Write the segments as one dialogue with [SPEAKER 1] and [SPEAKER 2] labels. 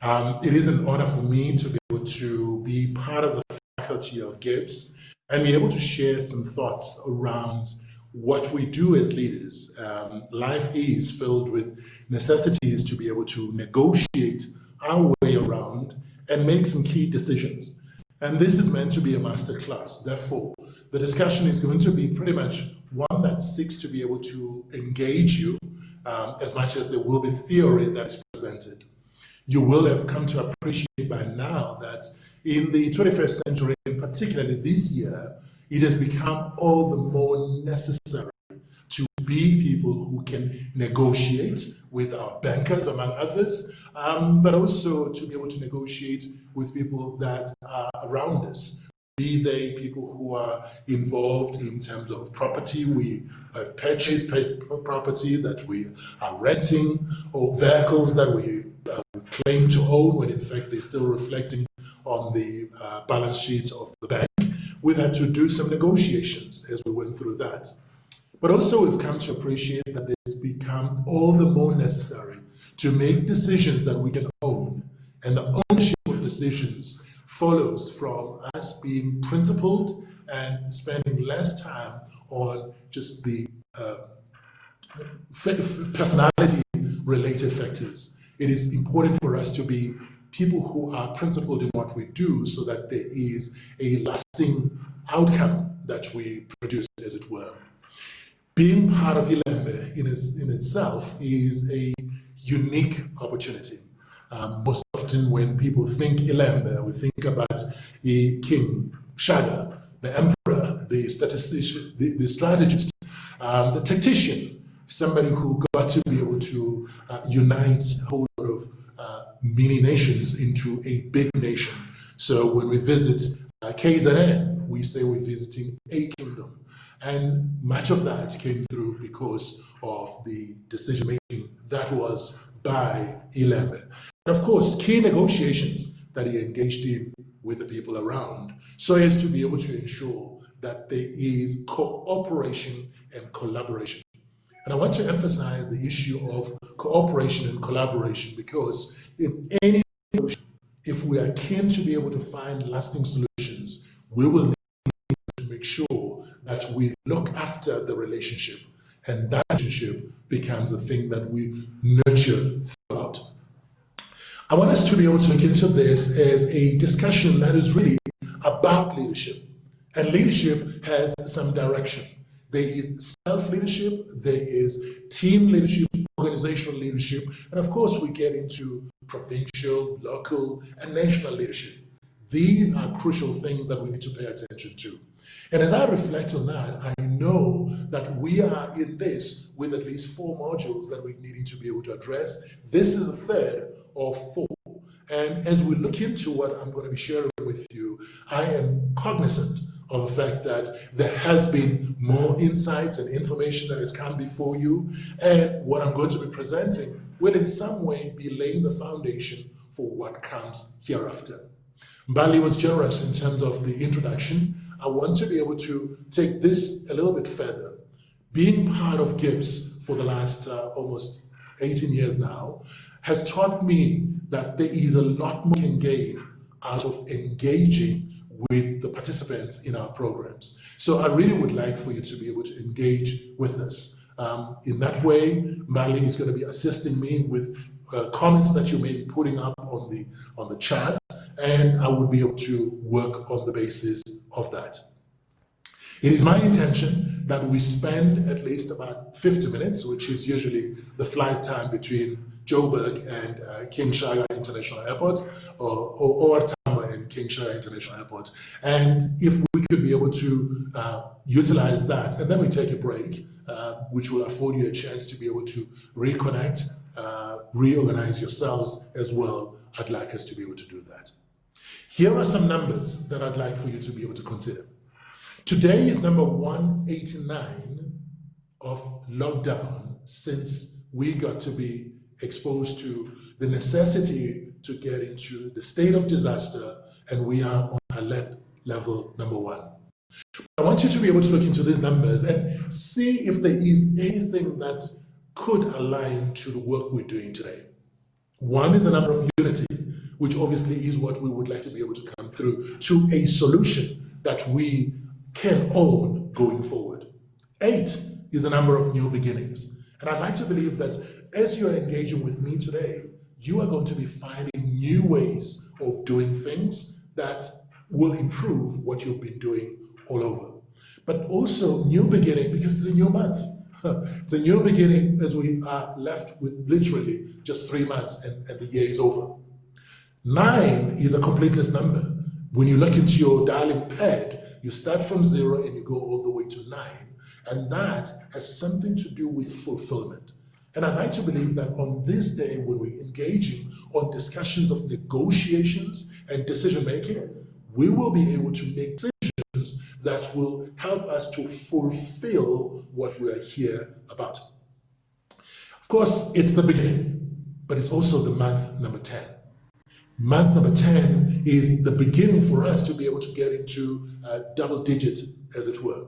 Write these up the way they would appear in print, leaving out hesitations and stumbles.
[SPEAKER 1] It is an honor for me to be able to be part of the faculty of GIBS and be able to share some thoughts around what we do as leaders. Life is filled with necessities to be able to negotiate our way around and make some key decisions. And this is meant to be a masterclass. Therefore, the discussion is going to be pretty much one that seeks to be able to engage you as much as there will be theory that is presented. You will have come to appreciate by now that in the 21st century, and particularly this year, it has become all the more necessary to be people who can negotiate with our bankers, among others, but also to be able to negotiate with people that are around us, be they people who are involved in terms of property. We have purchased property that we are renting, or vehicles that we claim to own when in fact they're still reflecting on the balance sheets of the bank. We've had to do some negotiations as we went through that. But also we've come to appreciate that it's become all the more necessary to make decisions that we can own. And the ownership of decisions follows from us being principled and spending less time on just the personality-related factors. It is important for us to be people who are principled in what we do so that there is a lasting outcome that we produce, as it were. Being part of Ilembe in itself is a unique opportunity. Most often when people think Ilembe, we think about King Shaka, the emperor, the statistician, the strategist, the tactician, somebody who got to be able to unite a whole lot of mini nations into a big nation. So when we visit KZN, we say we're visiting a kingdom. And much of that came through because of the decision making that was by Ilembe. And of course, key negotiations that he engaged in with the people around, so as to be able to ensure that there is cooperation and collaboration. And I want to emphasize the issue of cooperation and collaboration, because in any solution, if we are keen to be able to find lasting solutions, we will need to make sure that we look after the relationship, and that relationship becomes a thing that we nurture throughout. I want us to be able to look into this as a discussion that is really about leadership. And leadership has some direction. There is self-leadership, there is team leadership, organizational leadership, and of course we get into provincial, local, and national leadership. These are crucial things that we need to pay attention to. And as I reflect on that, I know that we are in this with at least 4 modules that we're needing to be able to address. This is the third of 4. And as we look into what I'm going to be sharing with you, I am cognizant of the fact that there has been more insights and information that has come before you, and what I'm going to be presenting will in some way be laying the foundation for what comes hereafter. Mbali was generous in terms of the introduction. I want to be able to take this a little bit further. Being part of GIBS for the last almost 18 years now has taught me that there is a lot more you can gain out of engaging with the participants in our programs. So I really would like for you to be able to engage with us. In that way, Mbali is going to be assisting me with comments that you may be putting up on the chat, and I would be able to work on the basis of that. It is my intention that we spend at least about 50 minutes, which is usually the flight time between Joburg and King Shaka International Airport, or Tambo and King Shaka International Airport. And if we could be able to utilize that, and then we take a break, which will afford you a chance to be able to reconnect, reorganize yourselves as well, I'd like us to be able to do that. Here are some numbers that I'd like for you to be able to consider. Today is number 189 of lockdown since we got to be exposed to the necessity to get into the state of disaster, and we are on alert level number 1. I want you to be able to look into these numbers and see if there is anything that could align to the work we're doing today. One is the number of unity. which obviously is what we would like to be able to come through, to a solution that we can own going forward. 8 is the number of new beginnings. And I'd like to believe that as you are engaging with me today, you are going to be finding new ways of doing things that will improve what you've been doing all over. But also new beginning, because it's a new month. It's a new beginning as we are left with literally just 3 months and the year is over. 9 is a completeness number. When you look into your dialing pad, you start from 0 and you go all the way to 9. And that has something to do with fulfillment. And I'd like to believe that on this day, when we're engaging on discussions of negotiations and decision making, we will be able to make decisions that will help us to fulfill what we are here about. Of course, it's the beginning, but it's also the month number 10. Month number 10 is the beginning for us to be able to get into double digit, as it were.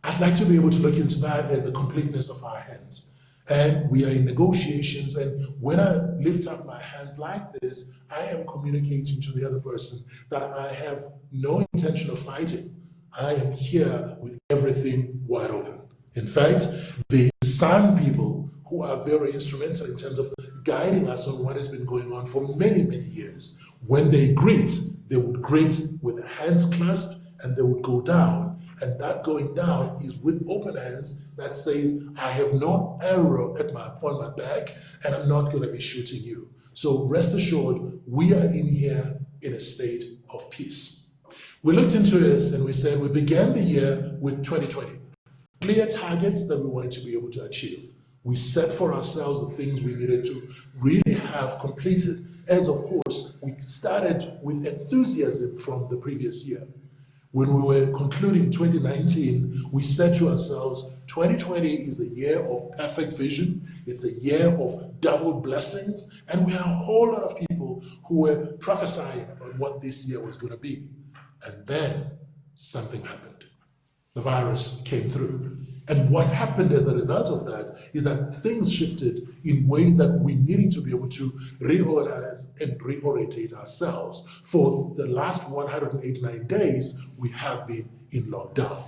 [SPEAKER 1] I'd like to be able to look into that as the completeness of our hands. And we are in negotiations, and when I lift up my hands like this, I am communicating to the other person that I have no intention of fighting. I am here with everything wide open. In fact, the Sun people, who are very instrumental in terms of guiding us on what has been going on for many, many years, when they would greet with their hands clasped, and they would go down. And that going down is with open hands that says, I have no arrow on my back, and I'm not going to be shooting you. So rest assured, we are in here in a state of peace. We looked into this and we said we began the year with 2020. Clear targets that we wanted to be able to achieve. We set for ourselves the things we needed to really have completed, as of course, we started with enthusiasm from the previous year. When we were concluding 2019, we said to ourselves, 2020 is a year of perfect vision. It's a year of double blessings. And we had a whole lot of people who were prophesying about what this year was going to be. And then something happened. The virus came through. And what happened as a result of that is that things shifted in ways that we needed to be able to reorganize and reorientate ourselves. For the last 189 days, we have been in lockdown.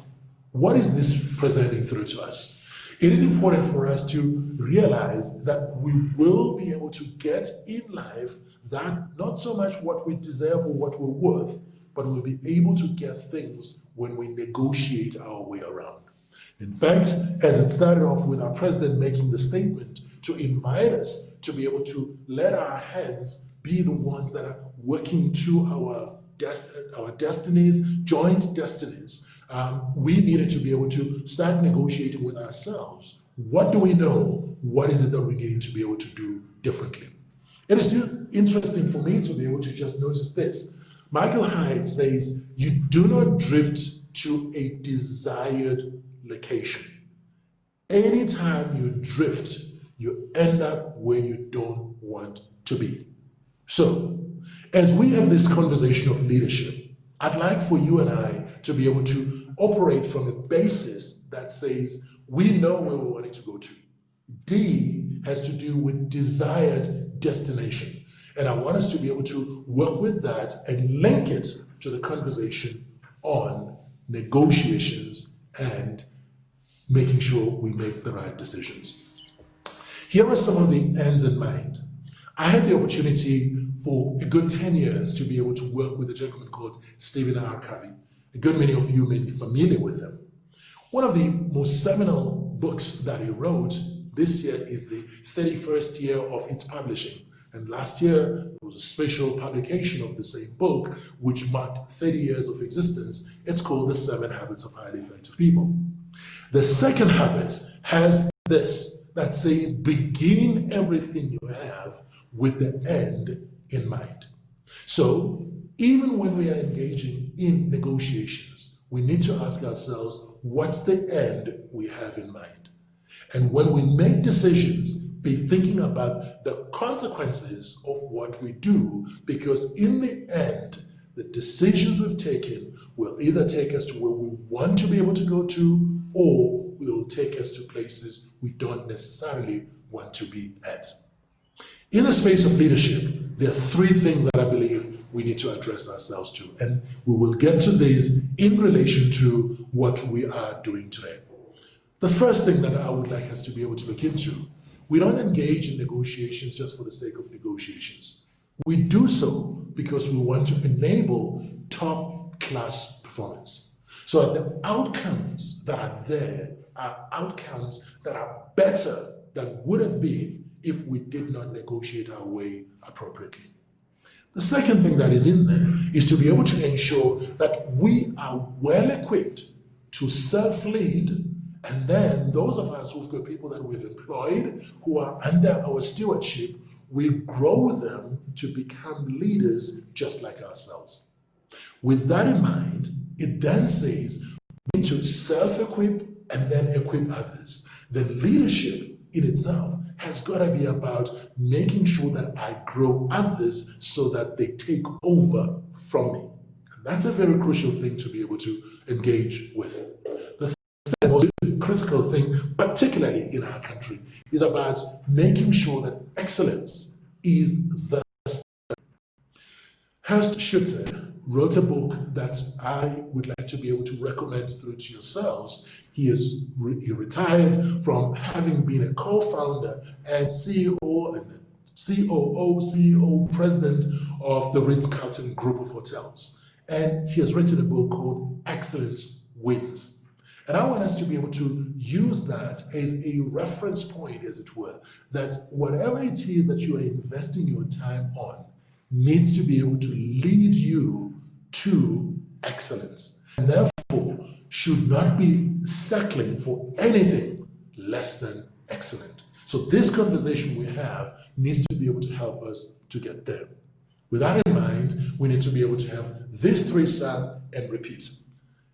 [SPEAKER 1] What is this presenting through to us? It is important for us to realize that we will be able to get in life that not so much what we deserve or what we're worth, but we'll be able to get things when we negotiate our way around. In fact, as it started off with our president making the statement to invite us to be able to let our hands be the ones that are working to our destinies, joint destinies, we needed to be able to start negotiating with ourselves. What do we know? What is it that we need to be able to do differently? It is interesting for me to be able to just notice this. Michael Hyatt says, you do not drift to a desired location. Anytime you drift, you end up where you don't want to be. So, as we have this conversation of leadership, I'd like for you and I to be able to operate from a basis that says we know where we're wanting to go to. D has to do with desired destination. And I want us to be able to work with that and link it to the conversation on negotiations and making sure we make the right decisions. Here are some of the ends in mind. I had the opportunity for a good 10 years to be able to work with a gentleman called Stephen R. Covey. A good many of you may be familiar with him. One of the most seminal books that he wrote this year is the 31st year of its publishing. And last year, there was a special publication of the same book, which marked 30 years of existence. It's called The 7 Habits of Highly Effective People. The second habit has this, that says, begin everything you have with the end in mind. So, even when we are engaging in negotiations, we need to ask ourselves, what's the end we have in mind? And when we make decisions, be thinking about the consequences of what we do, because in the end, the decisions we've taken will either take us to where we want to be able to go to, or will take us to places we don't necessarily want to be at. In the space of leadership, there are three things that I believe we need to address ourselves to. And we will get to these in relation to what we are doing today. The first thing that I would like us to be able to look into, we don't engage in negotiations just for the sake of negotiations. We do so because we want to enable top-class performance. So the outcomes that are there are outcomes that are better than would have been if we did not negotiate our way appropriately. The second thing that is in there is to be able to ensure that we are well equipped to self-lead, and then those of us who've got people that we've employed who are under our stewardship, we grow them to become leaders just like ourselves. With that in mind, it then says we need to self-equip and then equip others. The leadership in itself has got to be about making sure that I grow others so that they take over from me. And that's a very crucial thing to be able to engage with. The third most critical thing, particularly in our country, is about making sure that excellence is the Horst Schutzer wrote a book that I would like to be able to recommend through to yourselves. He retired from having been a co-founder and CEO and CEO, president of the Ritz-Carlton Group of Hotels. And he has written a book called Excellence Wins. And I want us to be able to use that as a reference point, as it were, that whatever it is that you are investing your time on needs to be able to lead you to excellence, and therefore should not be settling for anything less than excellent. So this conversation we have needs to be able to help us to get there. With that in mind, we need to be able to have these three set and repeat.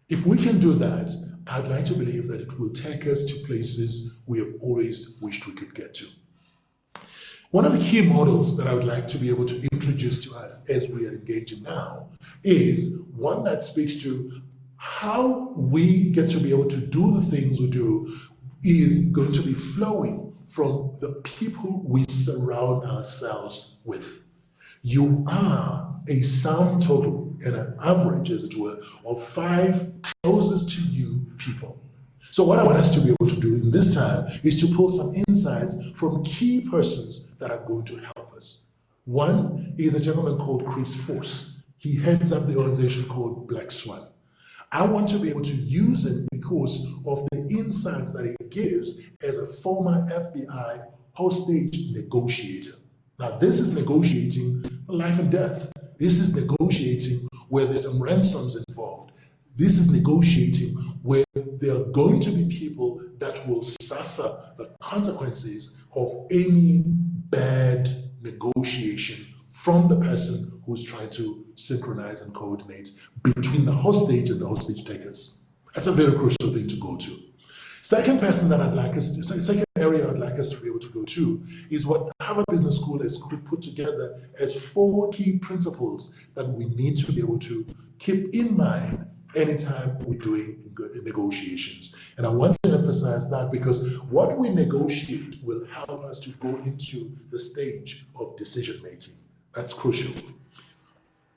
[SPEAKER 1] If we can do that, I'd like to believe that it will take us to places we have always wished we could get to. One of the key models that I would like to be able to introduce to us as we are engaging now is one that speaks to how we get to be able to do the things we do is going to be flowing from the people we surround ourselves with. You are a sum total and an average, as it were, of 5 closest to you people. So what I want us to be able to do in this time is to pull some insights from key persons that are going to help us. One is a gentleman called Chris Force. He heads up the organization called Black Swan. I want to be able to use him because of the insights that he gives as a former FBI hostage negotiator. Now, this is negotiating life and death. This is negotiating where there's some ransoms involved. This is negotiating where there are going to be people that will suffer the consequences of any bad negotiation from the person who's trying to synchronize and coordinate between the hostage and the hostage takers. That's a very crucial thing to go to. Second area I'd like us to be able to go to is what Harvard Business School has put together as 4 key principles that we need to be able to keep in mind anytime we're doing negotiations. And I want to emphasize that because what we negotiate will help us to go into the stage of decision making. That's crucial.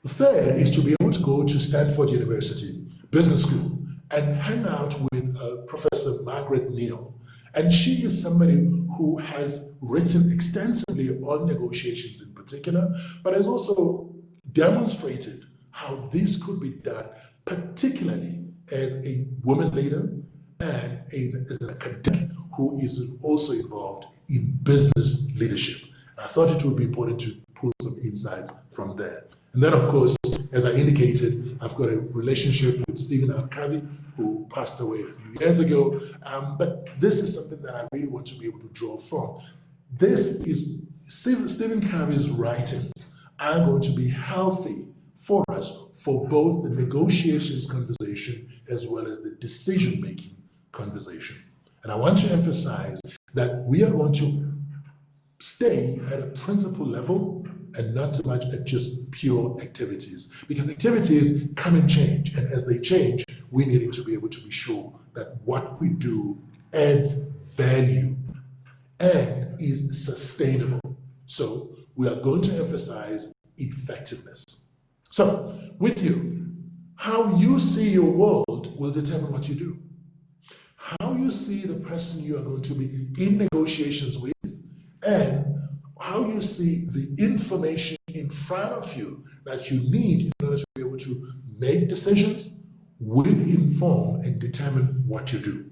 [SPEAKER 1] The third is to be able to go to Stanford University Business School and hang out with Professor Margaret Neal. And she is somebody who has written extensively on negotiations in particular, but has also demonstrated how this could be done, particularly as a woman leader and as an academic who is also involved in business leadership. I thought it would be important to pull some insights from there. And then, of course, as I indicated, I've got a relationship with Stephen Covey, who passed away a few years ago. But this is something that I really want to be able to draw from. This is Stephen Covey's writings are going to be healthy for us for both the negotiations conversation as well as the decision-making conversation. And I want to emphasize that we are going to stay at a principle level and not so much at just pure activities, because activities come and change, and as they change, we need to be able to be sure that what we do adds value and is sustainable. So we are going to emphasize effectiveness. So, with you, how you see your world will determine what you do. How you see the person you are going to be in negotiations with, and how you see the information in front of you that you need in order to be able to make decisions will inform and determine what you do.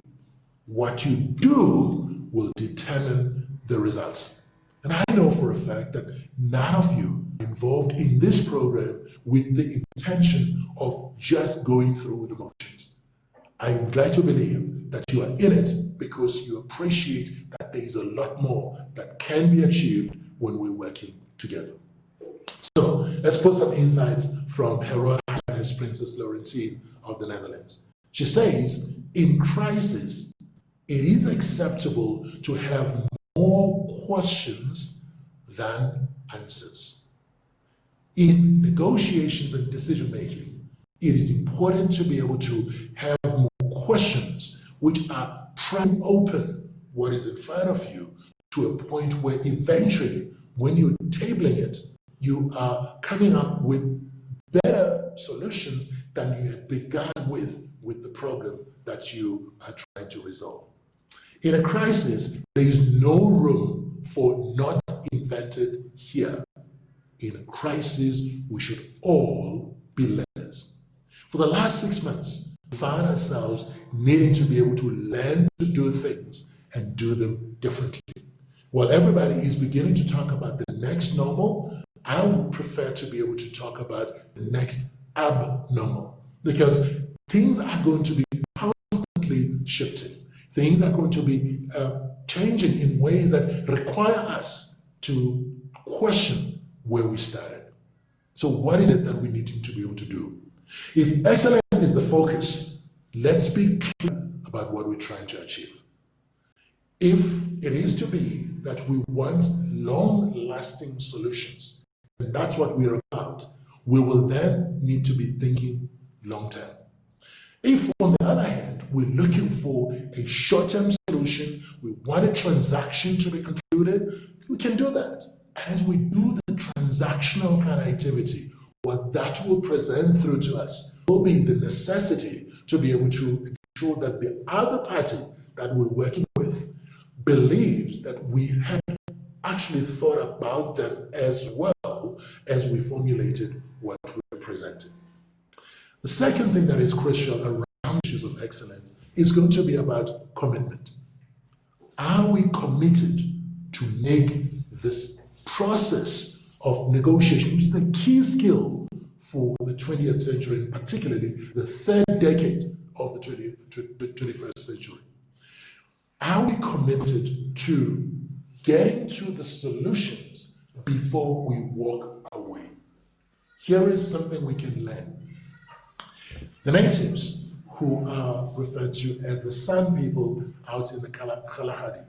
[SPEAKER 1] What you do will determine the results. And I know for a fact that none of you are involved in this program with the intention of just going through the motions. I would like to believe that you are in it because you appreciate that there is a lot more that can be achieved when we're working together. So let's put some insights from Her Royal Highness Princess Laurentine of the Netherlands. She says, in crisis, it is acceptable to have more questions than answers. In negotiations and decision making, it is important to be able to have more questions which are prying open what is in front of you to a point where eventually, when you're tabling it, you are coming up with better solutions than you had begun with the problem that you are trying to resolve. In a crisis, there is no room for not invented here. In a crisis, we should all be learners. For the last 6 months, we found ourselves needing to be able to learn to do things and do them differently. While everybody is beginning to talk about the next normal, I would prefer to be able to talk about the next abnormal, because things are going to be constantly shifting. Things are going to be changing in ways that require us to question where we started. So what is it that we need to be able to do? If excellence is the focus, let's be clear about what we're trying to achieve. If it is to be that we want long-lasting solutions, and that's what we're about, we will then need to be thinking long-term. If, on the other hand, we're looking for a short-term solution, we want a transaction to be concluded, we can do that. As we do the transactional kind of activity, what that will present through to us will be the necessity to be able to ensure that the other party that we're working with believes that we have actually thought about them as well as we formulated what we were presenting. The second thing that is crucial around issues of excellence is going to be about commitment. Are we committed to make this process of negotiation, which is the key skill for the 20th century, and particularly the third decade of the 21st century? Are we committed to getting to the solutions before we walk away? Here is something we can learn. The natives, who are referred to as the San people out in the Kalahari,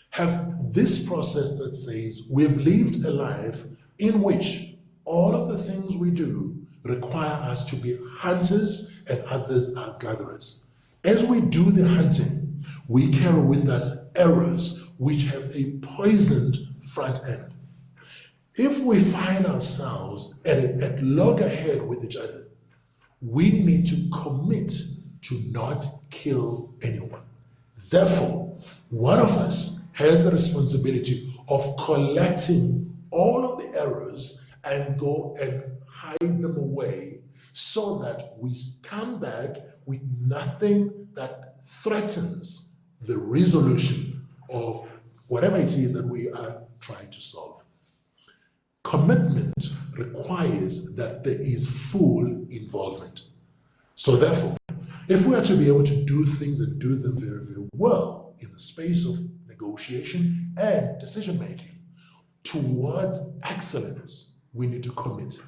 [SPEAKER 1] have this process that says we've lived a life in which all of the things we do require us to be hunters and others are gatherers. As we do the hunting, we carry with us arrows which have a poisoned front end. If we find ourselves at loggerhead with each other, we need to commit to not kill anyone. Therefore, one of us has the responsibility of collecting all of the arrows and go and hide them away so that we come back with nothing that threatens the resolution of whatever it is that we are trying to solve. Commitment requires that there is full involvement. So therefore, if we are to be able to do things and do them very, very well in the space of negotiation and decision making towards excellence, we need to commit.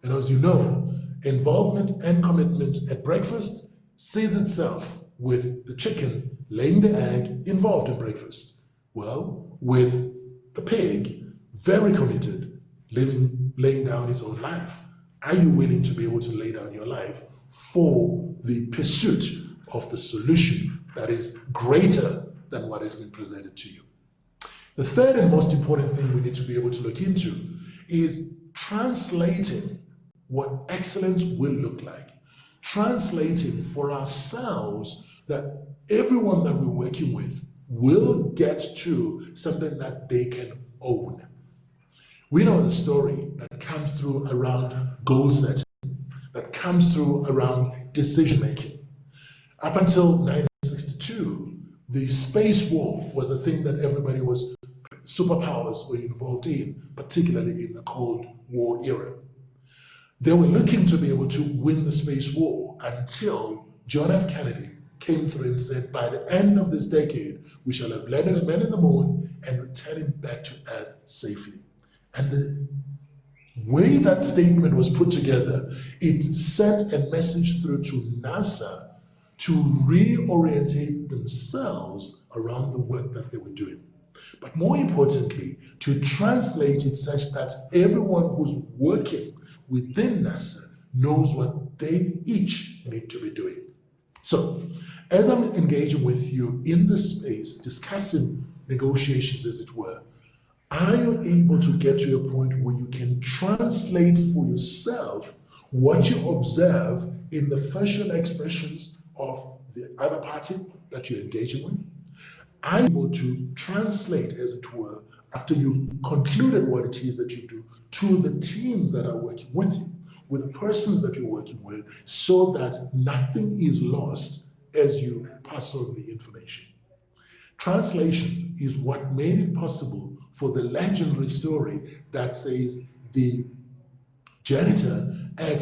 [SPEAKER 1] And as you know, involvement and commitment at breakfast sees itself with the chicken laying the egg involved in breakfast. Well, with the pig, very committed, laying down its own life. Are you willing to be able to lay down your life for the pursuit of the solution that is greater than what has been presented to you? The third and most important thing we need to be able to look into is translating what excellence will look like. Translating for ourselves that everyone that we're working with will get to something that they can own. We know the story that comes through around goal setting, that comes through around decision making. Up until 1962, the space war was a thing that superpowers were involved in, particularly in the Cold War era. They were looking to be able to win the space war until John F. Kennedy came through and said, by the end of this decade, we shall have landed a man in the moon and returned him back to Earth safely. And the way that statement was put together, it sent a message through to NASA to reorientate themselves around the work that they were doing. But more importantly, to translate it such that everyone who's working within NASA knows what they each need to be doing. So, as I'm engaging with you in this space, discussing negotiations as it were, are you able to get to a point where you can translate for yourself what you observe in the facial expressions of the other party that you're engaging with? Are you able to translate, as it were, after you've concluded what it is that you do, to the teams that are working with you, with the persons that you're working with, so that nothing is lost as you pass on the information? Translation is what made it possible for the legendary story that says the janitor at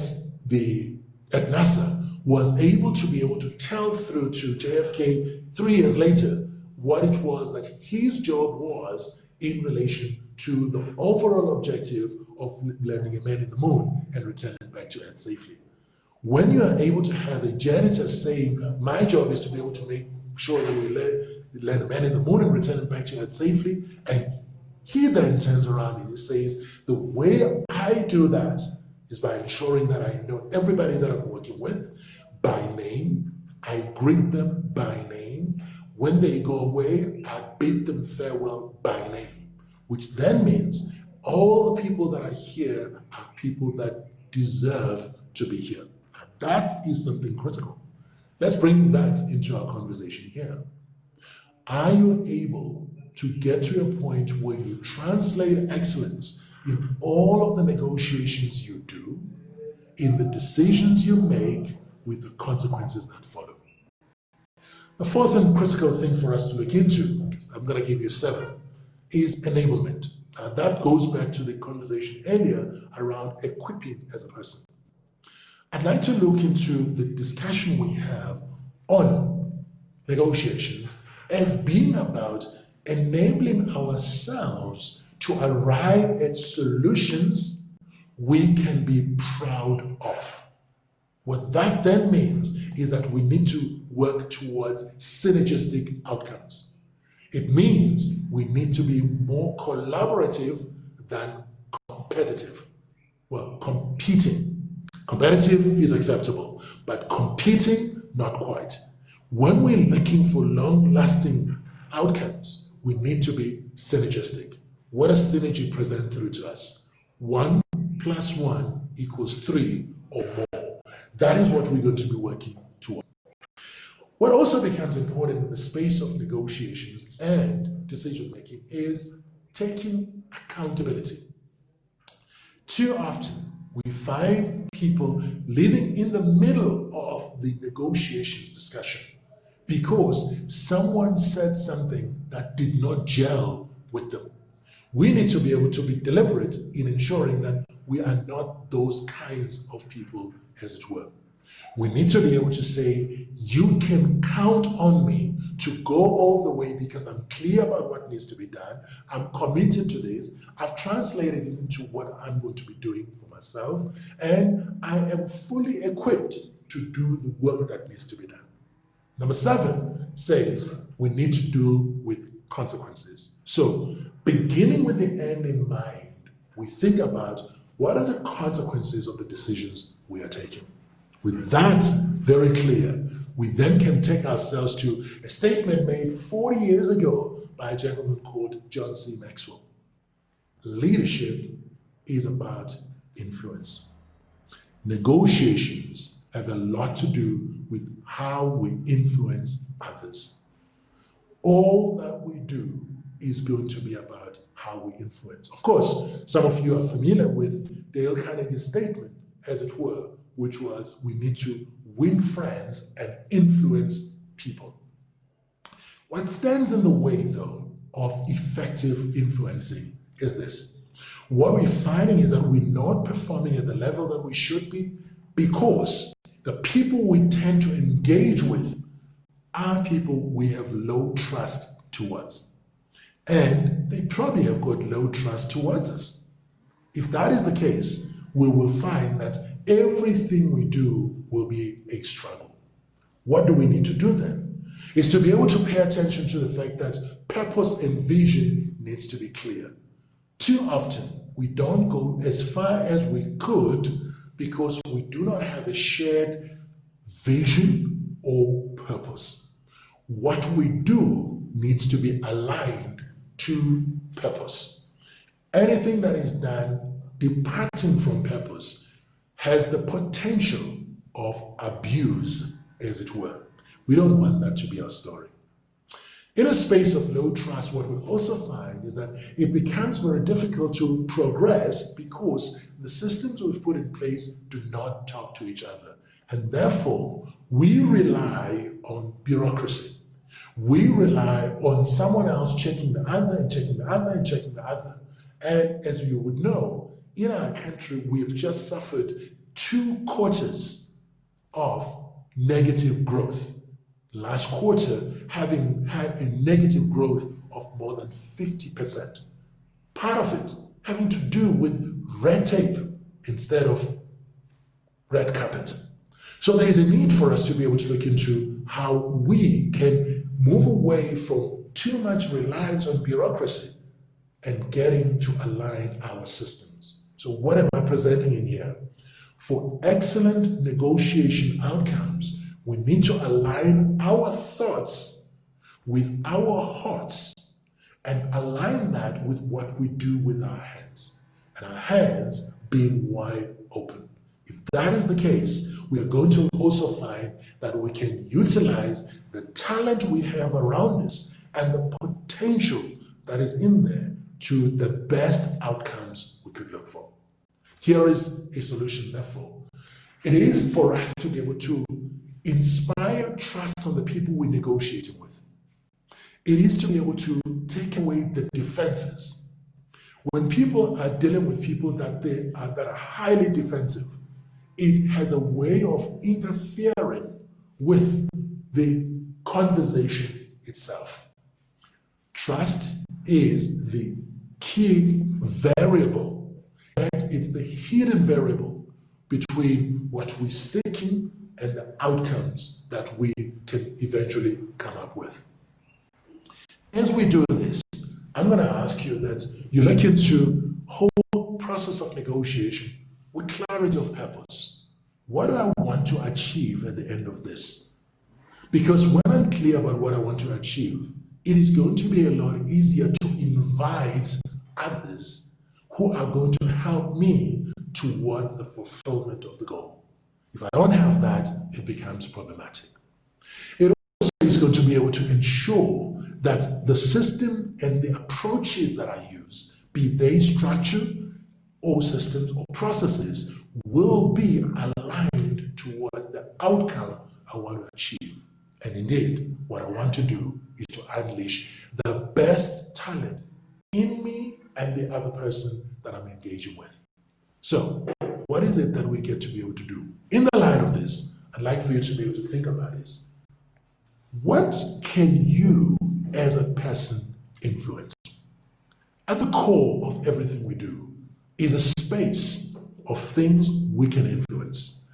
[SPEAKER 1] NASA was able to tell through to JFK 3 years later what it was that his job was in relation to the overall objective of landing a man in the moon and returning back to Earth safely. When you are able to have a janitor saying, my job is to be able to make sure that we land a man in the moon and return him back to Earth safely, and he then turns around and he says, the way I do that is by ensuring that I know everybody that I'm working with by name. I greet them by name. When they go away, I bid them farewell by name, which then means all the people that are here are people that deserve to be here. And that is something critical. Let's bring that into our conversation here. Are you able to get to a point where you translate excellence in all of the negotiations you do, in the decisions you make, with the consequences that follow? The fourth and critical thing for us to look into, I'm going to give you 7, is enablement. That goes back to the conversation earlier around equipping as a person. I'd like to look into the discussion we have on negotiations as being about enabling ourselves to arrive at solutions we can be proud of. What that then means is that we need to work towards synergistic outcomes. It means we need to be more collaborative than competitive. Well, competing. Competitive is acceptable, but competing, not quite. When we're looking for long-lasting outcomes, we need to be synergistic. What does synergy present through to us? 1 + 1 = 3 or more. That is what we're going to be working towards. What also becomes important in the space of negotiations and decision-making is taking accountability. Too often, we find people living in the middle of the negotiations discussion because someone said something that did not gel with them. We need to be able to be deliberate in ensuring that we are not those kinds of people, as it were. We need to be able to say, you can count on me to go all the way because I'm clear about what needs to be done. I'm committed to this. I've translated it into what I'm going to be doing for myself, and I am fully equipped to do the work that needs to be done. Number 7 says we need to do with consequences. So, beginning with the end in mind, we think about what are the consequences of the decisions we are taking. With that very clear, we then can take ourselves to a statement made 40 years ago by a gentleman called John C. Maxwell. Leadership is about influence. Negotiations have a lot to do with how we influence others. All that we do is going to be about how we influence. Of course, some of you are familiar with Dale Carnegie's statement, as it were, which was we need to win friends and influence people. What stands in the way, though, of effective influencing is this. What we're finding is that we're not performing at the level that we should be because the people we tend to engage with are people we have low trust towards. And they probably have got low trust towards us. If that is the case, we will find that everything we do will be a struggle. What do we need to do then? Is to be able to pay attention to the fact that purpose and vision needs to be clear. Too often, we don't go as far as we could because we do not have a shared vision or purpose. What we do needs to be aligned to purpose. Anything that is done departing from purpose has the potential of abuse, as it were. We don't want that to be our story. In a space of low trust, what we also find is that it becomes very difficult to progress because the systems we've put in place do not talk to each other. And therefore, we rely on bureaucracy. We rely on someone else checking the other and checking the other and checking the other. And as you would know, in our country, we've just suffered 2 quarters of negative growth. Last quarter having had a negative growth of more than 50%. Part of it having to do with red tape instead of red carpet. So there is a need for us to be able to look into how we can move away from too much reliance on bureaucracy and getting to align our systems. So what am I presenting in here? For excellent negotiation outcomes, we need to align our thoughts with our hearts and align that with what we do with our hands, and our hands being wide open. If that is the case, we are going to also find that we can utilize the talent we have around us and the potential that is in there to the best outcomes we could look for. Here is a solution, therefore. It is for us to be able to inspire trust on the people we're negotiating with. It is to be able to take away the defenses. When people are dealing with people that are highly defensive, it has a way of interfering with the conversation itself. Trust is the key variable, and it's the hidden variable between what we're seeking and the outcomes that we can eventually come up with. As we do this, I'm going to ask you that you look into the whole process of negotiation with clarity of purpose. What do I want to achieve at the end of this? Because when I'm clear about what I want to achieve, it is going to be a lot easier to invite others who are going to help me towards the fulfillment of the goal. If I don't have that, it becomes problematic. It also is going to be able to ensure that the system and the approaches that I use, be they structure or systems or processes, will be aligned towards the outcome I want to achieve. And indeed, what I want to do is to unleash the best talent in me and the other person that I'm engaging with. So, what is it that we get to be able to do? In the light of this, I'd like for you to be able to think about this. What can you as a person influence? At the core of everything we do is a space of things we can influence.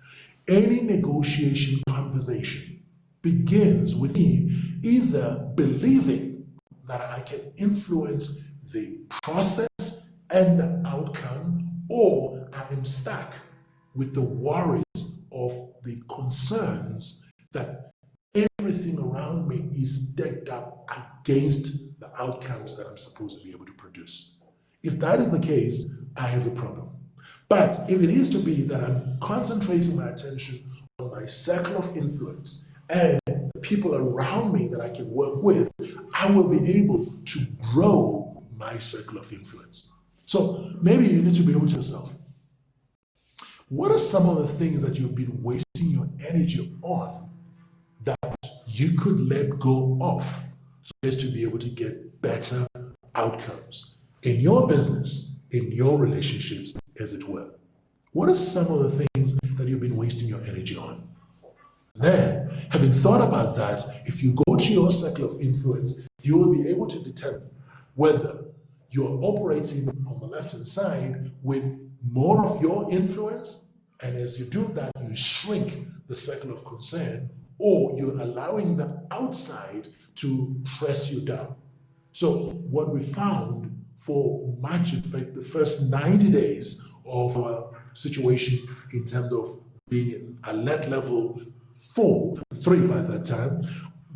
[SPEAKER 1] Any negotiation conversation begins with me either believing that I can influence the process and the outcome, or I am stuck with the worries of the concerns that everything around me is decked up against the outcomes that I'm supposed to be able to produce. If that is the case, I have a problem. But if it is to be that I'm concentrating my attention on my circle of influence and the people around me that I can work with, I will be able to grow my circle of influence. So maybe you need to be able to yourself, what are some of the things that you've been wasting your energy on that you could let go of so as to be able to get better outcomes in your business, in your relationships, as it were? What are some of the things that you've been wasting your energy on? Then, having thought about that, if you go to your circle of influence, you will be able to determine whether you're operating on the left-hand side with more of your influence, and as you do that, you shrink the circle of concern, or you're allowing the outside to press you down. So what we found for much, in fact, the first 90 days of our situation in terms of being in alert level 3 by that time,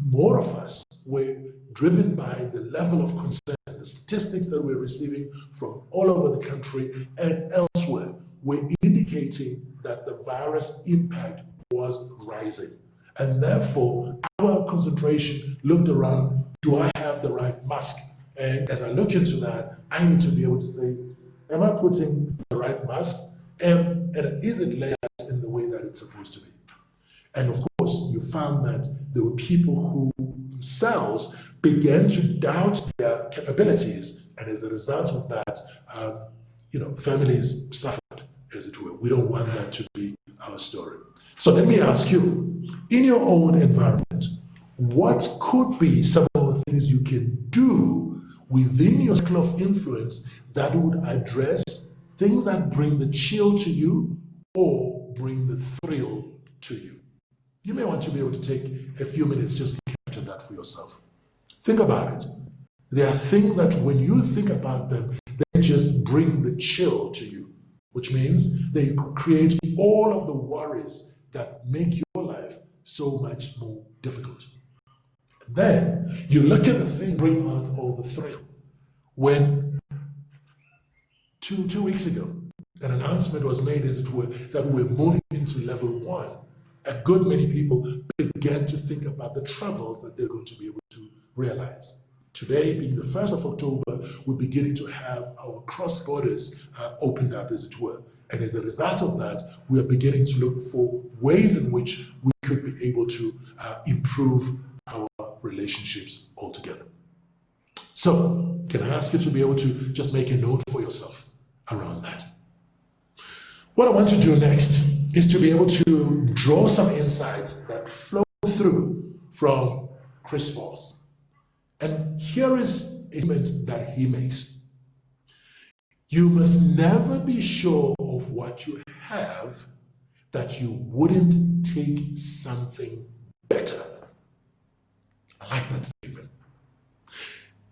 [SPEAKER 1] more of us were driven by the level of concern, the statistics that we're receiving from all over the country and elsewhere were indicating that the virus impact was rising. And therefore, our concentration looked around, do I have the right mask? And as I look into that, I need to be able to say, am I putting the right mask? And is it layered in the way that it's supposed to be? And of course, you found that there were people who themselves began to doubt their capabilities. And as a result of that, families suffered, as it were. We don't want that to be our story. So let me ask you, in your own environment, what could be some of the things you can do within your circle of influence that would address things that bring the chill to you or bring the thrill to you? You may want to be able to take a few minutes just to capture that for yourself. Think about it. There are things that when you think about them, they just bring the chill to you, which means they create all of the worries that make your life so much more difficult. Then you look at the things that bring out all the thrill. When two weeks ago, an announcement was made, as it were, that we're moving into level 1, a good many people began to think about the travels that they're going to be able to realize. Today, being the 1st of October, we're beginning to have our cross borders opened up, as it were. And as a result of that, we are beginning to look for ways in which we could be able to improve our relationships altogether. So, can I ask you to be able to just make a note for yourself around that? What I want to do next is to be able to draw some insights that flow through from Chris Voss. And here is a statement that he makes. You must never be sure of what you have that you wouldn't take something better. I like that statement.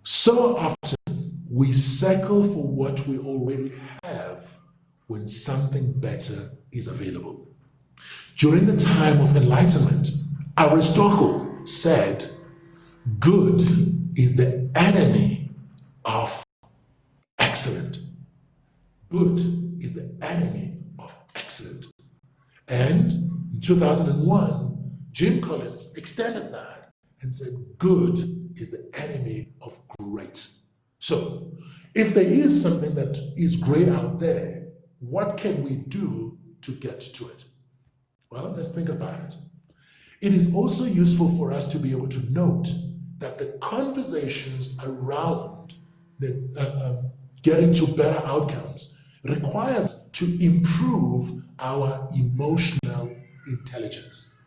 [SPEAKER 1] So often we settle for what we already have when something better is available. During the time of enlightenment, Aristotle said, good is the enemy of excellent. Good is the enemy of excellent. And in 2001, Jim Collins extended that and said, good is the enemy of great. So, if there is something that is great out there, what can we do to get to it? Well, let's think about it. It is also useful for us to be able to note that the conversations around getting to better outcomes requires to improve our emotional intelligence.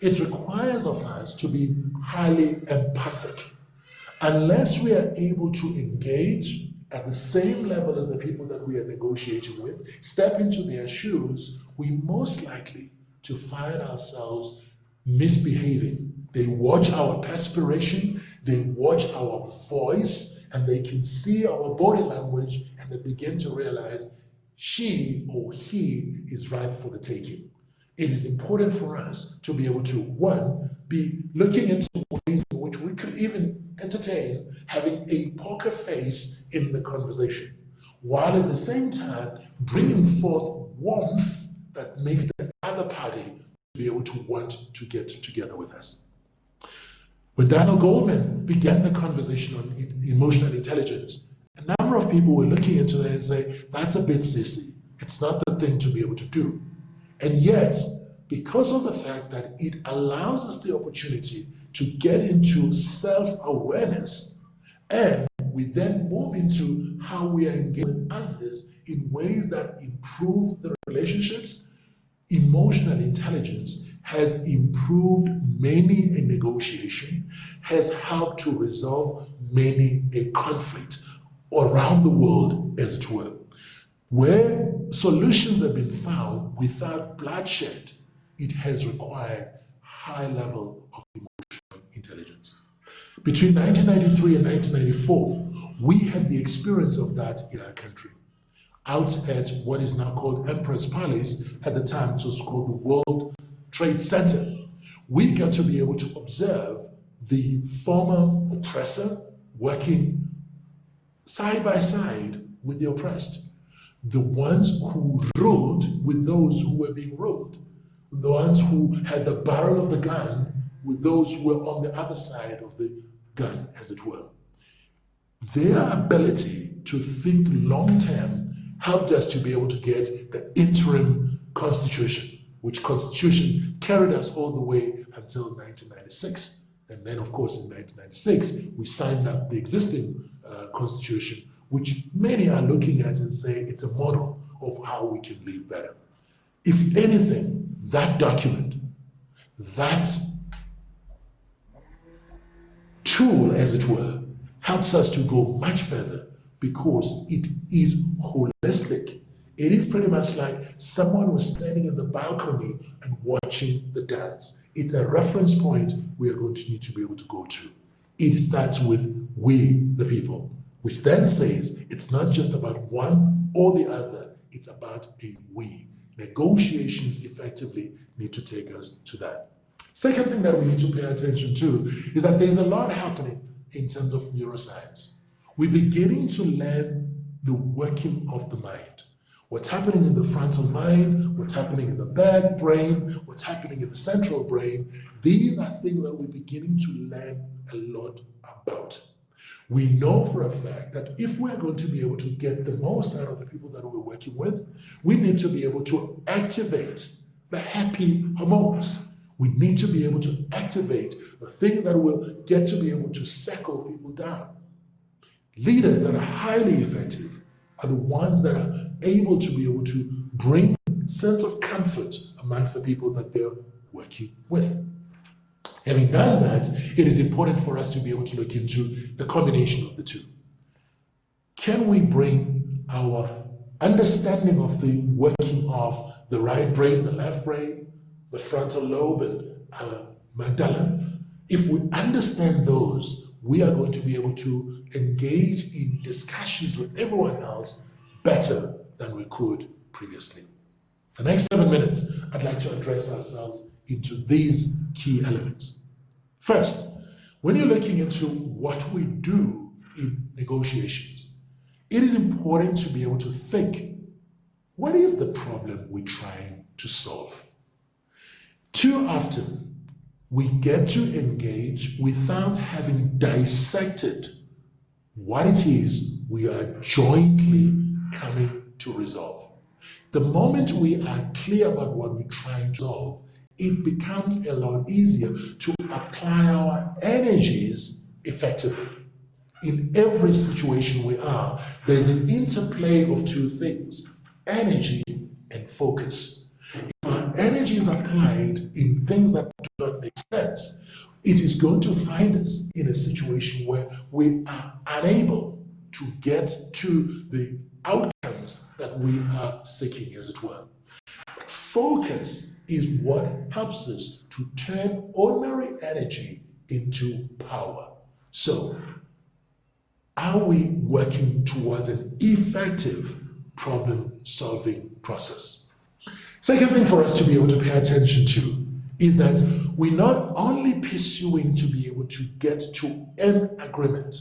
[SPEAKER 1] It requires of us to be highly empathic. Unless we are able to engage at the same level as the people that we are negotiating with, step into their shoes, we most likely to find ourselves misbehaving. They watch our perspiration, they watch our voice, and they can see our body language, and they begin to realize she or he is ripe for the taking. It is important for us to be able to, one, be looking into ways in which we could even entertain having a poker face in the conversation, while at the same time bringing forth warmth that makes the other party be able to want to get together with us. When Daniel Goleman began the conversation on emotional intelligence, a number of people were looking into that and say, that's a bit sissy. It's not the thing to be able to do. And yet, because of the fact that it allows us the opportunity to get into self-awareness, and we then move into how we are engaging with others in ways that improve the relationships, emotional intelligence has improved many a negotiation, has helped to resolve many a conflict around the world, as it were. Where solutions have been found without bloodshed, it has required high level of emotional intelligence. Between 1993 and 1994, we had the experience of that in our country. Out at what is now called Empress Palace, at the time it was called the World Trade Center, we got to be able to observe the former oppressor working side by side with the oppressed. The ones who ruled with those who were being ruled. The ones who had the barrel of the gun with those who were on the other side of the gun, as it were. Their ability to think long term helped us to be able to get the interim constitution, which constitution carried us all the way until 1996. And then, of course, in 1996, we signed up the existing constitution, which many are looking at and say it's a model of how we can live better. If anything, that document, that tool, as it were, helps us to go much further because it is holistic. It is pretty much like someone was standing in the balcony and watching the dance. It's a reference point we are going to need to be able to go to. It starts with we, the people, which then says it's not just about one or the other, it's about a we. Negotiations effectively need to take us to that. Second thing that we need to pay attention to is that there's a lot happening in terms of neuroscience. We're beginning to learn the working of the mind. What's happening in the frontal mind, what's happening in the back brain, what's happening in the central brain. These are things that we're beginning to learn a lot about. We know for a fact that if we're going to be able to get the most out of the people that we're working with, we need to be able to activate the happy hormones. We need to be able to activate the things that will get to be able to settle people down. Leaders that are highly effective are the ones that are able to be able to bring a sense of comfort amongst the people that they're working with. Having done that, it is important for us to be able to look into the combination of the two. Can we bring our understanding of the working of the right brain, the left brain, the frontal lobe, and amygdala? If we understand those, we are going to be able to engage in discussions with everyone else better than we could previously. The next 7 minutes, I'd like to address ourselves into these key elements. First, when you're looking into what we do in negotiations, it is important to be able to think, what is the problem we're trying to solve? Too often, we get to engage without having dissected what it is we are jointly coming to resolve. The moment we are clear about what we're trying to solve, it becomes a lot easier to apply our energies effectively. In every situation we are, there's an interplay of two things, energy and focus. If our energy is applied in things that do not make sense, it is going to find us in a situation where we are unable to get to the outcomes that we are seeking, as it were. Focus is what helps us to turn ordinary energy into power. So, are we working towards an effective problem-solving process? Second thing for us to be able to pay attention to is that we're not only pursuing to be able to get to an agreement.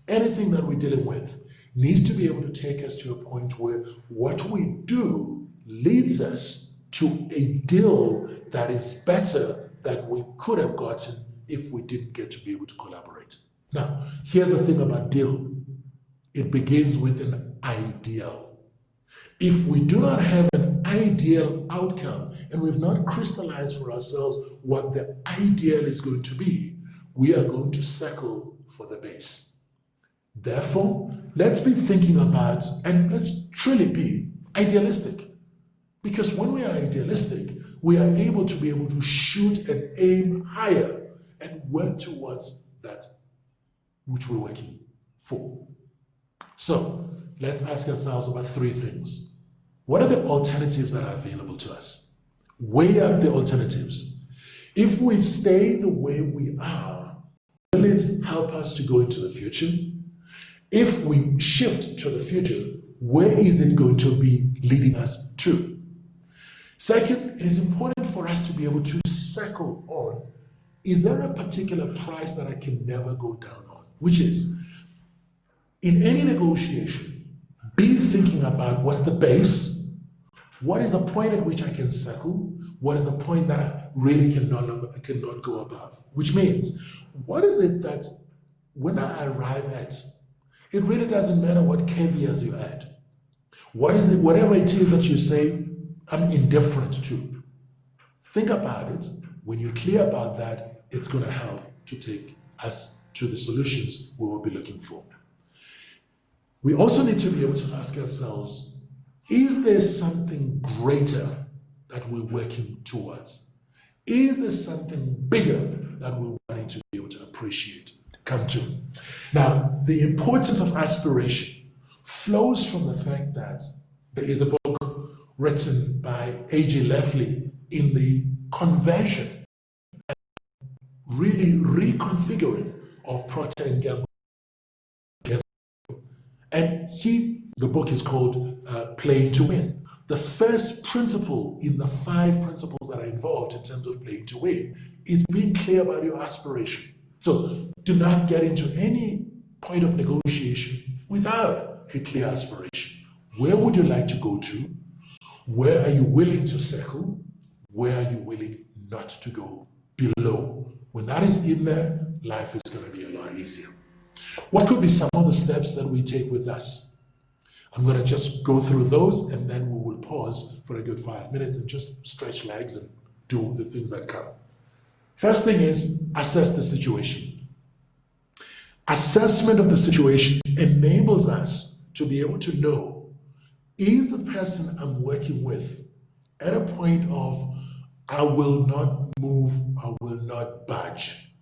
[SPEAKER 1] Anything that we're dealing with needs to be able to take us to a point where what we do leads us to a deal that is better than we could have gotten if we didn't get to be able to collaborate. Now, here's the thing about deal. It begins with an ideal. If we do not have an ideal outcome and we've not crystallized for ourselves what the ideal is going to be, we are going to settle for the base. Therefore, let's be thinking about, and let's truly be idealistic. Because when we are idealistic, we are able to be able to shoot and aim higher and work towards that which we're working for. So let's ask ourselves about three things. What are the alternatives that are available to us? Weigh up the alternatives. If we stay the way we are, will it help us to go into the future? If we shift to the future, where is it going to be leading us to? Second, it is important for us to be able to settle on, is there a particular price that I can never go down on? Which is, in any negotiation, be thinking about what's the base, what is the point at which I can settle, what is the point that I really cannot go above? Which means, what is it that when I arrive at, it really doesn't matter what caveats you add. What is it, whatever it is that you say, I'm indifferent to. Think about it. When you're clear about that, it's going to help to take us to the solutions we will be looking for. We also need to be able to ask ourselves, is there something greater that we're working towards? Is there something bigger that we're wanting to be able to appreciate, come to? Now, the importance of aspiration flows from the fact that there is a book written by A.G. Leffley in the conversion and really reconfiguring of Procter & Gamble. And the book is called Playing to Win. The first principle in the 5 principles that are involved in terms of playing to win is being clear about your aspiration. So do not get into any point of negotiation without a clear aspiration. Where would you like to go to? Where are you willing to settle? Where are you willing not to go below? When that is in there, life is going to be a lot easier. What could be some of the steps that we take with us? I'm going to just go through those and then we will pause for a good 5 minutes and just stretch legs and do the things that come. First thing is assess the situation. Assessment of the situation enables us to be able to know, is the person I'm working with at a point of I will not move, I will not budge?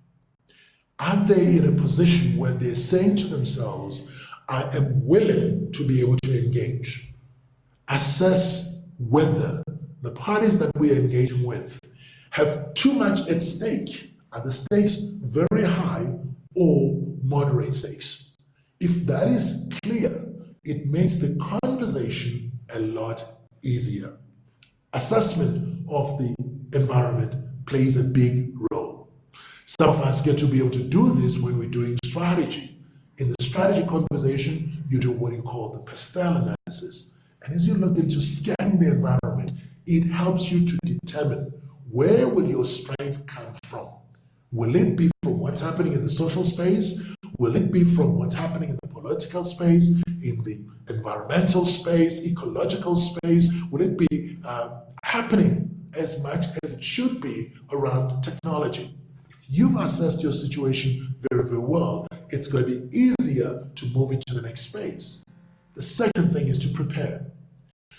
[SPEAKER 1] Are they in a position where they're saying to themselves, I am willing to be able to engage? Assess whether the parties that we are engaging with have too much at stake. Are the stakes very high or moderate stakes? If that is clear, it makes the conversation a lot easier. Assessment of the environment plays a big role. Some of us get to be able to do this when we're doing strategy. In the strategy conversation, you do what you call the pastel analysis. And as you look into scanning the environment, it helps you to determine where will your strength come from. Will it be from what's happening in the social space? Will it be from what's happening in the political space, in the environmental space, ecological space? Will it be happening as much as it should be around technology? You've assessed your situation very, very well. It's going to be easier to move into the next phase. The second thing is to prepare.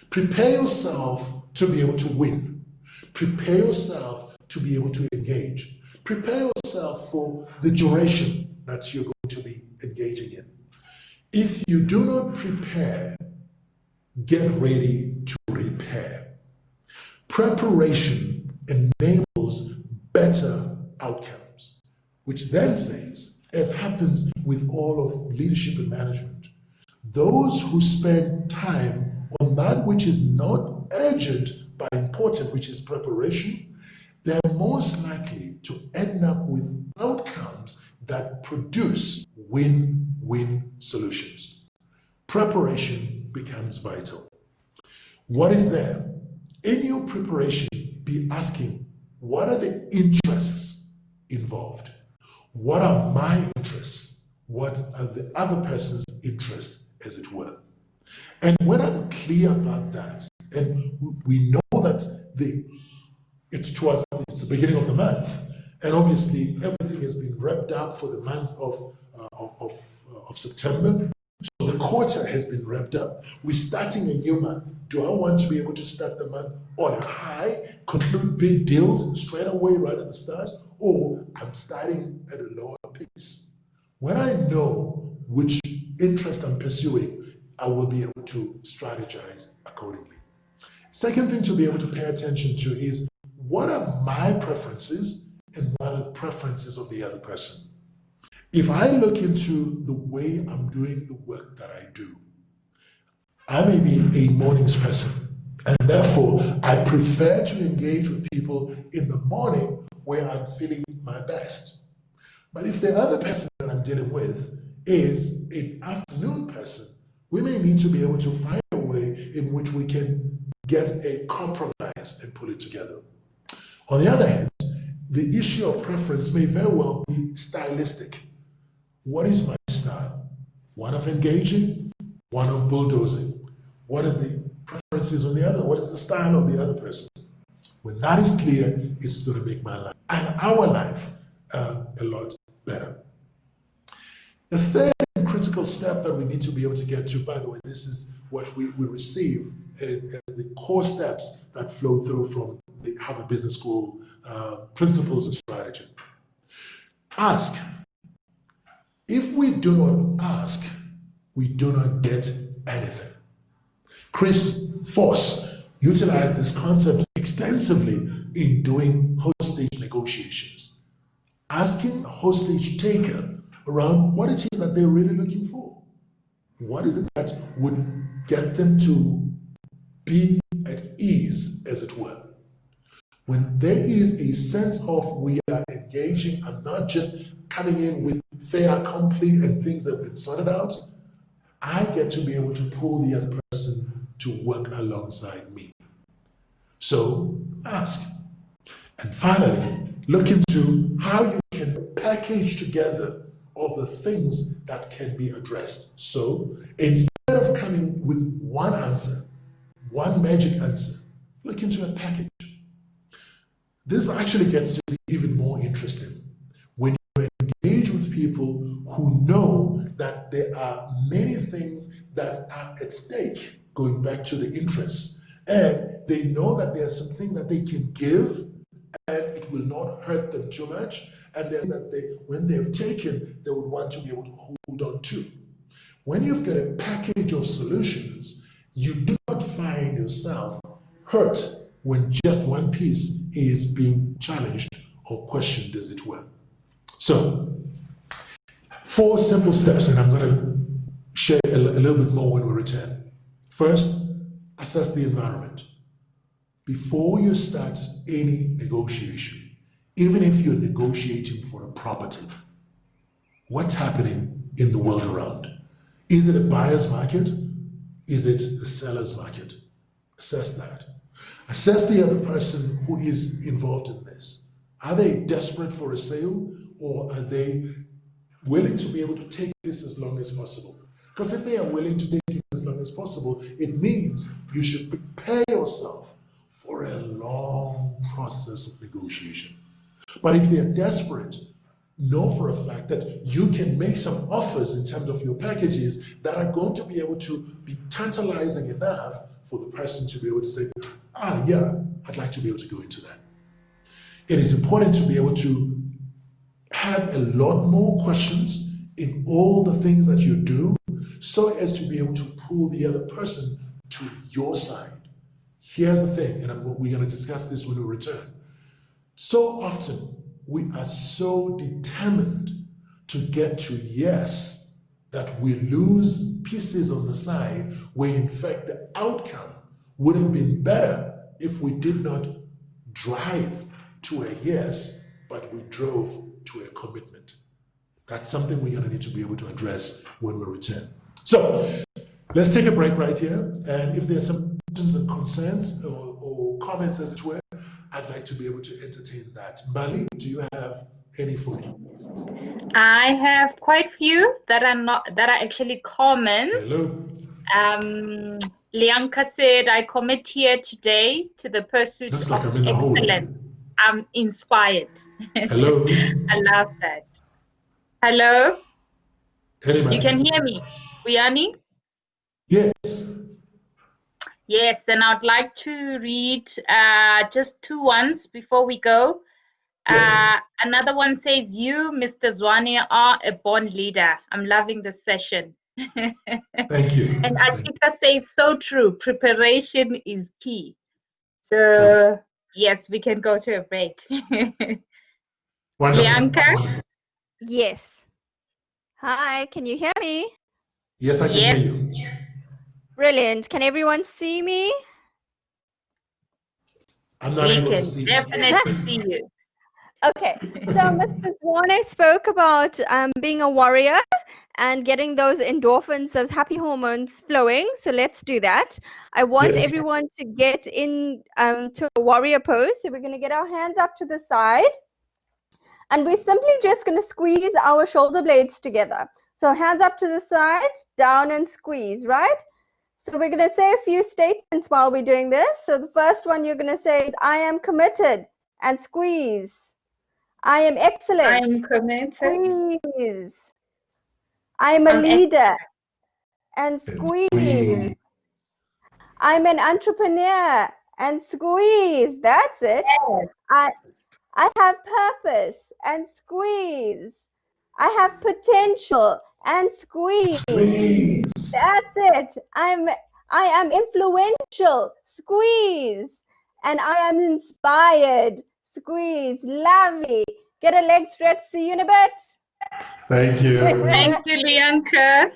[SPEAKER 1] Prepare yourself to be able to win. Prepare yourself to be able to engage. Prepare yourself for the duration that you're going to be engaging in. If you do not prepare, get ready to repair. Preparation enables better outcomes, which then says, as happens with all of leadership and management, those who spend time on that which is not urgent but important, which is preparation, they're most likely to end up with outcomes that produce win-win solutions. Preparation becomes vital. What is there? In your preparation, be asking, what are the interests involved? What are my interests? What are the other person's interests, as it were? And when I'm clear about that, and we know that it's the beginning of the month, and obviously everything has been wrapped up for the month of September. So the quarter has been wrapped up. We're starting a new month. Do I want to be able to start the month on a high, conclude big deals straight away right at the start, or I'm starting at a lower pace? When I know which interest I'm pursuing, I will be able to strategize accordingly. Second thing to be able to pay attention to is, what are my preferences and what are the preferences of the other person? If I look into the way I'm doing the work that I do, I may be a mornings person, and therefore I prefer to engage with people in the morning where I'm feeling my best. But if the other person that I'm dealing with is an afternoon person, we may need to be able to find a way in which we can get a compromise and pull it together. On the other hand, the issue of preference may very well be stylistic. What is my style? One of engaging, one of bulldozing. What are the preferences on the other? What is the style of the other person? When that is clear, it's going to make my life and our life a lot better. The third and critical step that we need to be able to get to, by the way, this is what we receive as the core steps that flow through from the Harvard Business School principles and strategy. Ask. If we do not ask, we do not get anything. Chris Voss utilized this concept extensively in doing hostage negotiations, asking a hostage taker around what it is that they're really looking for. What is it that would get them to be at ease, as it were? When there is a sense of we are engaging, I'm not just coming in with fait accompli and things that have been sorted out, I get to be able to pull the other person to work alongside me. So ask. And finally, look into how you can package together all the things that can be addressed. So instead of coming with one answer, one magic answer, look into a package. This actually gets to be even more interesting when you engage with people who know that there are many things that are at stake, going back to the interests, and they know that there are some things that they can give and it will not hurt them too much, and there's that when they have taken, they would want to be able to hold on to. When you've got a package of solutions, you do not find yourself hurt when just one piece is being challenged or questioned, as it were. So, 4 simple steps, and I'm going to share a little bit more when we return. First, assess the environment. Before you start any negotiation, even if you're negotiating for a property, what's happening in the world around? Is it a buyer's market? Is it a seller's market? Assess that. Assess the other person who is involved in this. Are they desperate for a sale, or are they willing to be able to take this as long as possible? Because if they are willing to take it as long as possible, it means you should prepare yourself for a long process of negotiation. But if they are desperate, know for a fact that you can make some offers in terms of your packages that are going to be able to be tantalizing enough for the person to be able to say, yeah, I'd like to be able to go into that. It is important to be able to have a lot more questions in all the things that you do, so as to be able to pull the other person to your side. Here's the thing, and we're going to discuss this when we return. So often, we are so determined to get to yes that we lose pieces on the side where in fact the outcome would have been better if we did not drive to a yes, but we drove to a commitment. That's something we're going to need to be able to address when we return. So let's take a break right here. And if there are some questions and concerns or comments, as it were, I'd like to be able to entertain that. Bali, do you have any for me?
[SPEAKER 2] I have quite few that are actually comments.
[SPEAKER 1] Hello.
[SPEAKER 2] Lianka said, I commit here today to the pursuit
[SPEAKER 1] Looks
[SPEAKER 2] of
[SPEAKER 1] like I'm in the hole.
[SPEAKER 2] excellence. I'm inspired.
[SPEAKER 1] Hello.
[SPEAKER 2] I love that. Hello?
[SPEAKER 1] Anybody?
[SPEAKER 2] You can hear me? Uyani?
[SPEAKER 1] Yes.
[SPEAKER 2] Yes, and I'd like to read just two ones before we go.
[SPEAKER 1] Yes.
[SPEAKER 2] Another one says, you, Mr. Zwane, are a born leader. I'm loving this session.
[SPEAKER 1] Thank you.
[SPEAKER 2] And Ashika says, so true. Preparation is key. So, yes, we can go to a break.
[SPEAKER 1] Wonderful.
[SPEAKER 2] Lianka?
[SPEAKER 1] Wonderful.
[SPEAKER 3] Yes. Hi, can you hear me?
[SPEAKER 1] Yes, I can
[SPEAKER 2] Yes.
[SPEAKER 1] hear you.
[SPEAKER 3] Brilliant. Can everyone see me?
[SPEAKER 1] I'm not
[SPEAKER 2] We
[SPEAKER 1] able to
[SPEAKER 2] can
[SPEAKER 1] see
[SPEAKER 2] definitely see you.
[SPEAKER 3] Okay, so Mr. Zwane spoke about being a warrior and getting those endorphins, those happy hormones flowing. So let's do that. I want
[SPEAKER 1] Yes.
[SPEAKER 3] everyone to get in to a warrior pose. So we're going to get our hands up to the side. And we're simply just going to squeeze our shoulder blades together. So hands up to the side, down and squeeze, right? So we're going to say a few statements while we're doing this. So the first one you're going to say is, I am committed, and squeeze. I am excellent.
[SPEAKER 2] I am committed.
[SPEAKER 3] Squeeze. I'm a leader, and squeeze. I'm an entrepreneur, and squeeze. That's it.
[SPEAKER 2] Yes.
[SPEAKER 3] I have purpose, and squeeze. I have potential, and squeeze.
[SPEAKER 1] Squeeze.
[SPEAKER 3] That's it. I am influential. Squeeze. And I am inspired. Squeeze. Lovely. Get a leg stretch. See you in a bit.
[SPEAKER 1] Thank you.
[SPEAKER 2] Thank you, Lianka.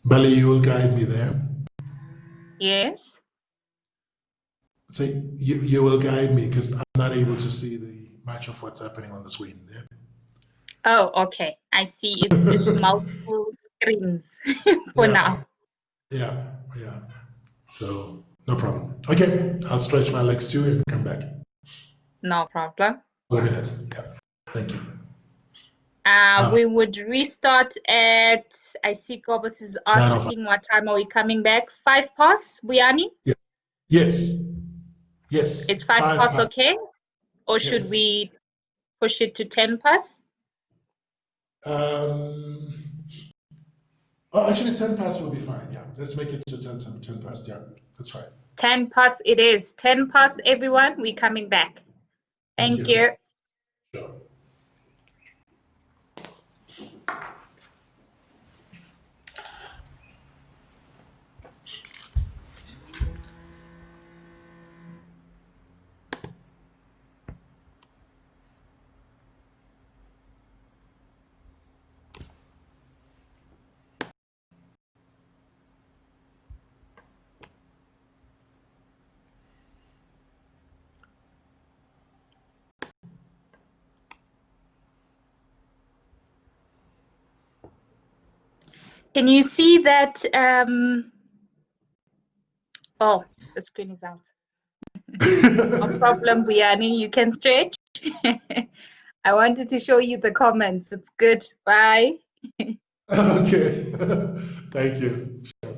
[SPEAKER 1] Bali, you will guide me there.
[SPEAKER 2] Yes.
[SPEAKER 1] So you will guide me because I'm not able to see the much of what's happening on the screen. Yeah?
[SPEAKER 2] Oh, okay. I see. It's multiple screens for now.
[SPEAKER 1] Yeah. So no problem. Okay, I'll stretch my legs too and come back.
[SPEAKER 2] No problem.
[SPEAKER 1] 1 minute. Yeah. Thank you.
[SPEAKER 2] We would restart at, I see Gobus is asking what time are we coming back? 5 past, Buyani?
[SPEAKER 1] Yeah. Yes. Yes.
[SPEAKER 2] Is 5 past okay? Or
[SPEAKER 1] Yes.
[SPEAKER 2] should we push it to 10 past?
[SPEAKER 1] Actually 10 past will be fine. Yeah. Let's make it to 10 past. Yeah. That's fine.
[SPEAKER 2] 10 past it is. 10 past, everyone. We're coming back. Thank you.
[SPEAKER 1] Sure.
[SPEAKER 2] Can you see that? Oh, the screen is out. No problem, Buyani. You can stretch. I wanted to show you the comments. It's good. Bye.
[SPEAKER 1] Okay. Thank you. Sure.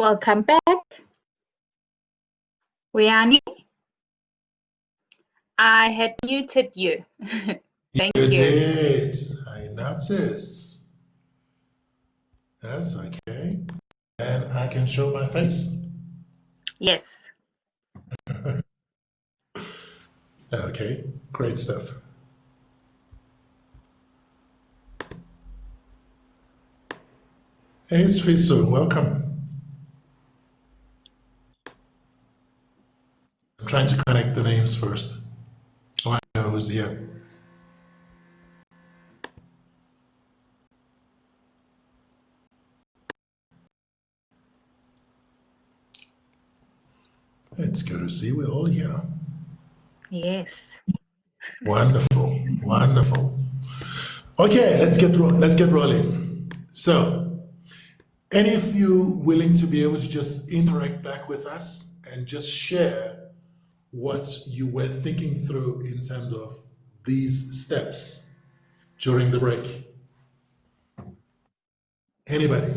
[SPEAKER 2] Welcome back. Wiani, I had muted you. Thank you.
[SPEAKER 1] You did. I noticed. That's okay. And I can show my face.
[SPEAKER 2] Yes.
[SPEAKER 1] Okay, great stuff. Hey, Swiso, welcome. I'm trying to connect the names first. So I know who's here. It's good to see we're all here.
[SPEAKER 2] Yes.
[SPEAKER 1] Wonderful, wonderful. Okay, let's get rolling. So, any of you willing to be able to just interact back with us and just share what you were thinking through in terms of these steps during the break? Anybody?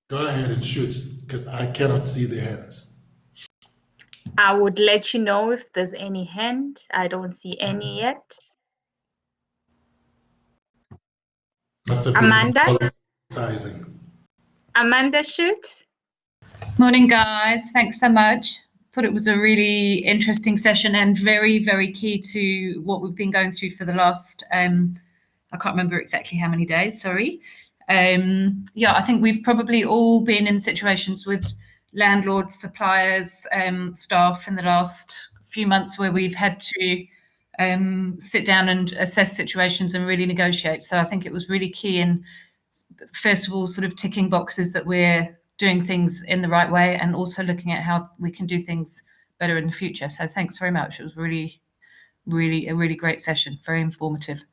[SPEAKER 1] Go ahead and shoot, because I cannot see the hands.
[SPEAKER 2] I would let you know if there's any hand. I don't see any yet.
[SPEAKER 1] Must have
[SPEAKER 2] Amanda?
[SPEAKER 1] been sizing.
[SPEAKER 2] Amanda, shoot.
[SPEAKER 4] Morning, guys. Thanks so much. Thought it was a really interesting session and very, very key to what we've been going through for the last, I can't remember exactly how many days, sorry. Yeah, I think we've probably all been in situations with landlords, suppliers, staff in the last few months where we've had to sit down and assess situations and really negotiate. So I think it was really key in, first of all, sort of ticking boxes that we're doing things in the right way and also looking at how we can do things better in the future. So thanks very much. It was really, really a really great session, very informative.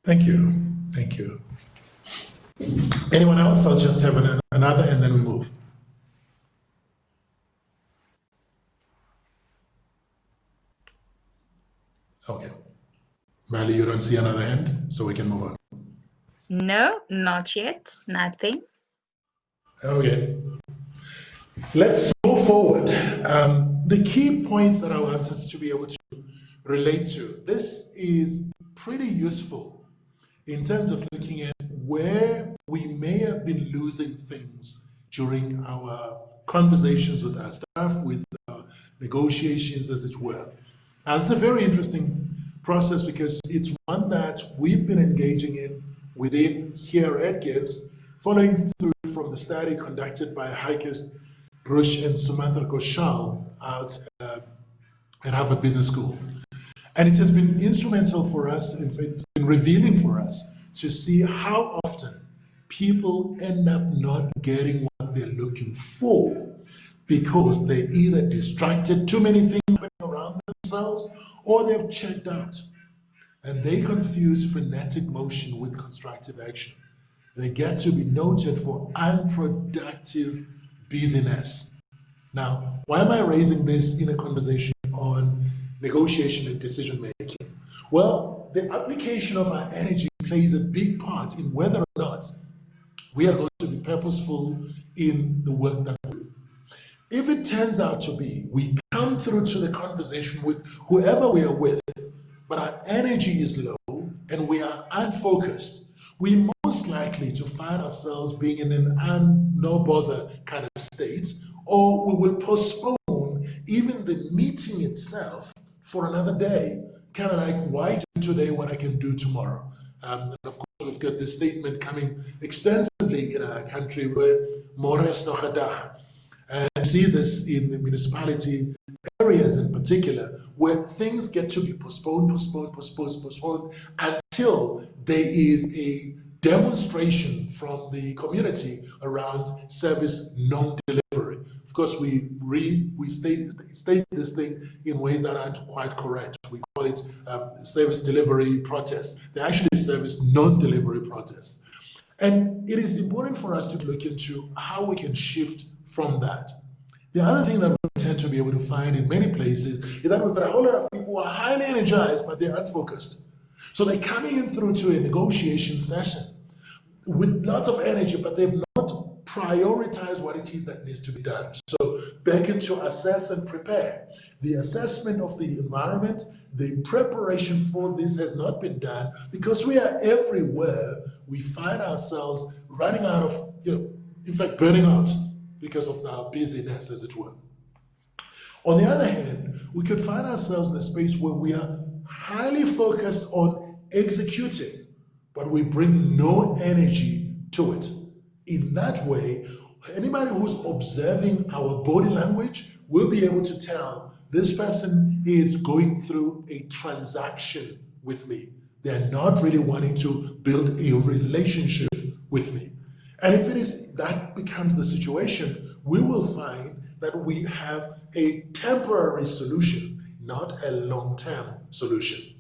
[SPEAKER 1] Thank you. Thank you. Anyone else? I'll just have another and then we move. Okay. Mali, you don't see another hand, so we can move on.
[SPEAKER 2] No, not yet. Nothing.
[SPEAKER 1] Okay. Let's move forward. The key points that I want us to be able to relate to, this is pretty useful in terms of looking at where we may have been losing things during our conversations with our staff, with negotiations, as it were. And it's a very interesting process because it's one that we've been engaging in within here at GIBS, following through from the study conducted by Heike Brush and Sumatra Ghoshal out at Harvard Business School. And it has been instrumental for us, in fact, it's been revealing for us to see how often people end up not getting what they're looking for because they're either distracted, too many things happening around themselves, or they've checked out. And they confuse frenetic motion with constructive action. They get to be noted for unproductive busyness. Now, why am I raising this in a conversation on negotiation and decision making? Well, the application of our energy plays a big part in whether or not we are going to be purposeful in the work that we do. If it turns out to be we come through to the conversation with whoever we are with, but our energy is low and we are unfocused, we're most likely to find ourselves being in an no bother kind of state, or we will postpone even the meeting itself for another day. Kind of like, why do today what I can do tomorrow? And of course, we've got this statement coming extensively in our country where more is noch a dag. And I see this in the municipality areas in particular, where things get to be postponed until there is a demonstration from the community around service non-delivery. Of course, we state this thing in ways that aren't quite correct. We call it service delivery protests. They're actually service non-delivery protests. And it is important for us to look into how we can shift from that. The other thing that we tend to be able to find in many places is that we've got a whole lot of people who are highly energized, but they're unfocused. So they're coming in through to a negotiation session, with lots of energy, but they've not prioritized what it is that needs to be done. So back into assess and prepare. The assessment of the environment, the preparation for this has not been done because we are everywhere. We find ourselves running out of, in fact, burning out because of our busyness, as it were. On the other hand, we could find ourselves in a space where we are highly focused on executing, but we bring no energy to it. In that way, anybody who's observing our body language will be able to tell this person is going through a transaction with me. They're not really wanting to build a relationship with me. And if it is that becomes the situation, we will find that we have a temporary solution, not a long-term solution.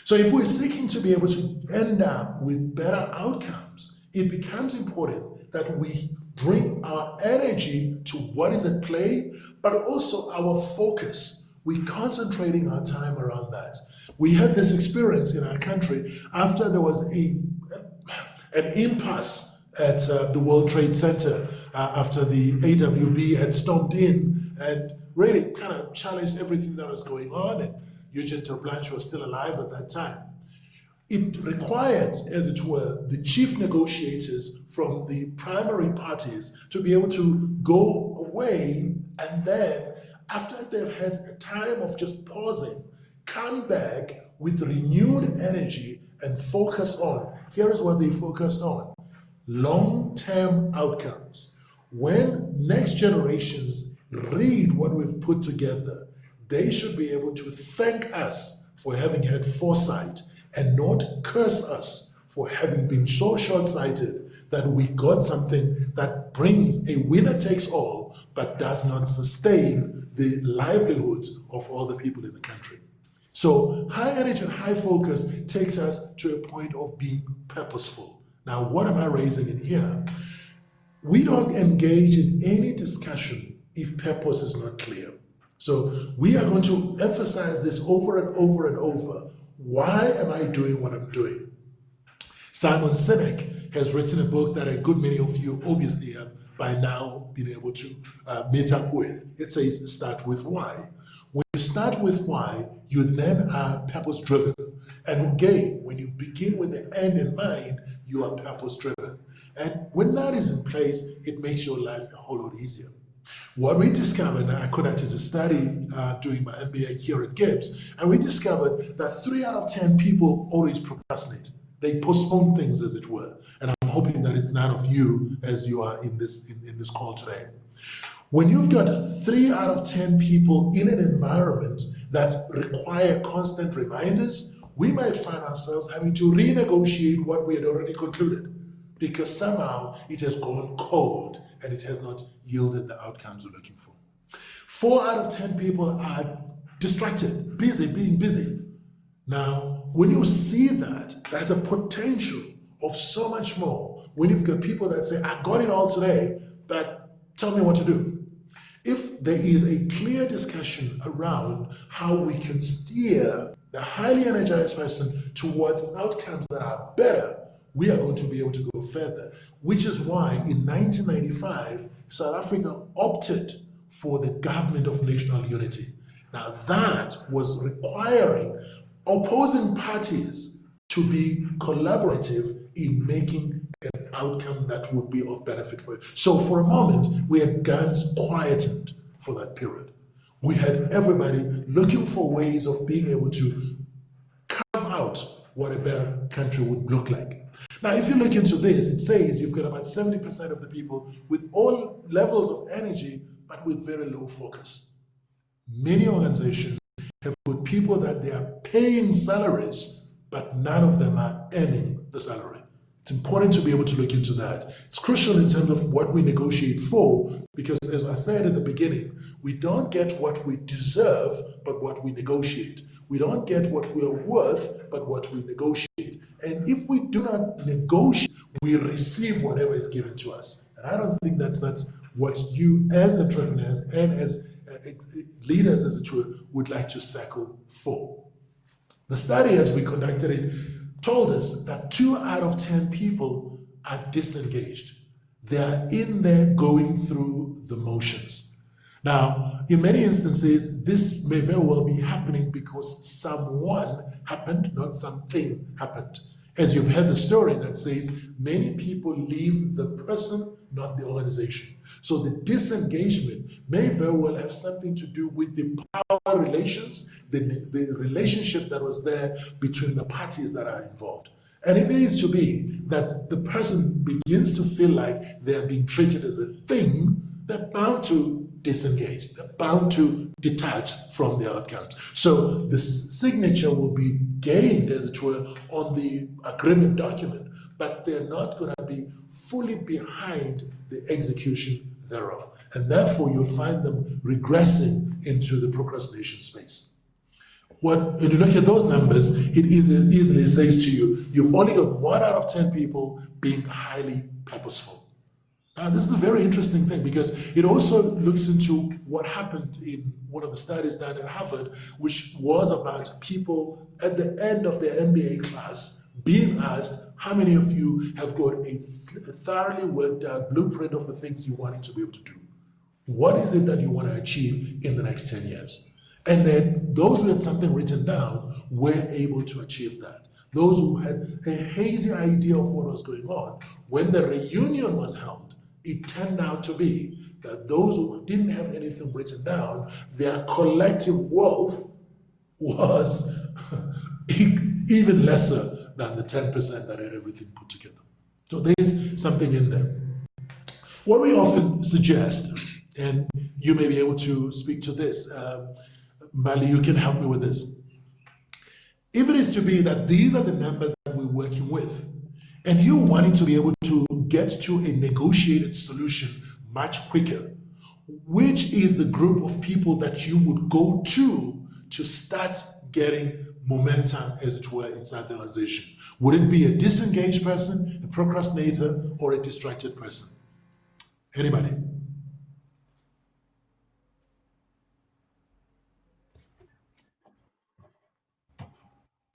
[SPEAKER 1] So if we're seeking to be able to end up with better outcomes, it becomes important that we bring our energy to what is at play, but also our focus. We're concentrating our time around that. We had this experience in our country after there was an impasse at the World Trade Center after the AWB had stormed in and really kind of challenged everything that was going on, and Eugene Terblanche was still alive at that time. It required, as it were, the chief negotiators from the primary parties to be able to go away, and then after they've had a time of just pausing, come back with renewed energy and focus on, here is what they focused on: long-term outcomes. When next generations read what we've put together, they should be able to thank us for having had foresight and not curse us for having been so short-sighted that we got something that brings a winner takes all but does not sustain the livelihoods of all the people in the country. So high energy and high focus takes us to a point of being purposeful. Now, what am I raising in here? We don't engage in any discussion if purpose is not clear. So we are going to emphasize this over and over and over. Why am I doing what I'm doing? Simon Sinek has written a book that a good many of you obviously have by now been able to meet up with. It says, start with why. When you start with why, you then are purpose-driven. And again, when you begin with the end in mind, you are purpose-driven. And when that is in place, it makes your life a whole lot easier. What we discovered, and I conducted a study doing my MBA here at GIBS, and we discovered that 3 out of 10 people always procrastinate. They postpone things, as it were. And I'm hoping that it's none of you as you are in this call today. When you've got 3 out of 10 people in an environment that require constant reminders, we might find ourselves having to renegotiate what we had already concluded, because somehow it has gone cold and it has not yielded the outcomes we're looking for. 4 out of 10 people are distracted, busy, being busy. Now, when you see that, there's a potential of so much more when you've got people that say, I got it all today, but tell me what to do. If there is a clear discussion around how we can steer the highly energized person towards outcomes that are better, we are going to be able to go further, which is why in 1995, South Africa opted for the government of national unity. Now that was requiring opposing parties to be collaborative in making an outcome that would be of benefit for it. So for a moment, we had guns quietened for that period. We had everybody looking for ways of being able to carve out what a better country would look like. Now, if you look into this, it says you've got about 70% of the people with all levels of energy, but with very low focus. Many organizations have put people that they are paying salaries, but none of them are earning the salary. It's important to be able to look into that. It's crucial in terms of what we negotiate for, because as I said at the beginning, we don't get what we deserve, but what we negotiate. We don't get what we are worth, but what we negotiate. And if we do not negotiate, we receive whatever is given to us. And I don't think that's what you as entrepreneurs and as leaders, as it were, would like to settle for. The study, as we conducted it, told us that 2 out of 10 people are disengaged. They are in there going through the motions. Now, in many instances, this may very well be happening because someone happened, not something happened. As you've heard the story that says many people leave the person, not the organization. So the disengagement may very well have something to do with the power relations, the relationship that was there between the parties that are involved. And if it is to be that the person begins to feel like they are being treated as a thing, they're bound to disengage. They're bound to detach from the outcomes. So the signature will be gained, as it were, on the agreement document, but they're not going to be fully behind the execution thereof. And therefore, you'll find them regressing into the procrastination space. When you look at those numbers, it easily says to you, you've only got 1 out of 10 people being highly purposeful. Now, this is a very interesting thing because it also looks into what happened in one of the studies done at Harvard, which was about people at the end of their MBA class being asked, how many of you have got a thoroughly worked out blueprint of the things you wanted to be able to do? What is it that you want to achieve in the next 10 years? And then those who had something written down were able to achieve that. Those who had a hazy idea of what was going on, when the reunion was held, it turned out to be that those who didn't have anything written down, their collective wealth was even lesser than the 10% that had everything put together. So there's something in there. What we often suggest, and you may be able to speak to this, Mali, you can help me with this. If it is to be that these are the numbers that we're working with, and you wanting to be able to get to a negotiated solution much quicker, which is the group of people that you would go to start getting momentum, as it were, inside the organization? Would it be a disengaged person, a procrastinator, or a distracted person? Anybody?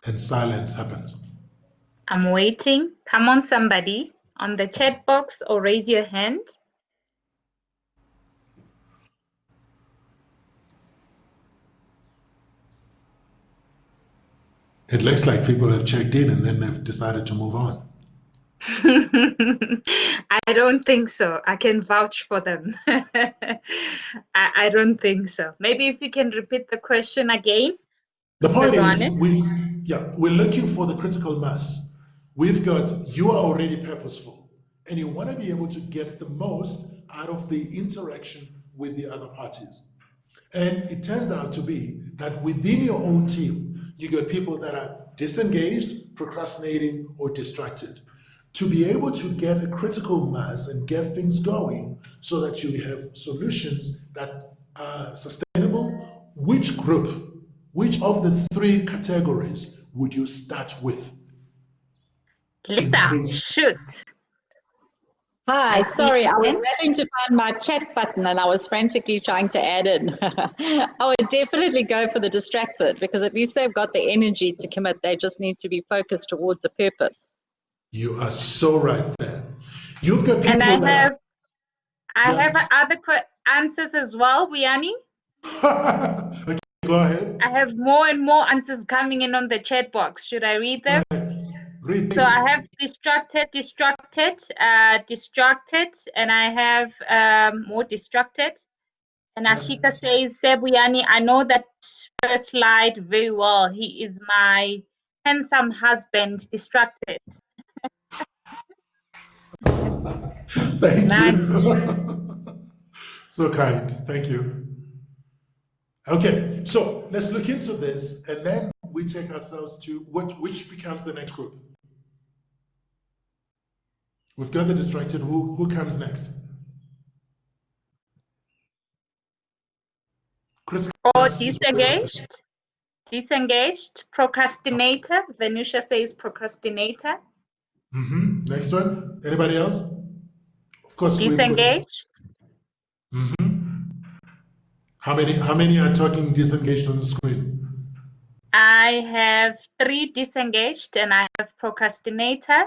[SPEAKER 1] And silence happens.
[SPEAKER 2] I'm waiting. Come on, somebody on the chat box or raise your hand.
[SPEAKER 1] It looks like people have checked in and then they've decided to move on.
[SPEAKER 2] I don't think so. I can vouch for them. I don't think so. Maybe if you can repeat the question again.
[SPEAKER 1] The point is,
[SPEAKER 2] Zwane.
[SPEAKER 1] we're looking for the critical mass. We've got, you are already purposeful, and you want to be able to get the most out of the interaction with the other parties. And it turns out to be that within your own team, you got people that are disengaged, procrastinating, or distracted. To be able to get a critical mass and get things going so that you have solutions that are sustainable, which group, which of the 3 categories would you start with?
[SPEAKER 2] Lisa, shoot.
[SPEAKER 5] Hi, sorry, I was
[SPEAKER 2] Then?
[SPEAKER 5] having to find my chat button and I was frantically trying to add in. I would definitely go for the distracted because at least they've got the energy to commit. They just need to be focused towards a purpose.
[SPEAKER 1] You are so right there. You've got people
[SPEAKER 2] And I
[SPEAKER 1] that
[SPEAKER 2] have other answers as well, Vuyani.
[SPEAKER 1] Okay, go ahead.
[SPEAKER 2] I have more and more answers coming in on the chat box. Should I read them?
[SPEAKER 1] Read
[SPEAKER 2] So I have distracted, and I have more distracted. And Ashika says, Sebuyani, I know that first slide very well. He is my handsome husband, distracted.
[SPEAKER 1] Thank
[SPEAKER 2] Nice.
[SPEAKER 1] you. So kind. Thank you. Okay, so let's look into this, and then we take ourselves to which becomes the next group. We've got the distracted. Who comes next?
[SPEAKER 2] Or disengaged, procrastinator. Venusha says procrastinator.
[SPEAKER 1] Next one. Anybody else? Of course.
[SPEAKER 2] Disengaged.
[SPEAKER 1] How many are talking disengaged on the screen?
[SPEAKER 2] I have 3 disengaged and I have procrastinator.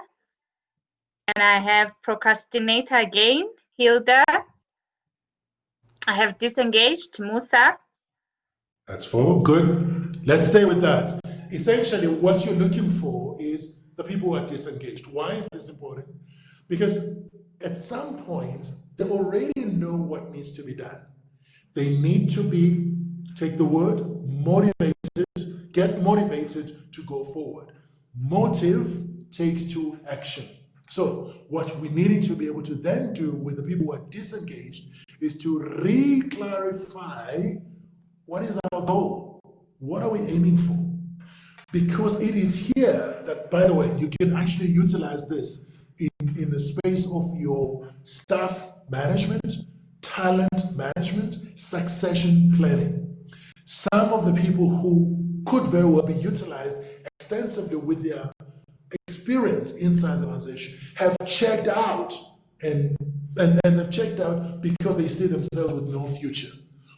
[SPEAKER 2] And I have procrastinator again, Hilda. I have disengaged, Musa.
[SPEAKER 1] That's 4. Good. Let's stay with that. Essentially, what you're looking for is the people who are disengaged. Why is this important? Because at some point, they already know what needs to be done. They need to be, take the word, motivated, get motivated to go forward. Motive takes to action. So what we need to be able to then do with the people who are disengaged is to re-clarify what is our goal? What are we aiming for? Because it is here that, by the way, you can actually utilize this in the space of your staff management, talent management, succession planning. Some of the people who could very well be utilized extensively with their experience inside the organization have checked out and they've checked out because they see themselves with no future.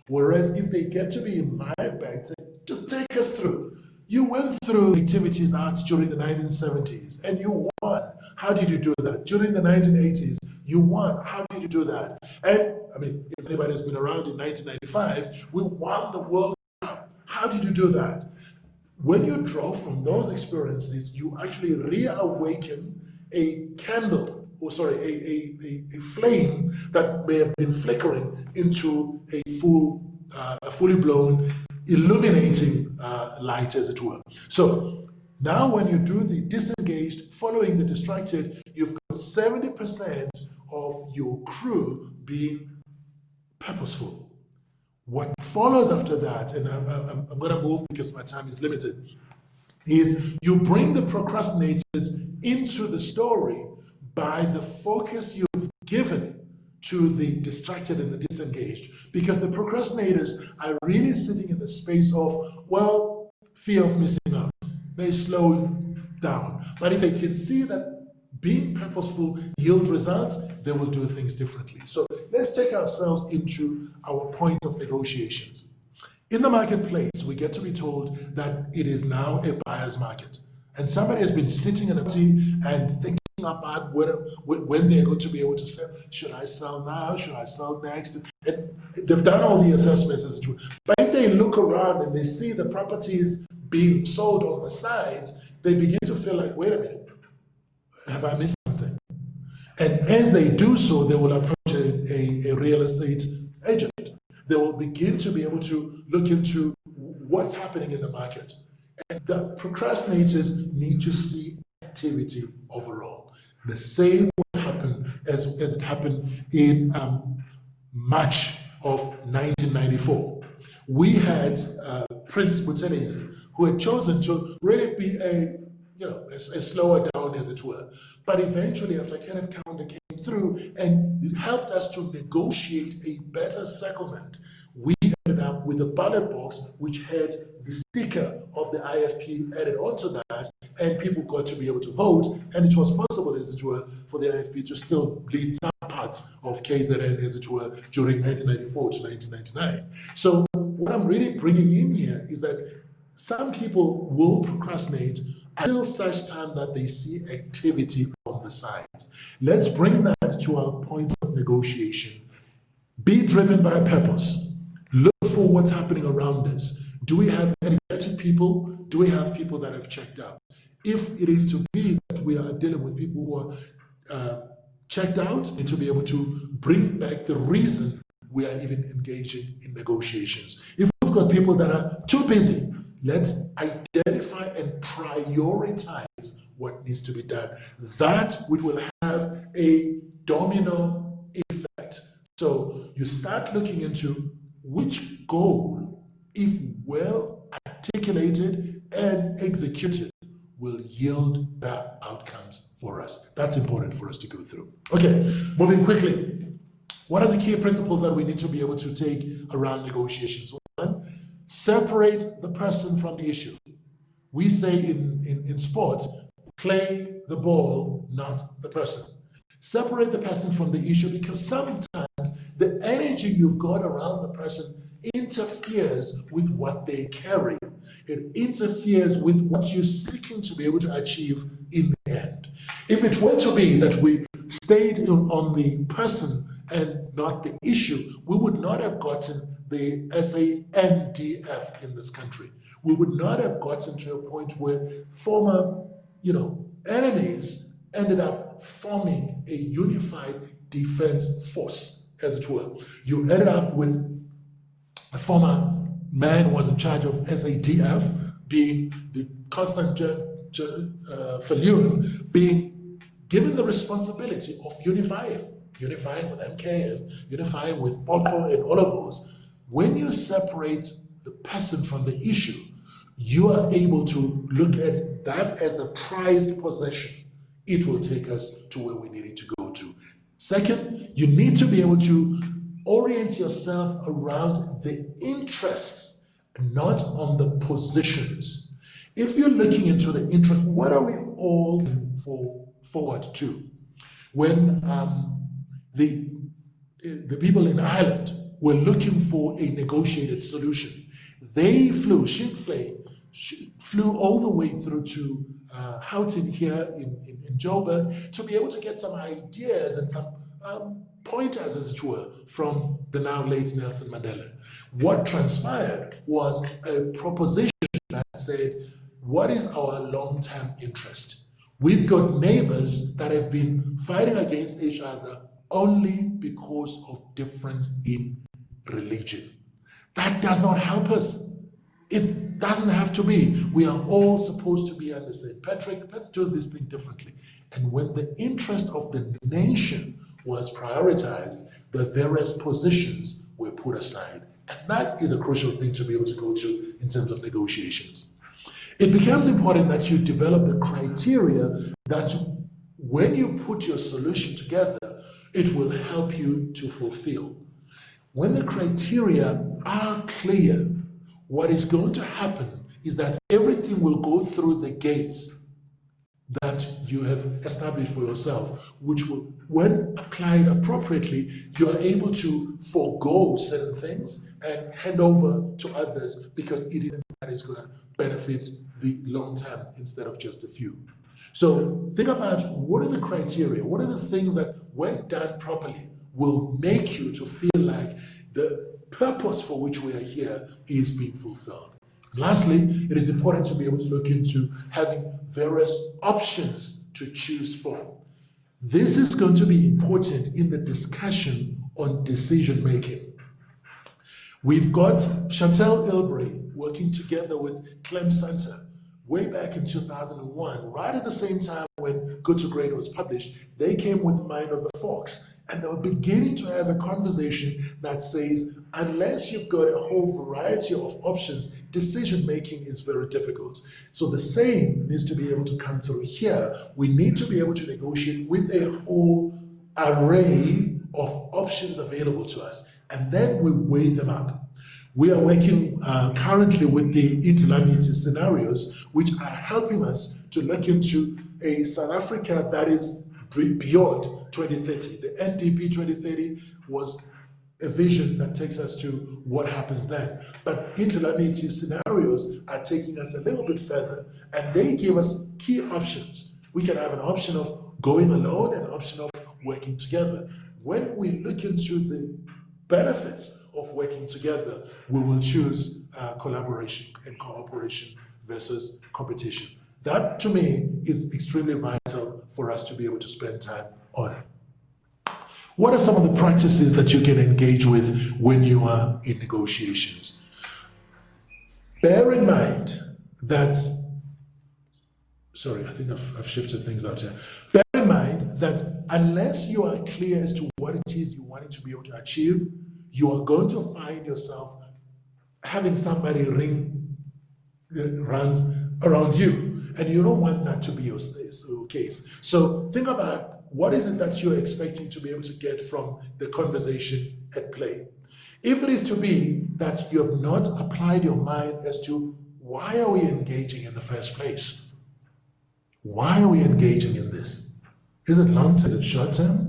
[SPEAKER 1] Whereas if they get to be invited back, say, just take us through. You went through activities out during the 1970s and you won. How did you do that? During the 1980s, you won. How did you do that? And I mean, if anybody's been around in 1995, we won the World Cup. How did you do that? When you draw from those experiences, you actually reawaken a candle, or sorry, a flame that may have been flickering into a fully blown, illuminating light, as it were. So now when you do the disengaged, following the distracted, you've got 70% of your crew being purposeful. What follows after that, and I'm going to move because my time is limited, is you bring the procrastinators into the story by the focus you've given to the distracted and the disengaged. Because the procrastinators are really sitting in the space of, well, fear of missing out. They slow down. But if they can see that being purposeful yield results, they will do things differently. So let's take ourselves into our point of negotiations. In the marketplace, we get to be told that it is now a buyer's market. And somebody has been sitting in a party and thinking about when they're going to be able to sell. Should I sell now? Should I sell next? And they've done all the assessments, as it were. But if they look around and they see the properties being sold on the sides, they begin to feel like, wait a minute, have I missed something? And as they do so, they will approach a real estate agent. They will begin to be able to look into what's happening in the market. And the procrastinators need to see activity overall. The same will happen as it happened in March of 1994. We had Prince Buthelezi, who had chosen to really be a slower down, as it were. But eventually, after Kenneth Kaunda came through and helped us to negotiate a better settlement, we ended up with a ballot box which had the sticker of the IFP added onto that, and people got to be able to vote, and it was possible, as it were, for the IFP to still lead some parts of KZN, as it were, during 1994 to 1999. So what I'm really bringing in here is that some people will procrastinate until such time that they see activity on the sides. Let's bring that to our points of negotiation. Be driven by purpose. Look for what's happening around us. Do we have energetic people? Do we have people that have checked out? If it is to be that we are dealing with people who are checked out, and to be able to bring back the reason we are even engaging in negotiations. If we've got people that are too busy, let's identify and prioritize what needs to be done. That will have a domino effect. So you start looking into which goal, if well articulated and executed, will yield better outcomes for us. That's important for us to go through. Okay, moving quickly. What are the key principles that we need to be able to take around negotiations? One, separate the person from the issue. We say in sports, play the ball, not the person. Separate the person from the issue, because sometimes the energy you've got around the person interferes with what they carry. It interferes with what you're seeking to be able to achieve in the end. If it were to be that we stayed on the person and not the issue, we would not have gotten the SANDF in this country. We would not have gotten to a point where former, enemies ended up forming a unified defense force, as it were. You ended up with a former man who was in charge of SADF being the constant Falun, being given the responsibility of unifying with MK and unifying with Boko and all of those. When you separate the person from the issue, you are able to look at that as the prized possession. It will take us to where we need to go to. Second, you need to be able to orient yourself around the interests, not on the positions. If you're looking into the interest, what are we all forward to? When the people in Ireland were looking for a negotiated solution, they flew, Sinn Féin flew all the way through to Houghton here in Joburg to be able to get some ideas and some pointers, as it were, from the now late Nelson Mandela. What transpired was a proposition that said, what is our long-term interest? We've got neighbors that have been fighting against each other only because of difference in religion. That does not help us. It doesn't have to be. We are all supposed to be under St. Patrick. Let's do this thing differently. And when the interest of the nation was prioritized, the various positions were put aside. And that is a crucial thing to be able to go to in terms of negotiations. It becomes important that you develop the criteria that when you put your solution together, it will help you to fulfill. When the criteria are clear, what is going to happen is that everything will go through the gates that you have established for yourself, which will, when applied appropriately, you are able to forego certain things and hand over to others because it is going to benefit the long term instead of just a few. So think about what are the criteria, what are the things that when done properly will make you to feel like the purpose for which we are here is being fulfilled. Lastly, it is important to be able to look into having various options to choose from. This is going to be important in the discussion on decision making. We've got Chantal Ilbury working together with Clem Santa way back in 2001, right at the same time when Good to Great was published. They came with the Mind of the Fox, and they were beginning to have a conversation that says, unless you've got a whole variety of options, decision making is very difficult. So the same needs to be able to come through here. We need to be able to negotiate with a whole array of options available to us, and then we weigh them up. We are working currently with the Indlamiti scenarios, which are helping us to look into a South Africa that is beyond 2030. The NDP 2030 was a vision that takes us to what happens then. But Indlamiti scenarios are taking us a little bit further, and they give us key options. We can have an option of going alone and an option of working together. When we look into the benefits of working together, we will choose collaboration and cooperation versus competition. That, to me, is extremely vital for us to be able to spend time on. What are some of the practices that you can engage with when you are in negotiations? Bear in mind that, sorry, I think I've shifted things out here. Bear in mind that unless you are clear as to what it is you want to be able to achieve, you are going to find yourself having somebody runs around you, and you don't want that to be your case. So think about what is it that you're expecting to be able to get from the conversation at play. If it is to be that you have not applied your mind as to why are we engaging in the first place? Why are we engaging in this? Is it long term? Is it short term?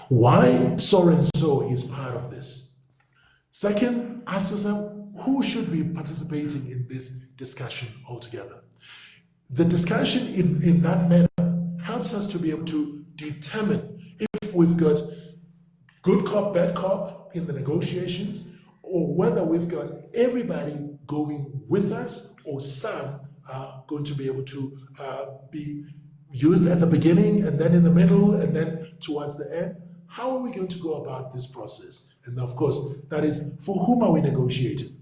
[SPEAKER 1] Why so and so is part of this? Second, ask yourself, who should be participating in this discussion altogether? The discussion in that manner helps helps us to be able to determine if we've got good cop, bad cop in the negotiations, or whether we've got everybody going with us, or some are going to be able to be used at the beginning and then in the middle and then towards the end. How are we going to go about this process? And of course, that is, for whom are we negotiating?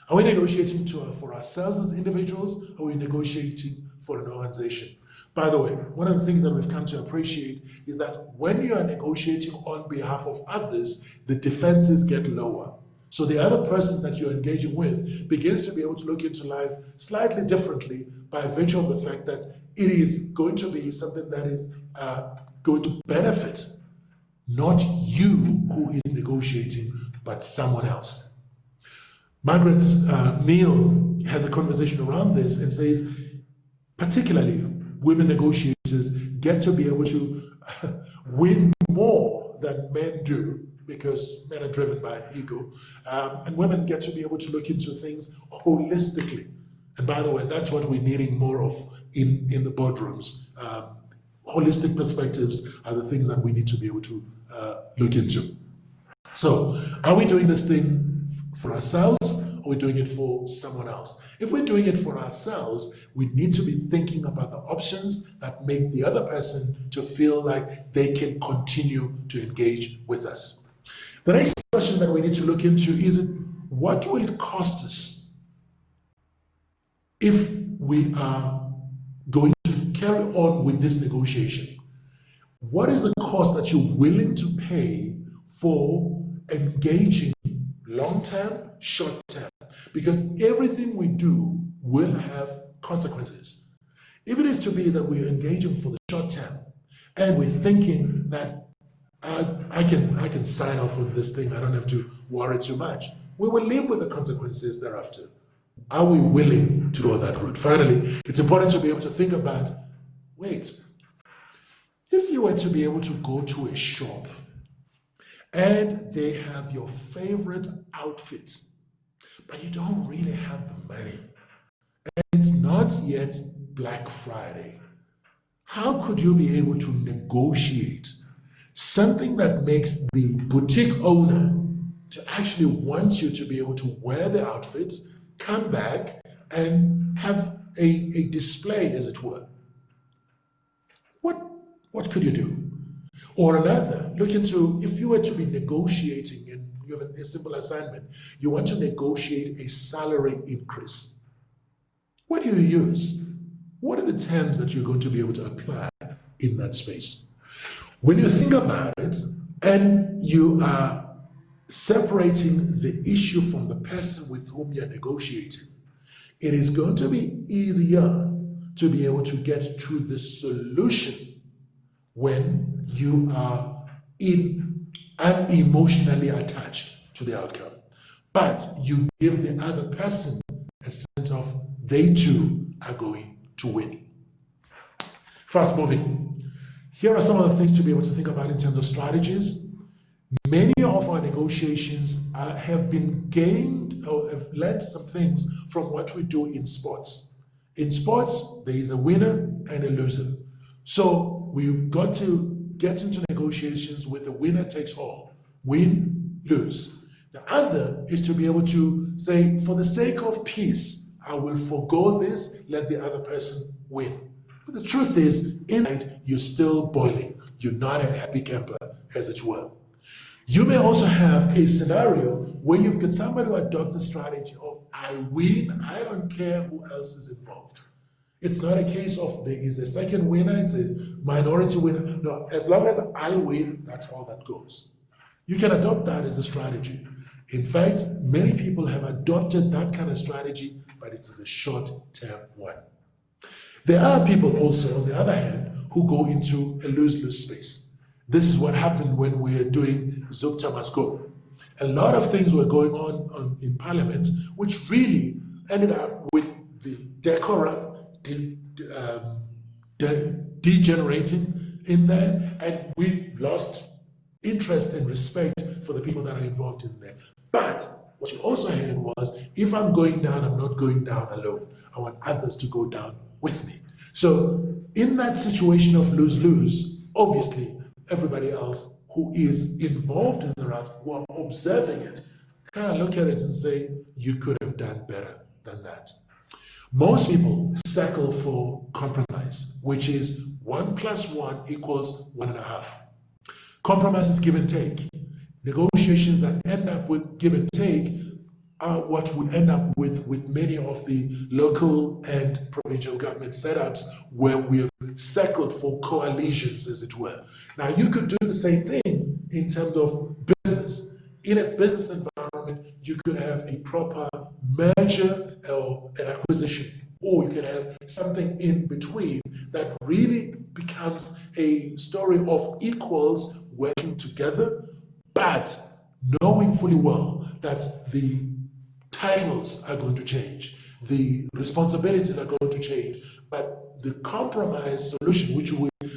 [SPEAKER 1] Are we negotiating for ourselves as individuals? Or are we negotiating for an organization? By the way, one of the things that we've come to appreciate is that when you are negotiating on behalf of others, the defenses get lower. So the other person that you're engaging with begins to be able to look into life slightly differently by virtue of the fact that it is going to be something that is going to benefit not you who is negotiating, but someone else. Margaret Neal has a conversation around this and says, particularly women negotiators get to be able to win more than men do, because men are driven by ego, and women get to be able to look into things holistically. And by the way, that's what we're needing more of in the boardrooms. Holistic perspectives are the things that we need to be able to look into. So, are we doing this thing for ourselves, or are we doing it for someone else? If we're doing it for ourselves, we need to be thinking about the options that make the other person to feel like they can continue to engage with us. The next question that we need to look into is, what will it cost us if we are going to carry on with this negotiation? What is the cost that you're willing to pay for engaging long-term, short-term? Because everything we do will have consequences. If it is to be that we're engaging for the short term and we're thinking that I can sign off on this thing, I don't have to worry too much, we will live with the consequences thereafter. Are we willing to go that route? Finally, it's important to be able to think about, wait, if you were to be able to go to a shop and they have your favorite outfit, but you don't really have the money, and it's not yet Black Friday, how could you be able to negotiate something that makes the boutique owner to actually want you to be able to wear the outfit, come back, and have a display, as it were? What could you do? Or another, look into, if you were to be negotiating and you have a simple assignment, you want to negotiate a salary increase. What do you use? What are the terms that you're going to be able to apply in that space? When you think about it and you are separating the issue from the person with whom you're negotiating, it is going to be easier to be able to get to the solution when you are unemotionally attached to the outcome. But you give the other person a sense of they too are going to win. Fast moving. Here are some of the things to be able to think about in terms of strategies. Many of our negotiations have been gained or have learned some things from what we do in sports. In sports, there is a winner and a loser. So we've got to get into negotiations with the winner takes all. Win, lose. The other is to be able to say, for the sake of peace, I will forego this, let the other person win. But the truth is, inside, you're still boiling. You're not a happy camper, as it were. You may also have a scenario where you've got somebody who adopts the strategy of, I win, I don't care who else is involved. It's not a case of there is a second winner, it's a minority winner. No, as long as I win, that's all that goes. You can adopt that as a strategy. In fact, many people have adopted that kind of strategy, but it is a short-term one. There are people also, on the other hand, who go into a lose-lose space. This is what happened when we were doing Zupta Must Go. A lot of things were going on in Parliament, which really ended up with the decorum degenerating in there, and we lost interest and respect for the people that are involved in there. But what you also heard was, if I'm going down, I'm not going down alone. I want others to go down with me. So In that situation of lose-lose, obviously everybody else who is involved in the route, who are observing it, kind of look at it and say, you could have done better than that. Most people settle for compromise, which is 1 + 1 = 1.5. Compromise is give and take. Negotiations that end up with give and take are what we end up with many of the local and provincial government setups where we have settled for coalitions, as it were. Now, you could do the same thing in terms of business. In a business environment, you could have a proper merger or an acquisition, or you could have something in between that really becomes a story of equals working together, but knowing fully well that the titles are going to change, the responsibilities are going to change, but the compromise solution, which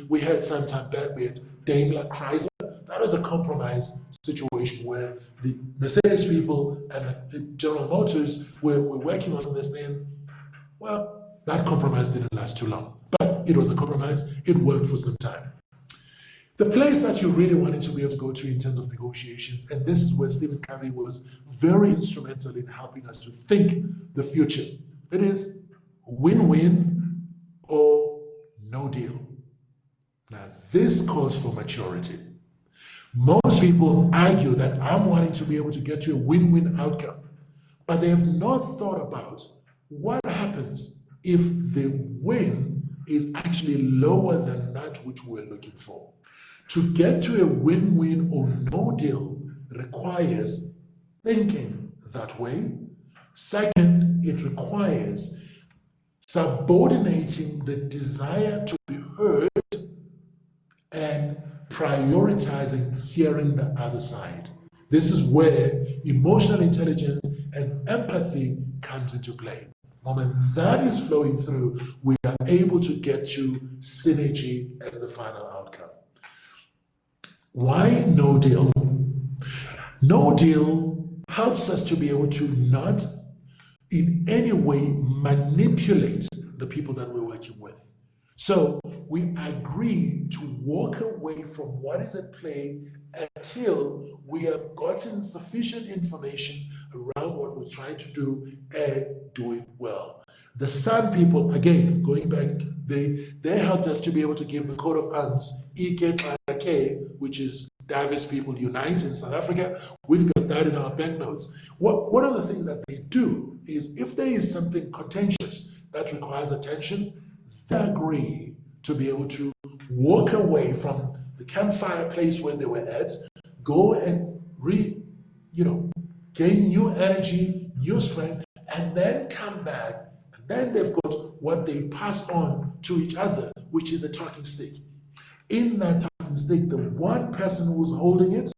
[SPEAKER 1] we had some time back with Daimler Chrysler, that was a compromise situation where the Mercedes people and the General Motors were working on this thing. Well, that compromise didn't last too long, but it was a compromise. It worked for some time. The place that you really wanted to be able to go to in terms of negotiations, and this is where Stephen Covey was very instrumental in helping us to think the future. It is win-win or no deal. Now, this calls for maturity. Most people argue that I'm wanting to be able to get to a win-win outcome, but they have not thought about what happens if the win is actually lower than that which we're looking for. To get to a win-win or no deal requires thinking that way. Second, it requires subordinating the desire to be heard and prioritizing hearing the other side. This is where emotional intelligence and empathy comes into play. The moment that is flowing through, we are able to get to synergy as the final outcome. Why no deal? No deal helps us to be able to not in any way manipulate the people that we're working with. So we agree to walk away from what is at play until we have gotten sufficient information around what we're trying to do and do it well. The Sun people, again, going back, they helped us to be able to give the coat of arms, EK, which is Diverse People Unite in South Africa. We've got that in our banknotes. One of the things that they do is if there is something contentious that requires attention, they agree to be able to walk away from the campfire place where they were at, go and gain new energy, new strength, and then come back. And then they've got what they pass on to each other, which is a talking stick. In that talking stick, the one person who's holding it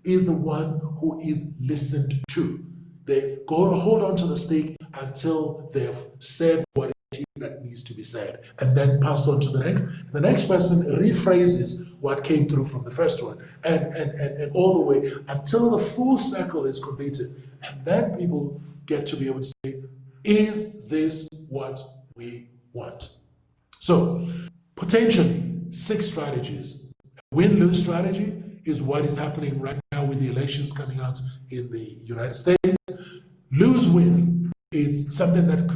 [SPEAKER 1] is the one who is listened to. They've got to hold on to the stick until they've said what it is that needs to be said, and then pass on to the next. The next person rephrases what came through from the first one, and all the way until the full circle is completed. And then people get to be able to say, is this what we want? So, potentially, 6 strategies. A win-lose strategy is what is happening right now with the elections coming out in the United States. Lose-win is something that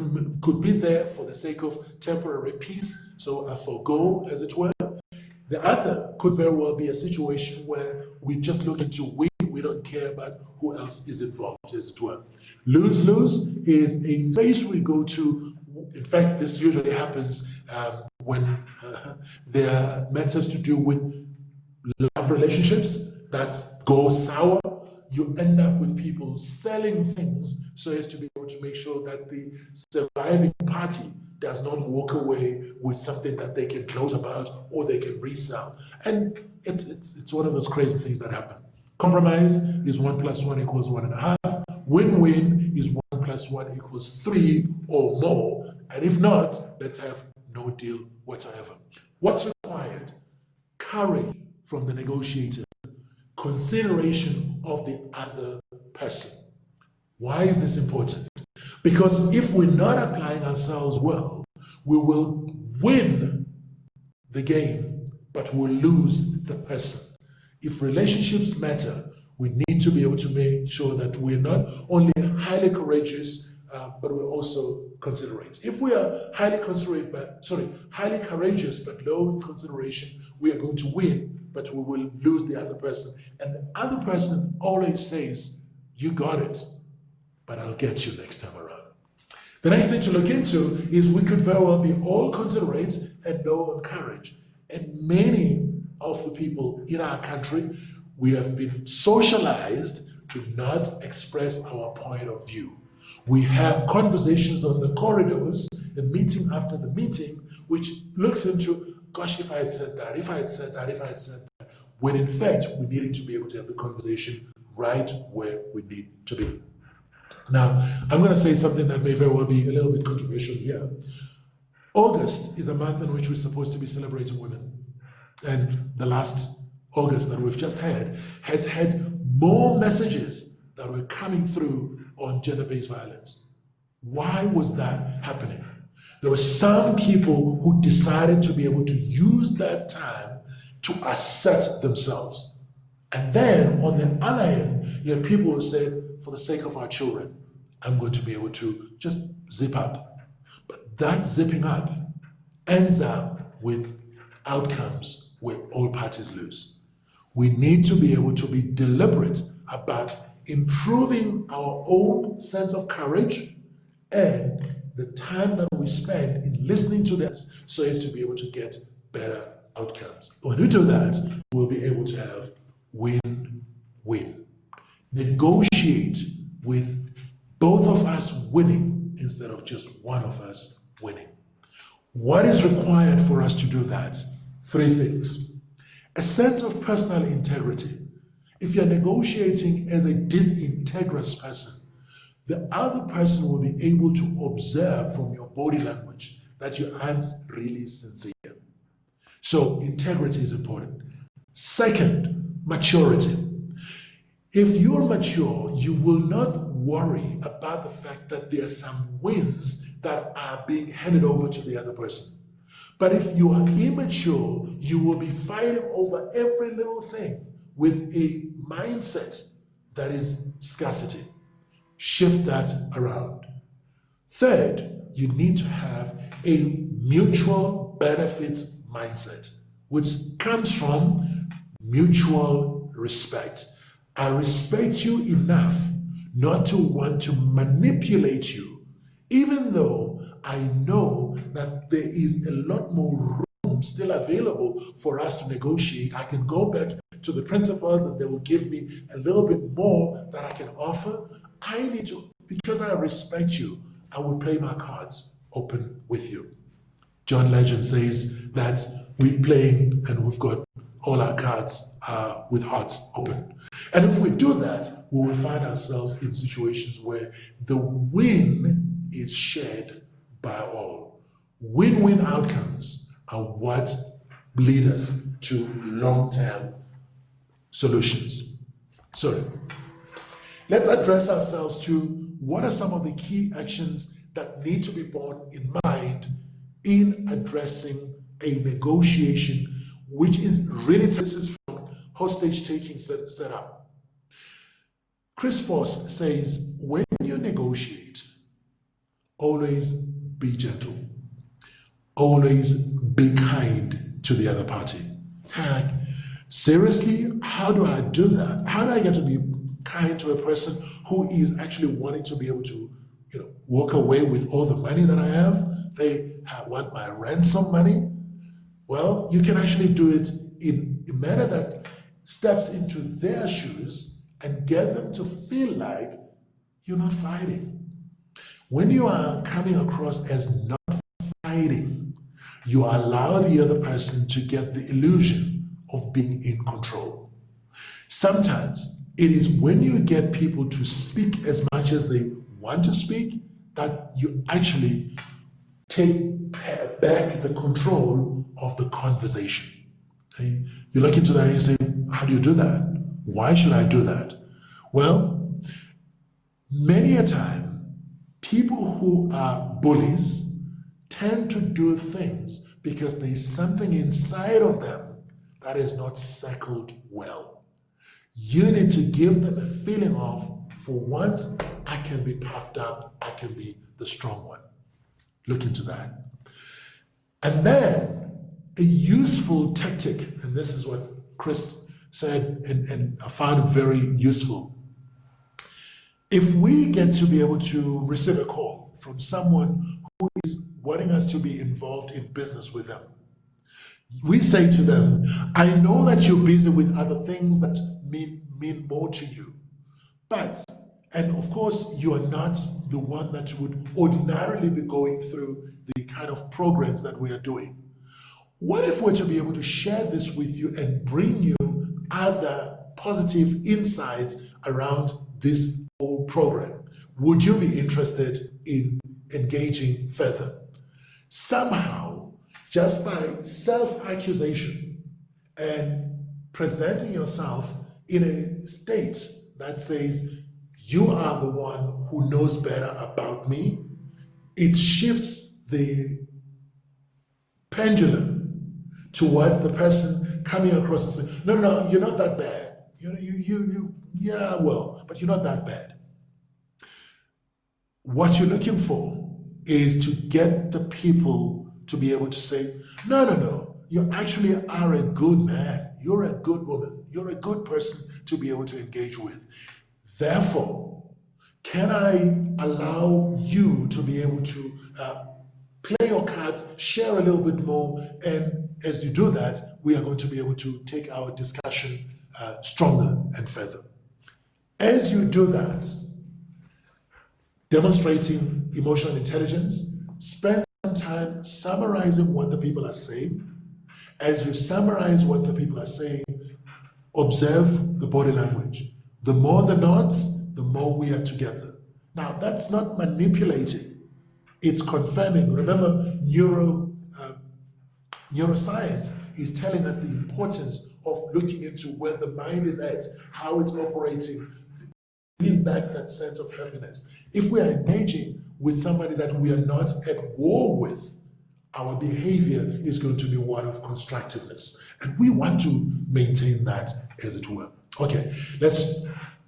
[SPEAKER 1] could be there for the sake of temporary peace, so a forgo, as it were. The other could very well be a situation where we just looking to win, we don't care about who else is involved, as it were. Lose-lose is a phase we go to. In fact, this usually happens when there are matters to do with love relationships that go sour. You end up with people selling things so as to be able to make sure that the surviving party does not walk away with something that they can close about or they can resell. And it's one of those crazy things that happen. Compromise is 1 + 1 = 1.5. Win-win is 1 + 1 = 3 or more. And if not, let's have no deal whatsoever. What's required? Courage from the negotiator. Consideration of the other person. Why is this important? Because if we're not applying ourselves well, we will win the game, but we'll lose the person. If relationships matter, we need to be able to make sure that we're not only highly courageous, but we're also considerate. If we are highly courageous but low in consideration, we are going to win, but we will lose the other person. And the other person always says, "You got it, but I'll get you next time around." The next thing to look into is we could very well be all considerate and low on courage. And many of the people in our country, we have been socialized to not express our point of view. We have conversations on the corridors, the meeting after the meeting, which looks into, gosh, if I had said that, if I had said that, if I had said that, when in fact, we needed to be able to have the conversation right where we need to be. Now, I'm going to say something that may very well be a little bit controversial here. August is a month in which we're supposed to be celebrating women. And the last August that we've just had has had more messages that were coming through on gender-based violence. Why was that happening? There were some people who decided to be able to use that time to assert themselves. And then on the other hand, you have people who said, for the sake of our children, I'm going to be able to just zip up. But that zipping up ends up with outcomes where all parties lose. We need to be able to be deliberate about improving our own sense of courage and the time that we spend in listening to this so as to be able to get better outcomes. When we do that, we'll be able to have win-win. Negotiate with both of us winning instead of just one of us winning. What is required for us to do that? 3 things. A sense of personal integrity. If you're negotiating as a disintegrous person, the other person will be able to observe from your body language that you aren't really sincere. So integrity is important. Second, maturity. If you're mature, you will not worry about the fact that there are some wins that are being handed over to the other person. But if you are immature, you will be fighting over every little thing with a mindset that is scarcity. Shift that around. Third, you need to have a mutual benefit mindset, which comes from mutual respect. I respect you enough not to want to manipulate you, even though I know that there is a lot more room still available for us to negotiate. I can go back to the principals and they will give me a little bit more that I can offer. I need to, because I respect you, I will play my cards open with you. John Legend says that we play and we've got all our cards with hearts open. And if we do that, we will find ourselves in situations where the win is shared by all. Win-win outcomes are what lead us to long-term solutions. So let's address ourselves to what are some of the key actions that need to be borne in mind in addressing a negotiation, which is really, this is from hostage taking set up. Chris Voss says, when you negotiate, always be gentle. Always be kind to the other party. Seriously, how do I do that? How do I get to be kind to a person who is actually wanting to be able to, walk away with all the money that I have? They want my ransom money. Well, you can actually do it in a manner that steps into their shoes and get them to feel like you're not fighting. When you are coming across as not fighting, you allow the other person to get the illusion of being in control. Sometimes it is when you get people to speak as much as they want to speak that you actually take back the control of the conversation. Okay? You look into that and you say, how do you do that? Why should I do that? Well, many a time, people who are bullies tend to do things because there is something inside of them that is not circled well. You need to give them a feeling of, for once, I can be puffed up, I can be the strong one. Look into that. And then a useful tactic, and this is what Chris said, and I found it very useful. If we get to be able to receive a call from someone who is wanting us to be involved in business with them, we say to them, I know that you're busy with other things that mean more to you, but, and of course, you are not the one that would ordinarily be going through the kind of programs that we are doing. What if we're to be able to share this with you and bring you other positive insights around this whole program? Would you be interested in engaging further? Somehow, just by self-accusation and presenting yourself in a state that says, you are the one who knows better about me, it shifts the pendulum towards the person coming across and saying, no, you're not that bad. Yeah, well, but you're not that bad. What you're looking for is to get the people to be able to say, no, you actually are a good man. You're a good woman. You're a good person to be able to engage with. Therefore, can I allow you to be able to play your cards, share a little bit more, and as you do that, we are going to be able to take our discussion stronger and further. As you do that, demonstrating emotional intelligence, spend some time summarizing what the people are saying. As you summarize what the people are saying, observe the body language. The more the nods, the more we are together. Now, that's not manipulating. It's confirming. Remember, neuroscience is telling us the importance of looking into where the mind is at, how it's operating, bringing back that sense of happiness. If we are engaging with somebody that we are not at war with, our behavior is going to be one of constructiveness. And we want to maintain that, as it were. Okay, let's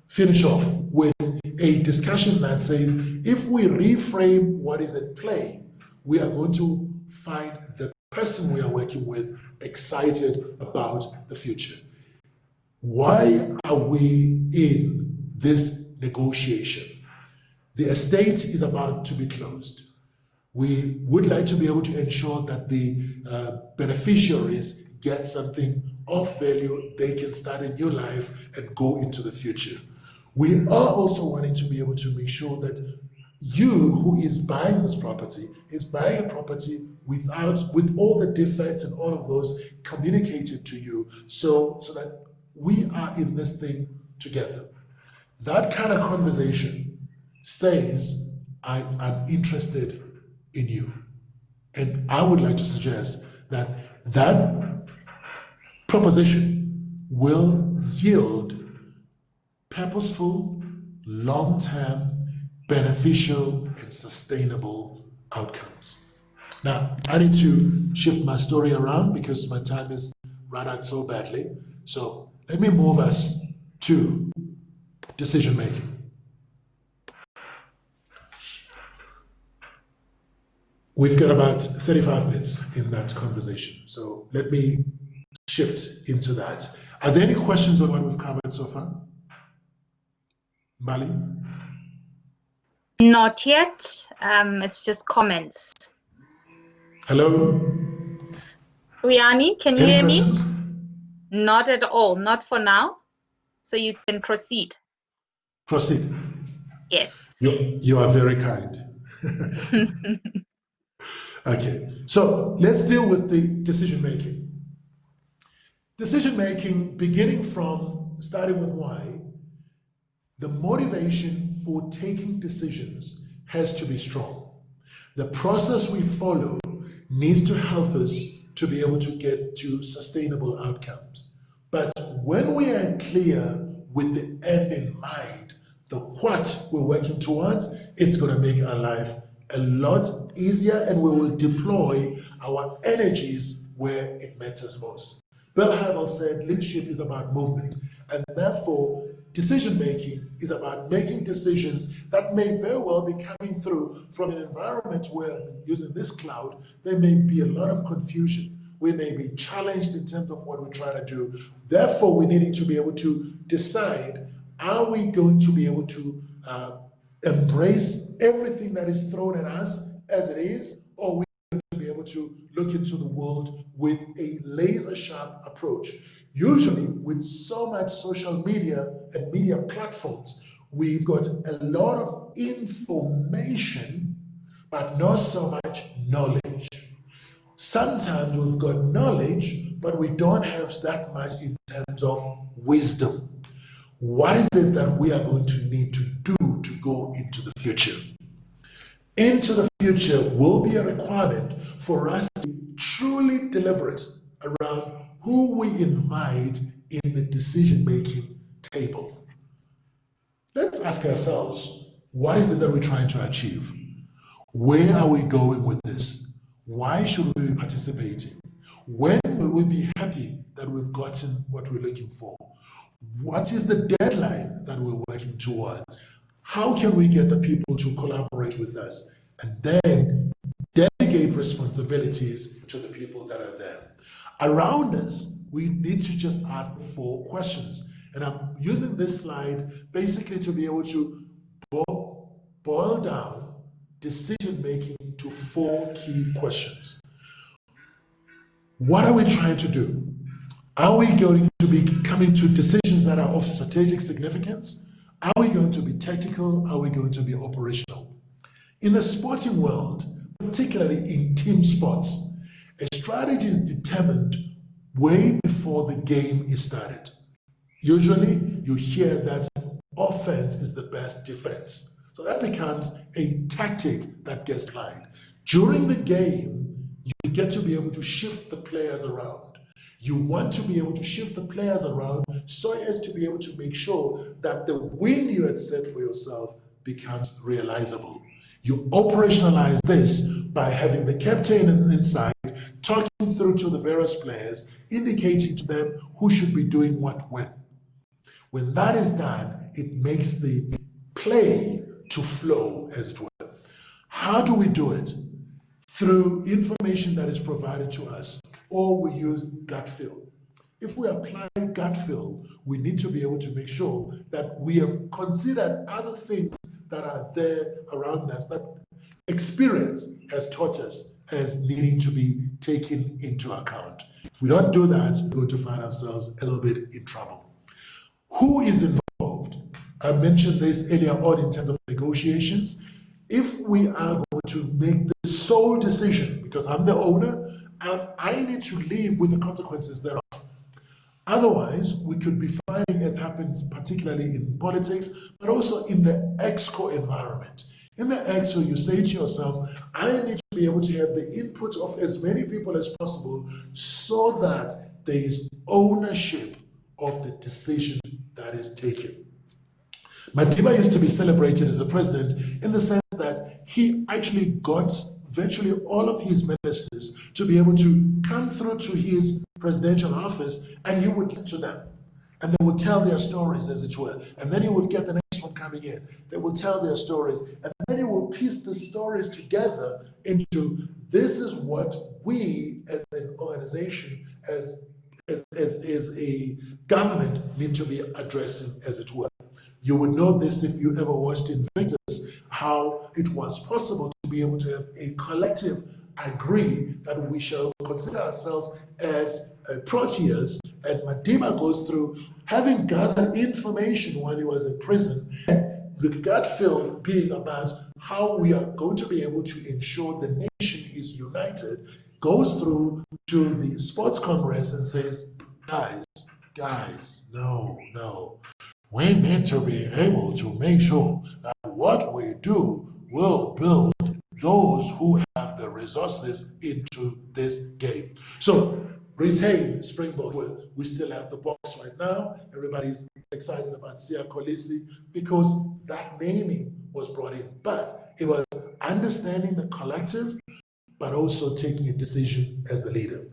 [SPEAKER 1] finish off with a discussion that says, if we reframe what is at play, we are going to find the person we are working with excited about the future. Why are we in this negotiation? The estate is about to be closed. We would like to be able to ensure that the beneficiaries get something of value, they can start a new life and go into the future. We are also wanting to be able to make sure that you who is buying this property is buying a property with all the defects and all of those communicated to you, so that we are in this thing together. That kind of conversation says, I'm interested in you. And I would like to suggest that that proposition will yield purposeful, long-term, beneficial, and sustainable outcomes. Now, I need to shift my story around because my time is run out so badly. So let me move us to decision making. We've got about 35 minutes in that conversation. So let me shift into that. Are there any questions on what we've covered so far? Mali?
[SPEAKER 2] Not yet. It's just comments.
[SPEAKER 1] Hello?
[SPEAKER 2] Uyani, can you
[SPEAKER 1] Any
[SPEAKER 2] hear
[SPEAKER 1] questions?
[SPEAKER 2] me? Not at all. Not for now. So you can proceed.
[SPEAKER 1] Proceed.
[SPEAKER 2] Yes.
[SPEAKER 1] You are very kind. Okay, so let's deal with the decision making. Decision making, starting with why, the motivation for taking decisions has to be strong. The process we follow needs to help us to be able to get to sustainable outcomes. But when we are clear with the end in mind, the what we're working towards, it's going to make our life a lot easier, and we will deploy our energies where it matters most. Bill Hybels said leadership is about movement, and therefore decision-making is about making decisions that may very well be coming through from an environment where, using this cloud, there may be a lot of confusion. We may be challenged in terms of what we're trying to do. Therefore, we need to be able to decide, are we going to be able to embrace everything that is thrown at us as it is, or are we going to be able to look into the world with a laser-sharp approach? Usually, with so much social media and media platforms, we've got a lot of information, but not so much knowledge. Sometimes we've got knowledge, but we don't have that much in terms of wisdom. What is it that we are going to need to do to go into the future? Into the future will be a requirement for us to be truly deliberate around who we invite in the decision-making table. Let's ask ourselves, what is it that we're trying to achieve? Where are we going with this? Why should we be participating? When will we be happy that we've gotten what we're looking for? What is the deadline that we're working towards? How can we get the people to collaborate with us? And then delegate responsibilities to the people that are there. Around us, we need to just ask 4 questions. And I'm using this slide basically to be able to boil down decision making to 4 key questions. What are we trying to do? Are we going to be coming to decisions that are of strategic significance? Are we going to be tactical? Are we going to be operational? In the sporting world, particularly in team sports, a strategy is determined way before the game is started. Usually, you hear that offense is the best defense. So that becomes a tactic that gets applied. During the game, you get to be able to shift the players around. You want to be able to shift the players around so as to be able to make sure that the win you had set for yourself becomes realizable. You operationalize this by having the captain inside, talking through to the various players, indicating to them who should be doing what when. When that is done, it makes the play to flow, as it were. How do we do it? Through information that is provided to us, or we use gut feel. If we apply gut feel, we need to be able to make sure that we have considered other things that are there around us that experience has taught us as needing to be taken into account. If we don't do that, we're going to find ourselves a little bit in trouble. Who is involved? I mentioned this earlier on in terms of negotiations. If we are going to make the sole decision, because I'm the owner, I need to live with the consequences thereof. Otherwise, we could be finding, as happens particularly in politics, but also in the exco environment. In the exco, you say to yourself, I need to be able to have the input of as many people as possible so that there is ownership of the decision that is taken. Madiba used to be celebrated as a president in the sense that he actually got virtually all of his ministers to be able to come through to his presidential office, and he would listen to them. And they would tell their stories, as it were. And then he would get the next one coming in. They would tell their stories. And then he would piece the stories together into, this is what we as an organization, as a government need to be addressing, as it were. You would know this if you ever watched Invictus, how it was possible to be able to have a collective agree that we shall consider ourselves as proteas, and Madiba goes through having gathered information while he was in prison, the gut feel being about how we are going to be able to ensure the nation is united, goes through to the sports congress and says, guys, no. We need to be able to make sure that what we do will build those who have the resources into this game. So retain Springbok. We still have the box right now. Everybody's excited about Sia Kolisi because that naming was brought in. But it was understanding the collective, but also taking a decision as the leader.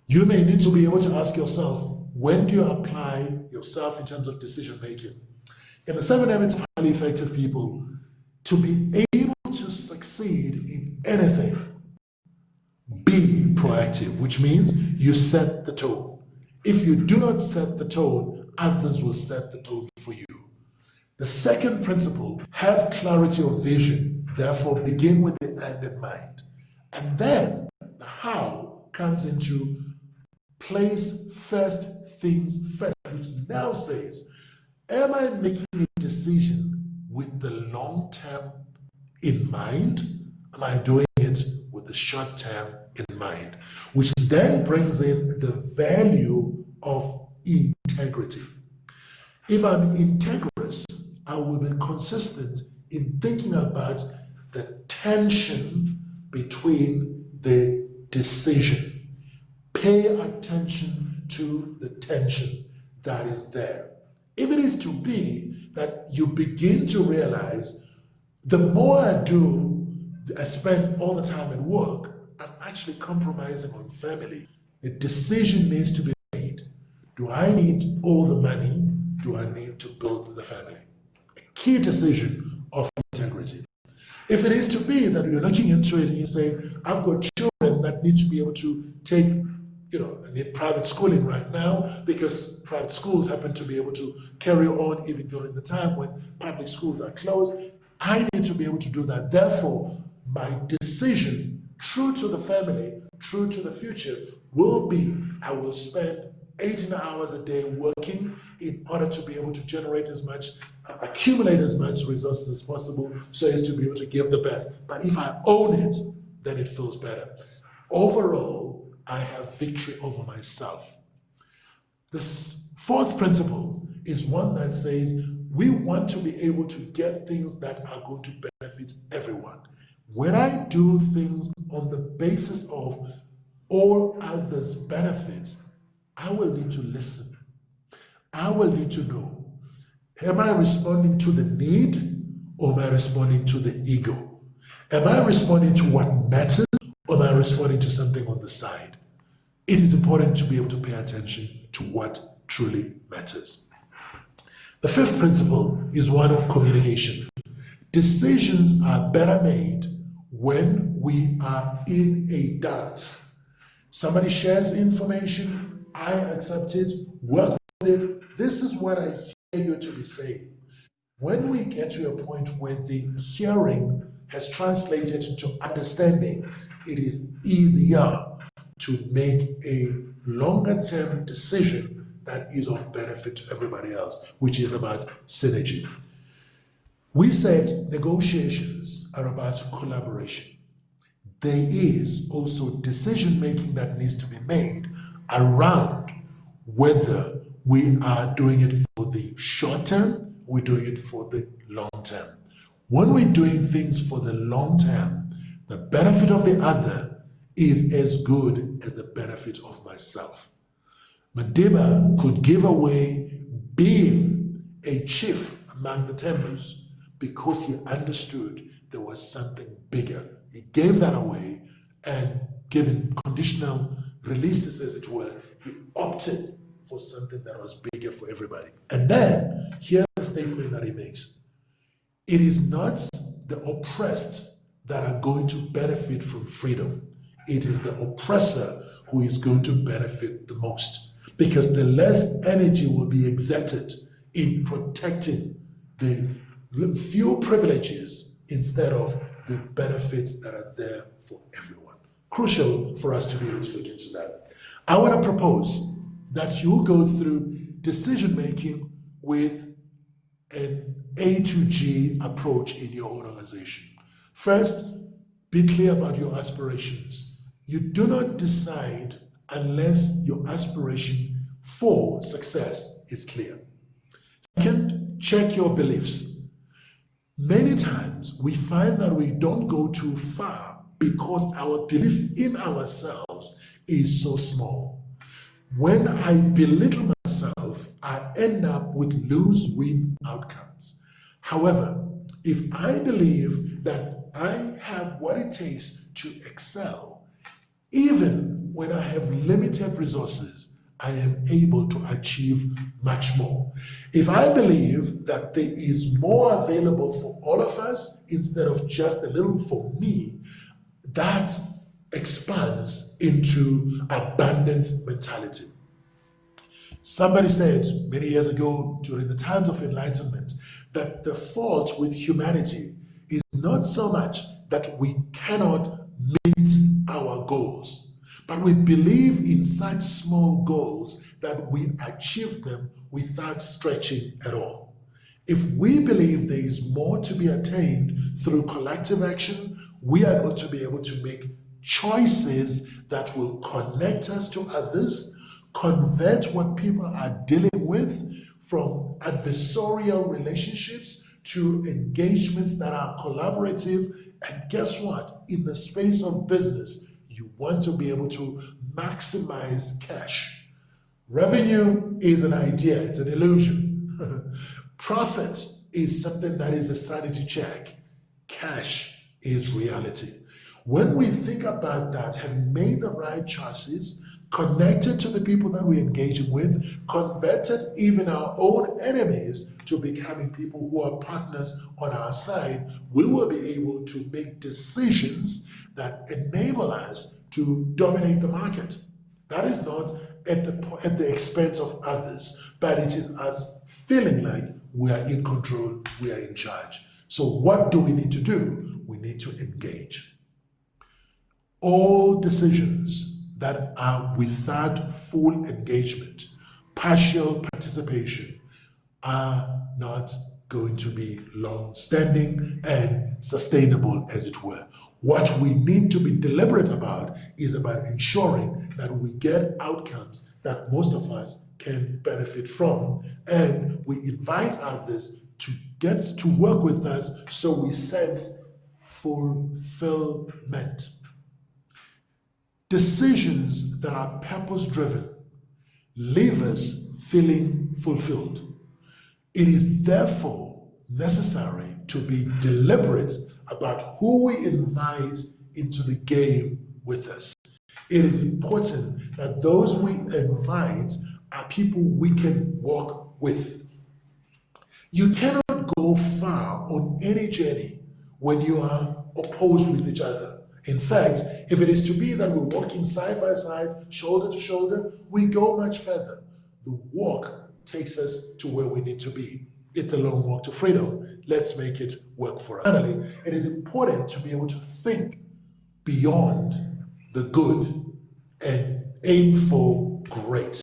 [SPEAKER 1] You may need to be able to ask yourself, when do you apply yourself in terms of decision making? In the 7 habits of highly effective people, to be able to succeed in anything, be proactive, which means you set the tone. If you do not set the tone, others will set the tone for you. The second principle, have clarity of vision. Therefore, begin with the end in mind. And then the how comes into place first things first, which now says, am I making a decision with the long term in mind? Am I doing it with the short term in mind? Which then brings in the value of integrity. If I'm integrous, I will be consistent in thinking about the tension between the decision. Pay attention to the tension that is there. If it is to be that you begin to realize, the more I do, I spend all the time at work, I'm actually compromising on family. A decision needs to be made. Do I need all the money? Do I need to build the family? A key decision of integrity. If it is to be that you're looking into it and you say, I've got children that need to be able to take, I need private schooling right now because private schools happen to be able to carry on even during the time when public schools are closed. I need to be able to do that. Therefore, my decision, true to the family, true to the future, will be I will spend 18 hours a day working in order to be able to generate as much, accumulate as much resources as possible so as to be able to give the best. But if I own it, then it feels better. Overall, I have victory over myself. This fourth principle is one that says we want to be able to get things that are going to benefit everyone. When I do things on the basis of all others' benefits, I will need to listen. I will need to know, am I responding to the need or am I responding to the ego? Am I responding to what matters or am I responding to something on the side? It is important to be able to pay attention to what truly matters. The fifth principle is one of communication. Decisions are better made when we are in a dance. Somebody shares information, I accept it, work with it. This is what I hear you to be saying. When we get to a point where the hearing has translated into understanding, it is easier to make a longer term decision that is of benefit to everybody else, which is about synergy. We said negotiations are about collaboration. There is also decision making that needs to be made around whether we are doing it for the short term, we're doing it for the long term. When we're doing things for the long term, the benefit of the other is as good as the benefit of myself. Madiba could give away being a chief among the Tembus because he understood there was something bigger. He gave that away, and given conditional releases, as it were, he opted for something that was bigger for everybody. And then here's the statement that he makes. It is not the oppressed that are going to benefit from freedom. It is the oppressor who is going to benefit the most, because the less energy will be exerted in protecting the few privileges instead of the benefits that are there for everyone. Crucial for us to be able to look into that. I want to propose that you go through decision making with an A to G approach in your own organization. First, be clear about your aspirations. You do not decide unless your aspiration for success is clear. Second, check your beliefs. Many times we find that we don't go too far because our belief in ourselves is so small. When I belittle myself, I end up with lose-win outcomes. However, if I believe that I have what it takes to excel. Even when I have limited resources, I am able to achieve much more. If I believe that there is more available for all of us instead of just a little for me, that expands into abundance mentality. Somebody said many years ago during the times of enlightenment that the fault with humanity is not so much that we cannot meet our goals, but we believe in such small goals that we achieve them without stretching at all. If we believe there is more to be attained through collective action, we are going to be able to make choices that will connect us to others, convert what people are dealing with from adversarial relationships to engagements that are collaborative. And guess what? In the space of business, you want to be able to maximize cash. Revenue is an idea, it's an illusion. Profit is something that is a sanity check. Cash is reality. When we think about that, having made the right choices, connected to the people that we're engaging with, converted even our own enemies to becoming people who are partners on our side, we will be able to make decisions that enable us to dominate the market. That is not at the expense of others, but it is us feeling like we are in control, we are in charge. So what do we need to do? We need to engage. All decisions that are without full engagement, partial participation, are not going to be long-standing and sustainable, as it were. What we need to be deliberate about is about ensuring that we get outcomes that most of us can benefit from, and we invite others to get to work with us so we sense fulfillment. Decisions that are purpose-driven leave us feeling fulfilled. It is therefore necessary to be deliberate about who we invite into the game with us. It is important that those we invite are people we can walk with. You cannot go far on any journey when you are opposed with each other. In fact, if it is to be that we're walking side by side, shoulder to shoulder, we go much further. The walk takes us to where we need to be. It's a long walk to freedom. Let's make it work for us. Finally, it is important to be able to think beyond the good and aim for great.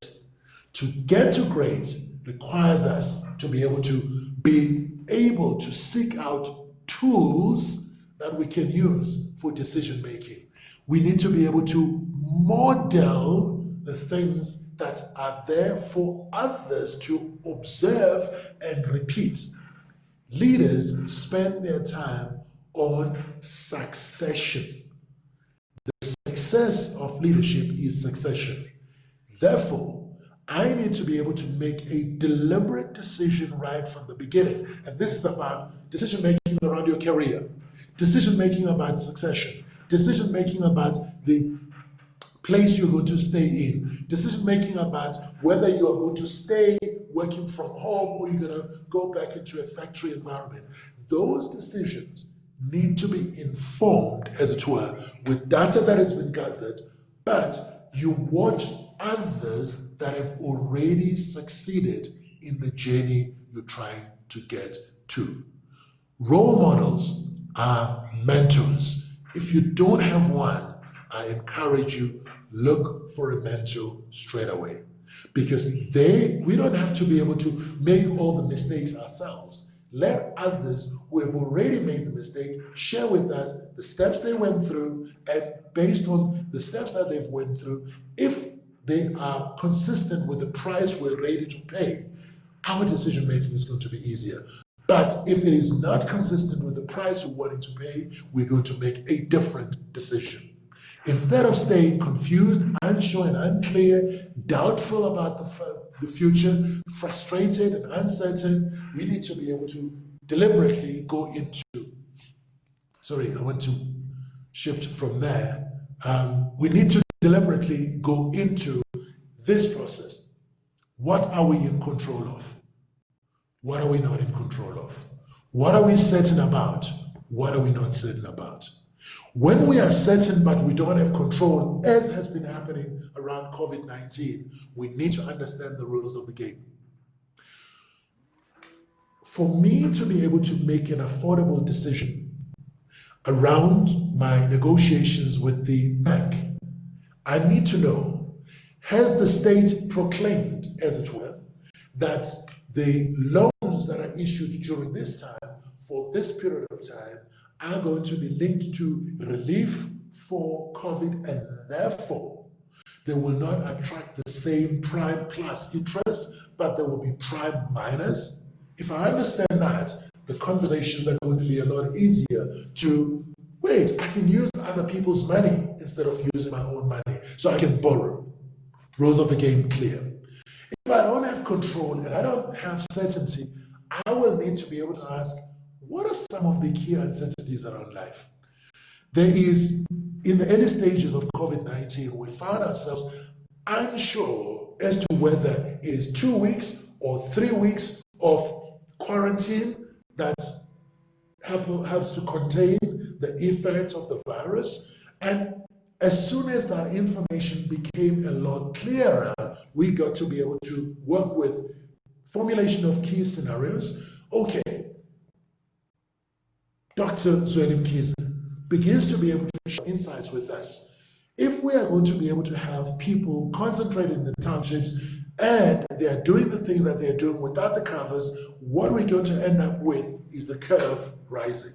[SPEAKER 1] To get to great requires us to be able to seek out tools that we can use for decision making. We need to be able to model the things that are there for others to observe and repeat. Leaders spend their time on succession. The success of leadership is succession. Therefore, I need to be able to make a deliberate decision right from the beginning. And this is about decision making around your career, decision making about succession, decision making about the place you're going to stay in, decision making about whether you are going to stay working from home or you're going to go back into a factory environment. Those decisions need to be informed, as it were, with data that has been gathered, but you watch others that have already succeeded in the journey you're trying to get to. Role models are mentors. If you don't have one, I encourage you, look for a mentor straight away, because we don't have to be able to make all the mistakes ourselves. Let others who have already made the mistake share with us the steps they went through, and based on the steps that they've went through, if they are consistent with the price we're ready to pay, our decision making is going to be easier. But if it is not consistent with the price we're wanting to pay, we're going to make a different decision. Instead of staying confused, unsure and unclear, doubtful about the future, frustrated and uncertain, we need to be able to deliberately go into... Sorry, I want to shift from there, we need to deliberately go into this process. What are we in control of? What are we not in control of? What are we certain about? What are we not certain about? When we are certain but we don't have control, as has been happening around COVID-19, we need to understand the rules of the game. For me to be able to make an affordable decision around my negotiations with the bank, I need to know, has the state proclaimed, as it were, that the loans that are issued during this time, for this period of time, are going to be linked to relief for COVID, and therefore they will not attract the same prime plus interest, but there will be prime minus. If I understand that, the conversations are going to be a lot easier to, wait, I can use other people's money instead of using my own money, so I can borrow. Rules of the game clear. If I don't have control and I don't have certainty, I will need to be able to ask, what are some of the key uncertainties around life? There is, in the early stages of COVID-19, we found ourselves unsure as to whether it is 2 weeks or 3 weeks of quarantine that helps to contain the effects of the virus. And as soon as that information became a lot clearer, we got to be able to work with formulation of key scenarios. Okay, Dr. Zweli Mkhize begins to be able to share insights with us. If we are going to be able to have people concentrate in the townships and they are doing the things that they're doing without the covers, what we're going to end up with is the curve rising.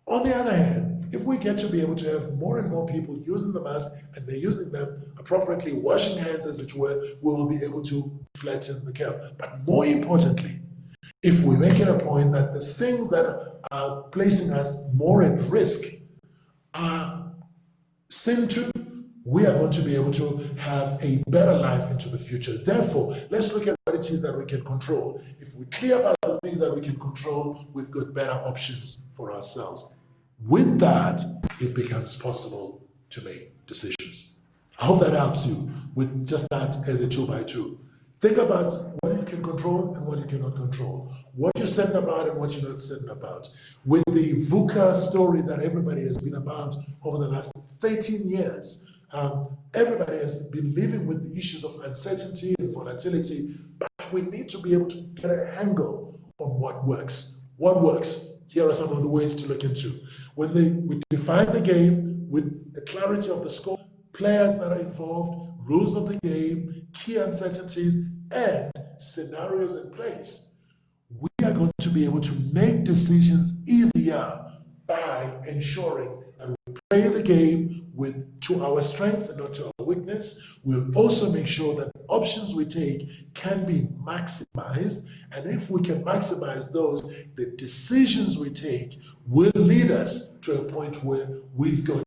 [SPEAKER 1] On the other hand, if we get to be able to have more and more people using the mask and they're using them appropriately, washing hands as it were, we will be able to flatten the curve. But more importantly, if we make it a point that the things that are placing us more at risk are seen to, we are going to be able to have a better life into the future. Therefore, let's look at what it is that we can control. If we clear about the things that we can control, we've got better options for ourselves. With that, it becomes possible to make decisions. I hope that helps you with just that as a 2x2. Think about what you can control and what you cannot control. What you're certain about and what you're not certain about. With the VUCA story that everybody has been about over the last 13 years, everybody has been living with the issues of uncertainty and volatility, but we need to be able to get a handle on what works. What works? Here are some of the ways to look into. When we define the game with the clarity of the scope, players that are involved, rules of the game, key uncertainties, and scenarios in place, we are going to be able to make decisions easier by ensuring that we play the game to our strength and not to our weakness. We'll also make sure that the options we take can be maximized, and if we can maximize those, the decisions we take will lead us to a point where we've got,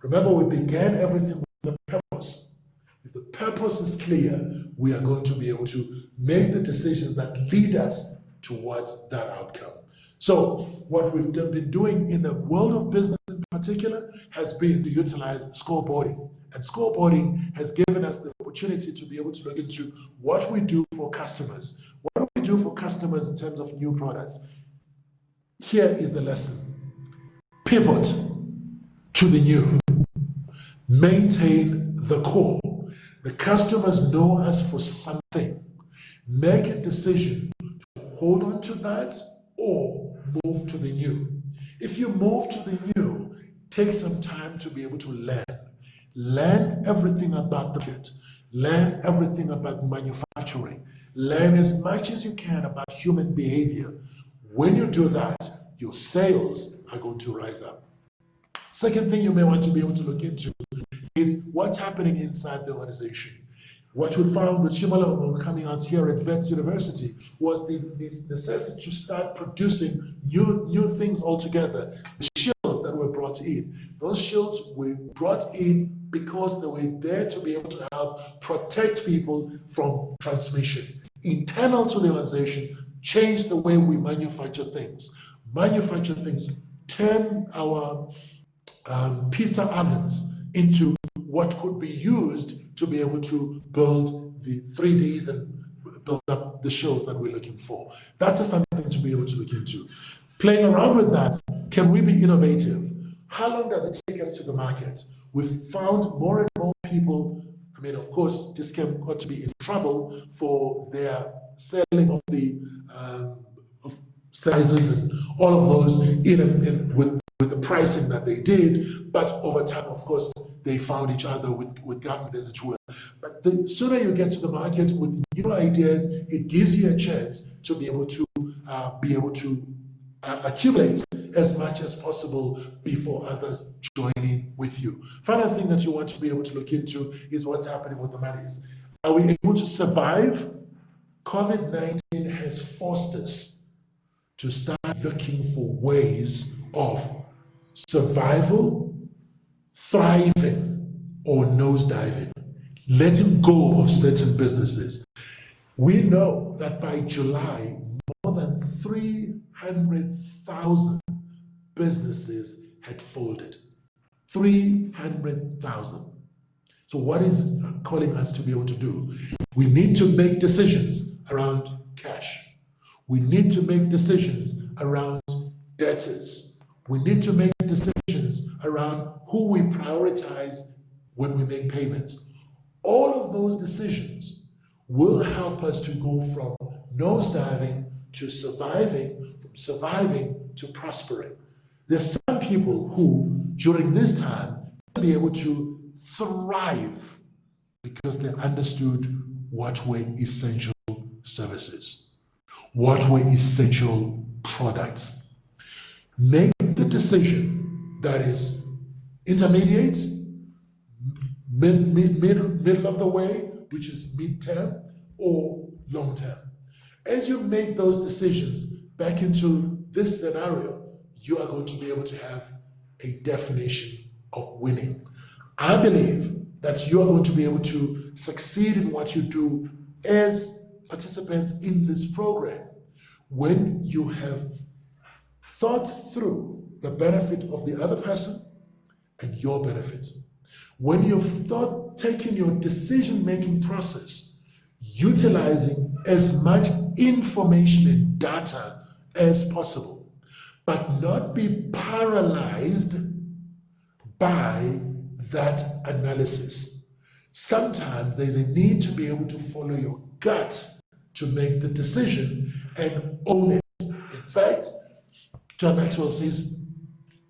[SPEAKER 1] remember we began everything with a purpose. If the purpose is clear, we are going to be able to make the decisions that lead us towards that outcome. So what we've been doing in the world of business in particular has been to utilize scoreboarding. And scoreboarding has given us the opportunity to be able to look into what we do for customers. What do we do for customers in terms of new products? Here is the lesson. Pivot to the new. Maintain the core. The customers know us for something. Make a decision to hold on to that or move to the new. If you move to the new, take some time to be able to learn. Learn everything about the market. Learn everything about manufacturing. Learn as much as you can about human behavior. When you do that, your sales are going to rise up. Second thing you may want to be able to look into is what's happening inside the organization. What we found with Shimalomo coming out here at Vets University was the necessity to start producing new things altogether. The shields that were brought in. Those shields were brought in because they were there to be able to help protect people from transmission. Internal to the organization, change the way we manufacture things. Manufacture things, turn our pizza ovens into what could be used to be able to build the 3Ds and build up the shells that we're looking for. That's just something to be able to look into. Playing around with that, can we be innovative? How long does it take us to the market? We've found more and more people, I mean, of course, Discam got to be in trouble for their selling of the of sizes and all of those with the pricing that they did, but over time, of course, they found each other with government, as it were. But the sooner you get to the market with new ideas, it gives you a chance to be able to accumulate as much as possible before others join in with you. Final thing that you want to be able to look into is what's happening with the monies. Are we able to survive? COVID-19 has forced us to start looking for ways of survival, thriving, or nosediving, letting go of certain businesses. We know that by July, more than 300,000 businesses had folded. 300,000. So what is calling us to be able to do? We need to make decisions around cash. We need to make decisions around debtors. We need to make decisions around who we prioritize when we make payments. All of those decisions will help us to go from nosediving to surviving, from surviving to prospering. There's some people who, during this time, will be able to thrive because they understood what were essential services, what were essential products. Make the decision that is intermediate, middle of the way, which is mid-term or long-term. As you make those decisions back into this scenario, you are going to be able to have a definition of winning. I believe that you are going to be able to succeed in what you do as participants in this program when you have thought through the benefit of the other person and your benefit. When you've taken your decision-making process, utilizing as much information and data as possible, but not be paralyzed by that analysis. Sometimes there's a need to be able to follow your gut to make the decision and own it. In fact, John Maxwell says,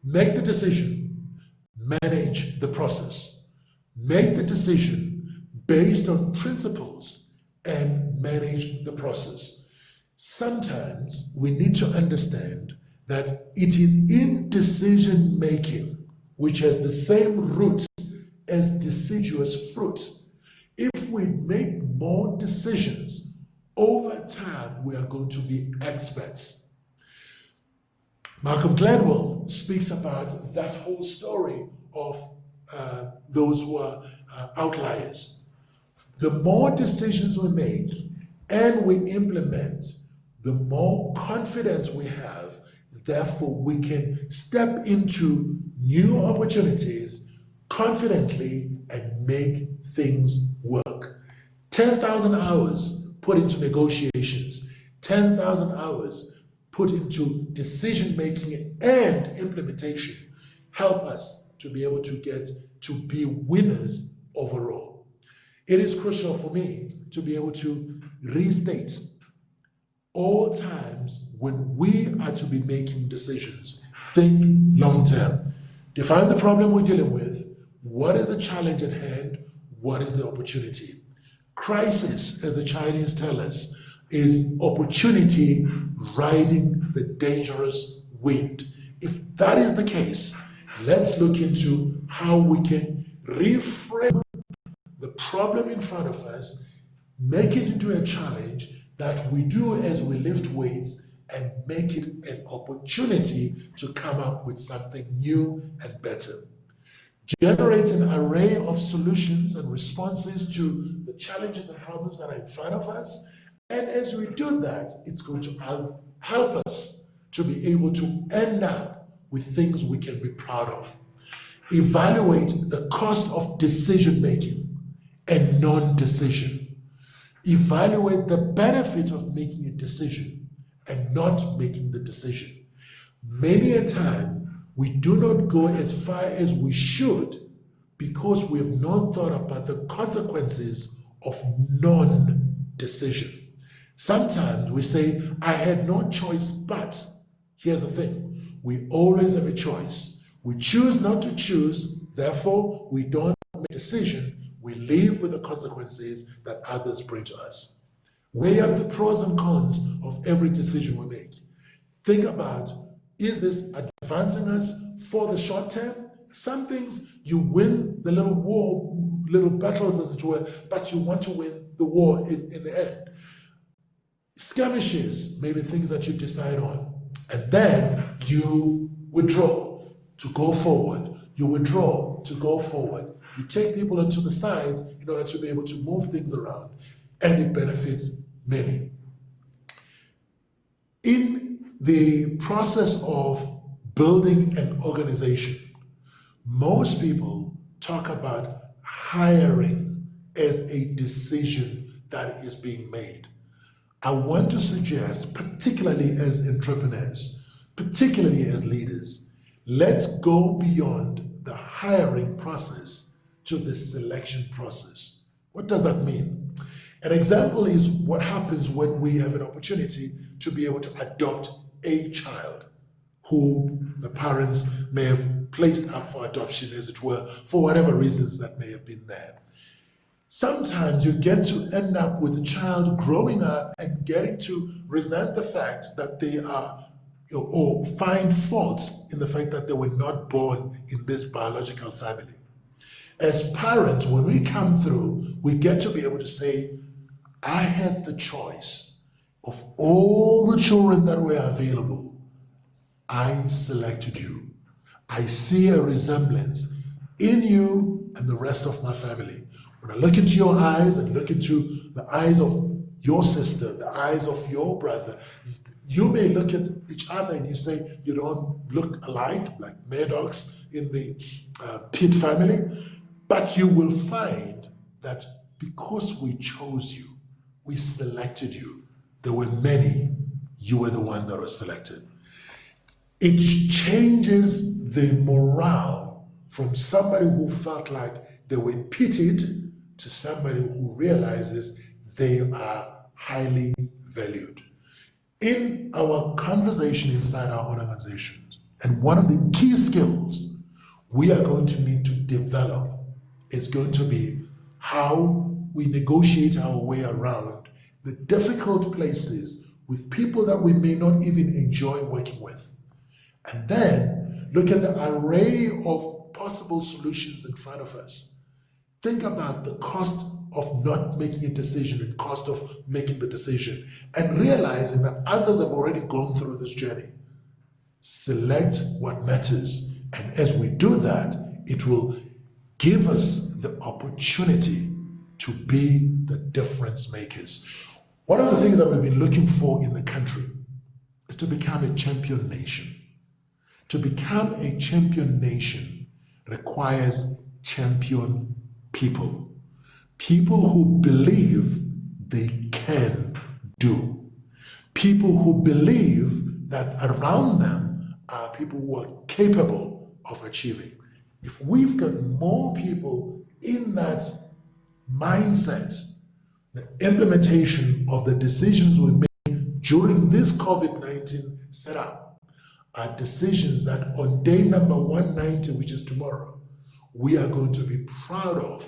[SPEAKER 1] make the decision, manage the process. Make the decision based on principles and manage the process. Sometimes we need to understand that it is in decision making, which has the same root as deciduous fruit. If we make more decisions, over time we are going to be experts. Malcolm Gladwell speaks about that whole story of those who are outliers. The more decisions we make and we implement, the more confidence we have. Therefore, we can step into new opportunities confidently and make things work. 10,000 hours put into negotiations, 10,000 hours put into decision making and implementation help us to be able to get to be winners overall. It is crucial for me to be able to restate all times when we are to be making decisions. Think long term. Define the problem we're dealing with. What is the challenge at hand? What is the opportunity? Crisis, as the Chinese tell us, is opportunity riding the dangerous wind. If that is the case, let's look into how we can reframe the problem in front of us, make it into a challenge that we do as we lift weights, and make it an opportunity to come up with something new and better. Generate an array of solutions and responses to the challenges and problems that are in front of us. And as we do that, it's going to help us to be able to end up with things we can be proud of. Evaluate the cost of decision making and non-decision. Evaluate the benefit of making a decision and not making the decision. Many a time, we do not go as far as we should because we have not thought about the consequences of non-decision. Sometimes we say, I had no choice, but here's the thing. We always have a choice. We choose not to choose, therefore we don't make a decision. We live with the consequences that others bring to us. Weigh up the pros and cons of every decision we make. Think about, is this advancing us for the short term? Some things you win the little war, little battles as it were, but you want to win the war in the end. Skirmishes may be things that you decide on, and then you withdraw to go forward. You withdraw to go forward. You take people onto the sides in order to be able to move things around, and it benefits many. In the process of building an organization, most people talk about hiring as a decision that is being made. I want to suggest, particularly as entrepreneurs, particularly as leaders, let's go beyond the hiring process to the selection process. What does that mean? An example is what happens when we have an opportunity to be able to adopt a child who the parents may have placed up for adoption, as it were, for whatever reasons that may have been there. Sometimes you get to end up with a child growing up and getting to resent the fact that they are, or find fault in the fact that they were not born in this biological family. As parents, when we come through, we get to be able to say, I had the choice of all the children that were available. I selected you. I see a resemblance in you and the rest of my family. When I look into your eyes and look into the eyes of your sister, the eyes of your brother, you may look at each other and you say, you don't look alike, like Maddox in the Pitt family, but you will find that because we chose you, we selected you, there were many, you were the one that was selected. It changes the morale from somebody who felt like they were pitied to somebody who realizes they are highly valued. In our conversation inside our organizations, and one of the key skills we are going to need to develop is going to be how we negotiate our way around the difficult places with people that we may not even enjoy working with. And then look at the array of possible solutions in front of us. Think about the cost of not making a decision and cost of making the decision, and realizing that others have already gone through this journey. Select what matters, and as we do that, it will give us the opportunity to be the difference makers. One of the things that we've been looking for in the country is to become a champion nation. To become a champion nation requires champion people. People who believe they can do. People who believe that around them are people who are capable of achieving. If we've got more people in that mindset, the implementation of the decisions we make during this COVID-19 setup are decisions that on day number 190, which is tomorrow, we are going to be proud of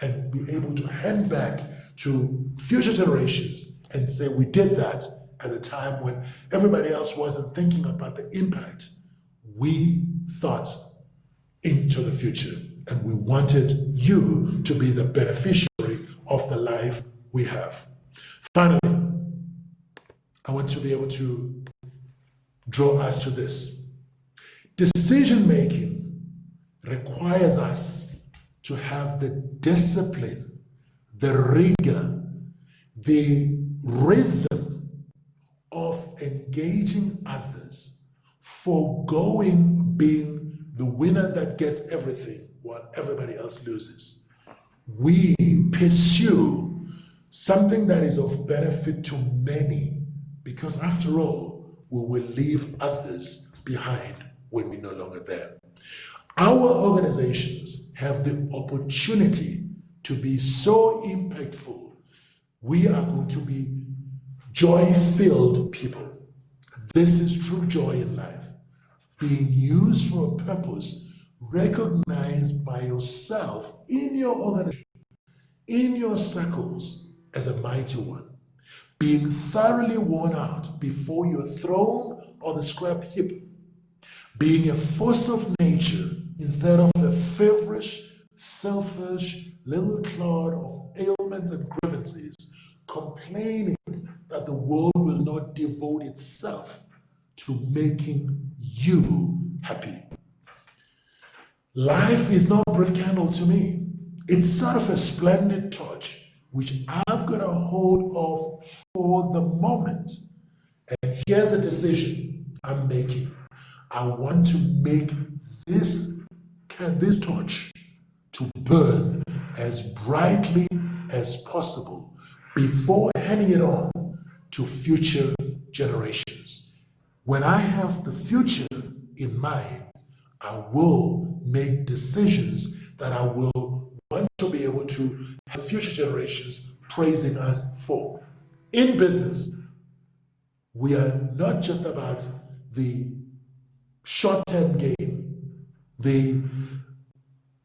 [SPEAKER 1] and be able to hand back to future generations and say we did that at a time when everybody else wasn't thinking about the impact. We thought into the future, and we wanted you to be the beneficiary of the life we have. Finally, I want to be able to draw us to this. Decision making requires us to have the discipline, the rigor, the rhythm of engaging others, foregoing being the winner that gets everything while everybody else loses. We pursue something that is of benefit to many, because after all, we will leave others behind when we're no longer there. Our organizations have the opportunity to be so impactful. We are going to be joy-filled people. This is true joy in life. Being used for a purpose recognized by yourself in your organization, in your circles as a mighty one. Being thoroughly worn out before you're thrown on the scrap heap. Being a force of nature instead of a feverish, selfish little clod of ailments and grievances, complaining that the world will not devote itself to making you happy. Life is not a brief candle to me. It's sort of a splendid torch which I've got a hold of for the moment. And here's the decision I'm making. I want to make this torch to burn as brightly as possible before handing it on to future generations. When I have the future in mind, I will make decisions that I will want to be able to have future generations praising us for. In business, we are not just about the short-term gain, the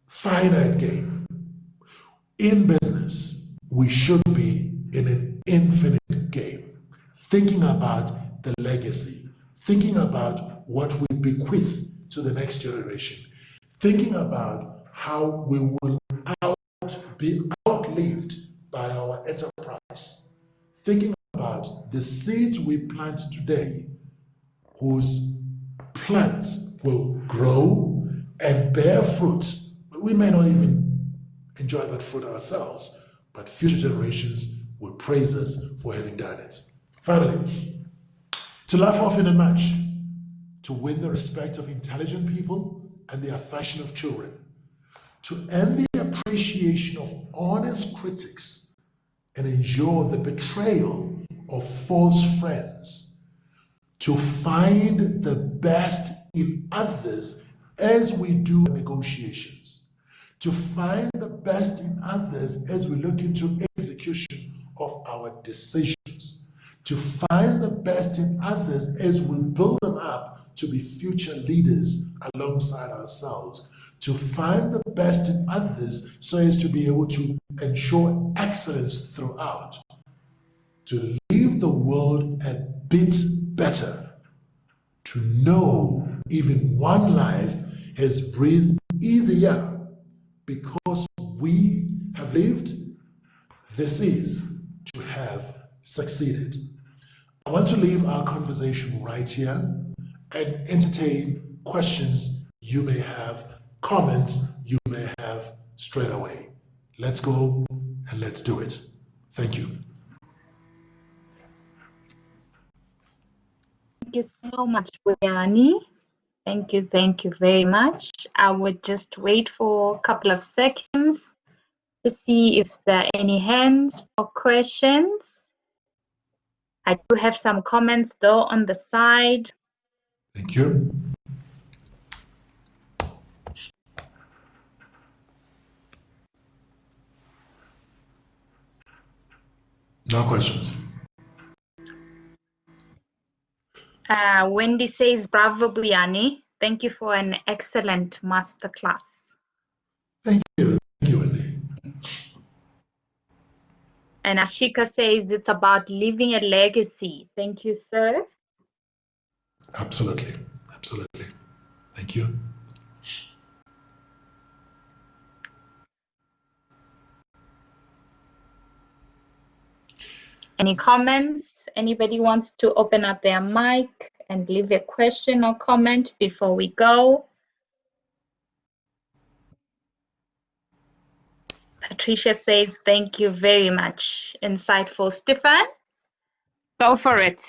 [SPEAKER 1] finite gain. In business, we should be in an infinite game, thinking about the legacy, thinking about what we bequeath to the next generation, thinking about how we will be outlived by our enterprise, thinking about the seeds we plant today, whose plant will grow and bear fruit, but we may not even enjoy that fruit ourselves, but future generations will praise us for having done it. Finally, to laugh often and much, to win the respect of intelligent people and the affection of children, to earn the appreciation of honest critics and endure the betrayal of false friends, to find the best in others as we do negotiations, to find the best in others as we look into execution of our decisions, to find the best in others as we build them up to be future leaders alongside ourselves, to find the best in others so as to be able to ensure excellence throughout, to leave the world a bit better, to know even one life has breathed easier because we have lived. This is to have succeeded. I want to leave our conversation right here and entertain questions you may have, comments you may have straight away. Let's go and let's do it. Thank you.
[SPEAKER 2] Thank you so much, Buyani. Thank you very much. I would just wait for a couple of seconds to see if there are any hands or questions. I do have some comments though on the side.
[SPEAKER 1] Thank you. No questions.
[SPEAKER 2] Wendy says, bravo, Buyani. Thank you for an excellent masterclass.
[SPEAKER 1] Thank you, Wendy.
[SPEAKER 2] And Ashika says it's about leaving a legacy. Thank you, sir.
[SPEAKER 1] Absolutely, absolutely. Thank you.
[SPEAKER 2] Any comments? Anybody wants to open up their mic and leave a question or comment before we go? Patricia says, thank you very much. Insightful. Stefan, go for it.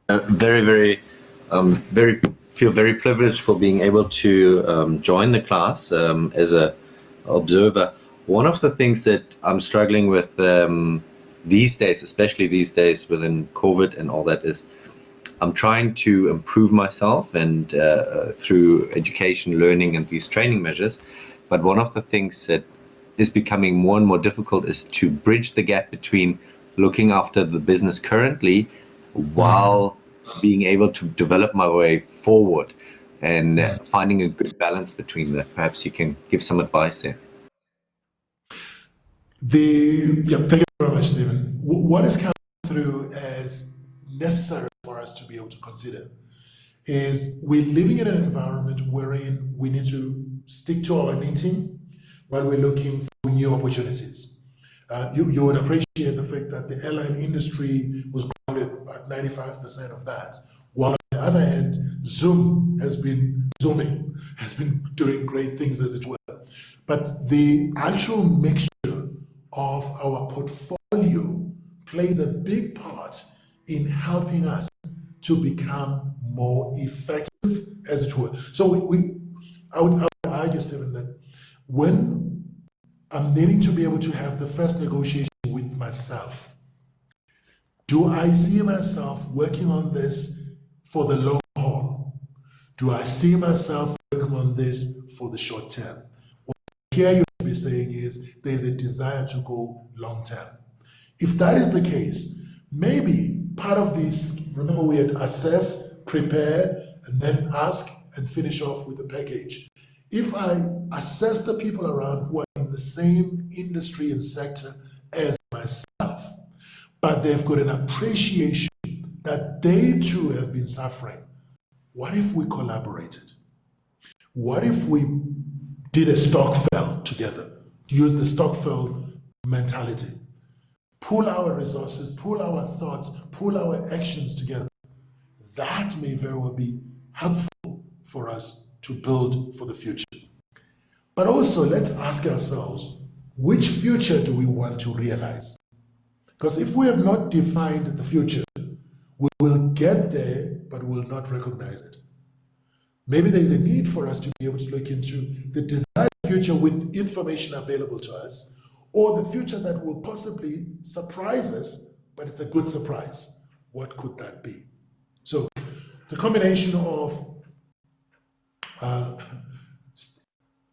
[SPEAKER 6] Very feel very privileged for being able to join the class as a observer. One of the things that I'm struggling with these days, especially these days within COVID and all that, is I'm trying to improve myself and through education, learning, and these training measures. But one of the things that is becoming more and more difficult is to bridge the gap between looking after the business currently while being able to develop my way forward and finding a good balance between that. Perhaps you can give some advice there.
[SPEAKER 1] Thank you very much, Stephen. What is coming through as necessary for us to be able to consider is we're living in an environment wherein we need to stick to our knitting while we're looking for new opportunities. You would appreciate the fact that the airline industry was grounded at 95% of that, while on the other hand, Zoom has been zooming, has been doing great things, as it were. But the actual mixture of our portfolio plays a big part in helping us to become more effective, as it were. So I would argue, Stephen, that when I'm needing to be able to have the first negotiation with myself, do I see myself working on this for the long haul? Do I see myself working on this for the short term? What I hear you be saying is there's a desire to go long term. If that is the case, maybe part of this, remember we had assess, prepare, and then ask and finish off with the package. If I assess the people around who are in the same industry and sector as myself, but they've got an appreciation that they too have been suffering, what if we collaborated? What if we did a Stockfell together? Use the Stockfell mentality. Pull our resources, pull our thoughts, pull our actions together. That may very well be helpful for us to build for the future. But also, let's ask ourselves, which future do we want to realize? Because if we have not defined the future, we will get there, but will not recognize it. Maybe there is a need for us to be able to look into the desired future with information available to us, or the future that will possibly surprise us, but it's a good surprise. What could that be? So it's a combination of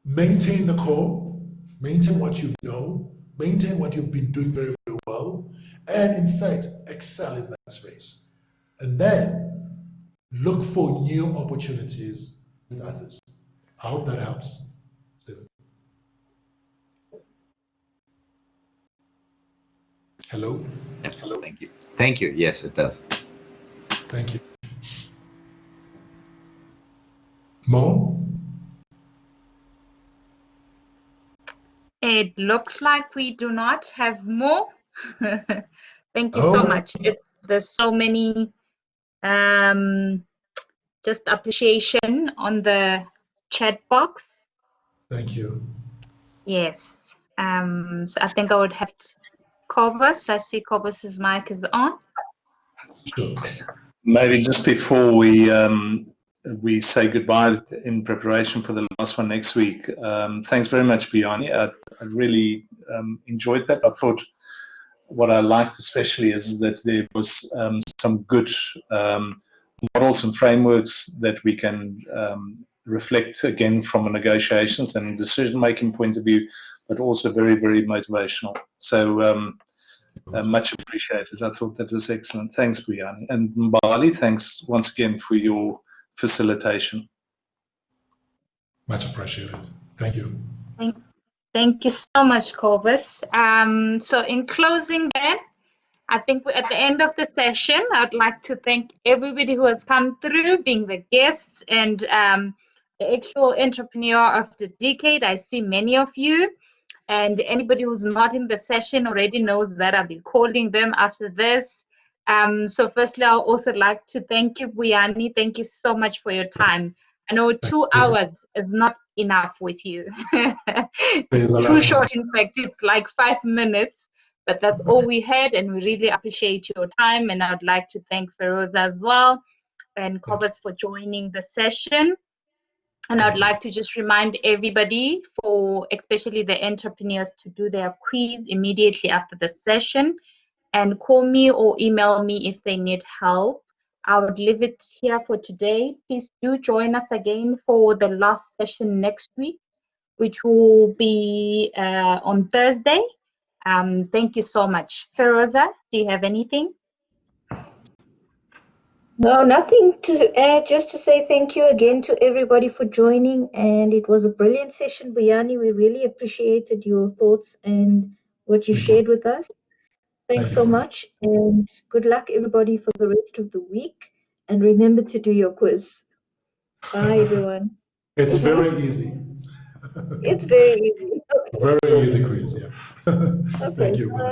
[SPEAKER 1] maintain the core, maintain what you know, maintain what you've been doing very, very well, and in fact, excel in that space. And then look for new opportunities with others. I hope that helps, Stephen. Hello?
[SPEAKER 6] Yeah, hello. Thank you. Thank you. Yes, it does.
[SPEAKER 1] Thank you. More?
[SPEAKER 2] It looks like we do not have more. Thank you so much. There's so many just appreciation on the chat box.
[SPEAKER 1] Thank you.
[SPEAKER 2] Yes. So I think I would have to Cobus. I see Cobus's mic is on.
[SPEAKER 1] Sure.
[SPEAKER 7] Maybe just before we say goodbye in preparation for the last one next week, thanks very much, Biani. I really enjoyed that. I thought what I liked especially is that there was some good models and frameworks that we can reflect again from a negotiations and decision-making point of view, but also very, very motivational. So much appreciated. I thought that was excellent. Thanks, Biani. And Mbali, thanks once again for your facilitation.
[SPEAKER 1] Much appreciated. Thank you.
[SPEAKER 2] Thank you so much, Cobus. So in closing then, I think we're at the end of the session. I'd like to thank everybody who has come through, being the guests and the actual entrepreneur of the decade. I see many of you. And anybody who's not in the session already knows that I'll be calling them after this. So firstly, I'll also like to thank you, Biani. Thank you so much for your time. I know 2 hours is not enough with you. It's too short. In fact, it's like 5 minutes, but that's all we had, and we really appreciate your time. And I'd like to thank Feroz as well. and Cobus for joining the session. And I'd like to just remind everybody, for especially the entrepreneurs, to do their quiz immediately after the session and call me or email me if they need help. I would leave it here for today. Please do join us again for the last session next week, which will be on Thursday. Thank you so much. Feroza, do you have anything?
[SPEAKER 8] No, nothing to add, just to say thank you again to everybody for joining, and it was a brilliant session, Buyani. We really appreciated your thoughts and what you shared with us. Thanks so much, and good luck everybody for the rest of the week, and remember to do your quiz. Bye everyone.
[SPEAKER 1] It's very easy.
[SPEAKER 8] It's very easy.
[SPEAKER 1] Very easy quiz, yeah.
[SPEAKER 8] Okay.
[SPEAKER 1] Thank you. Bye.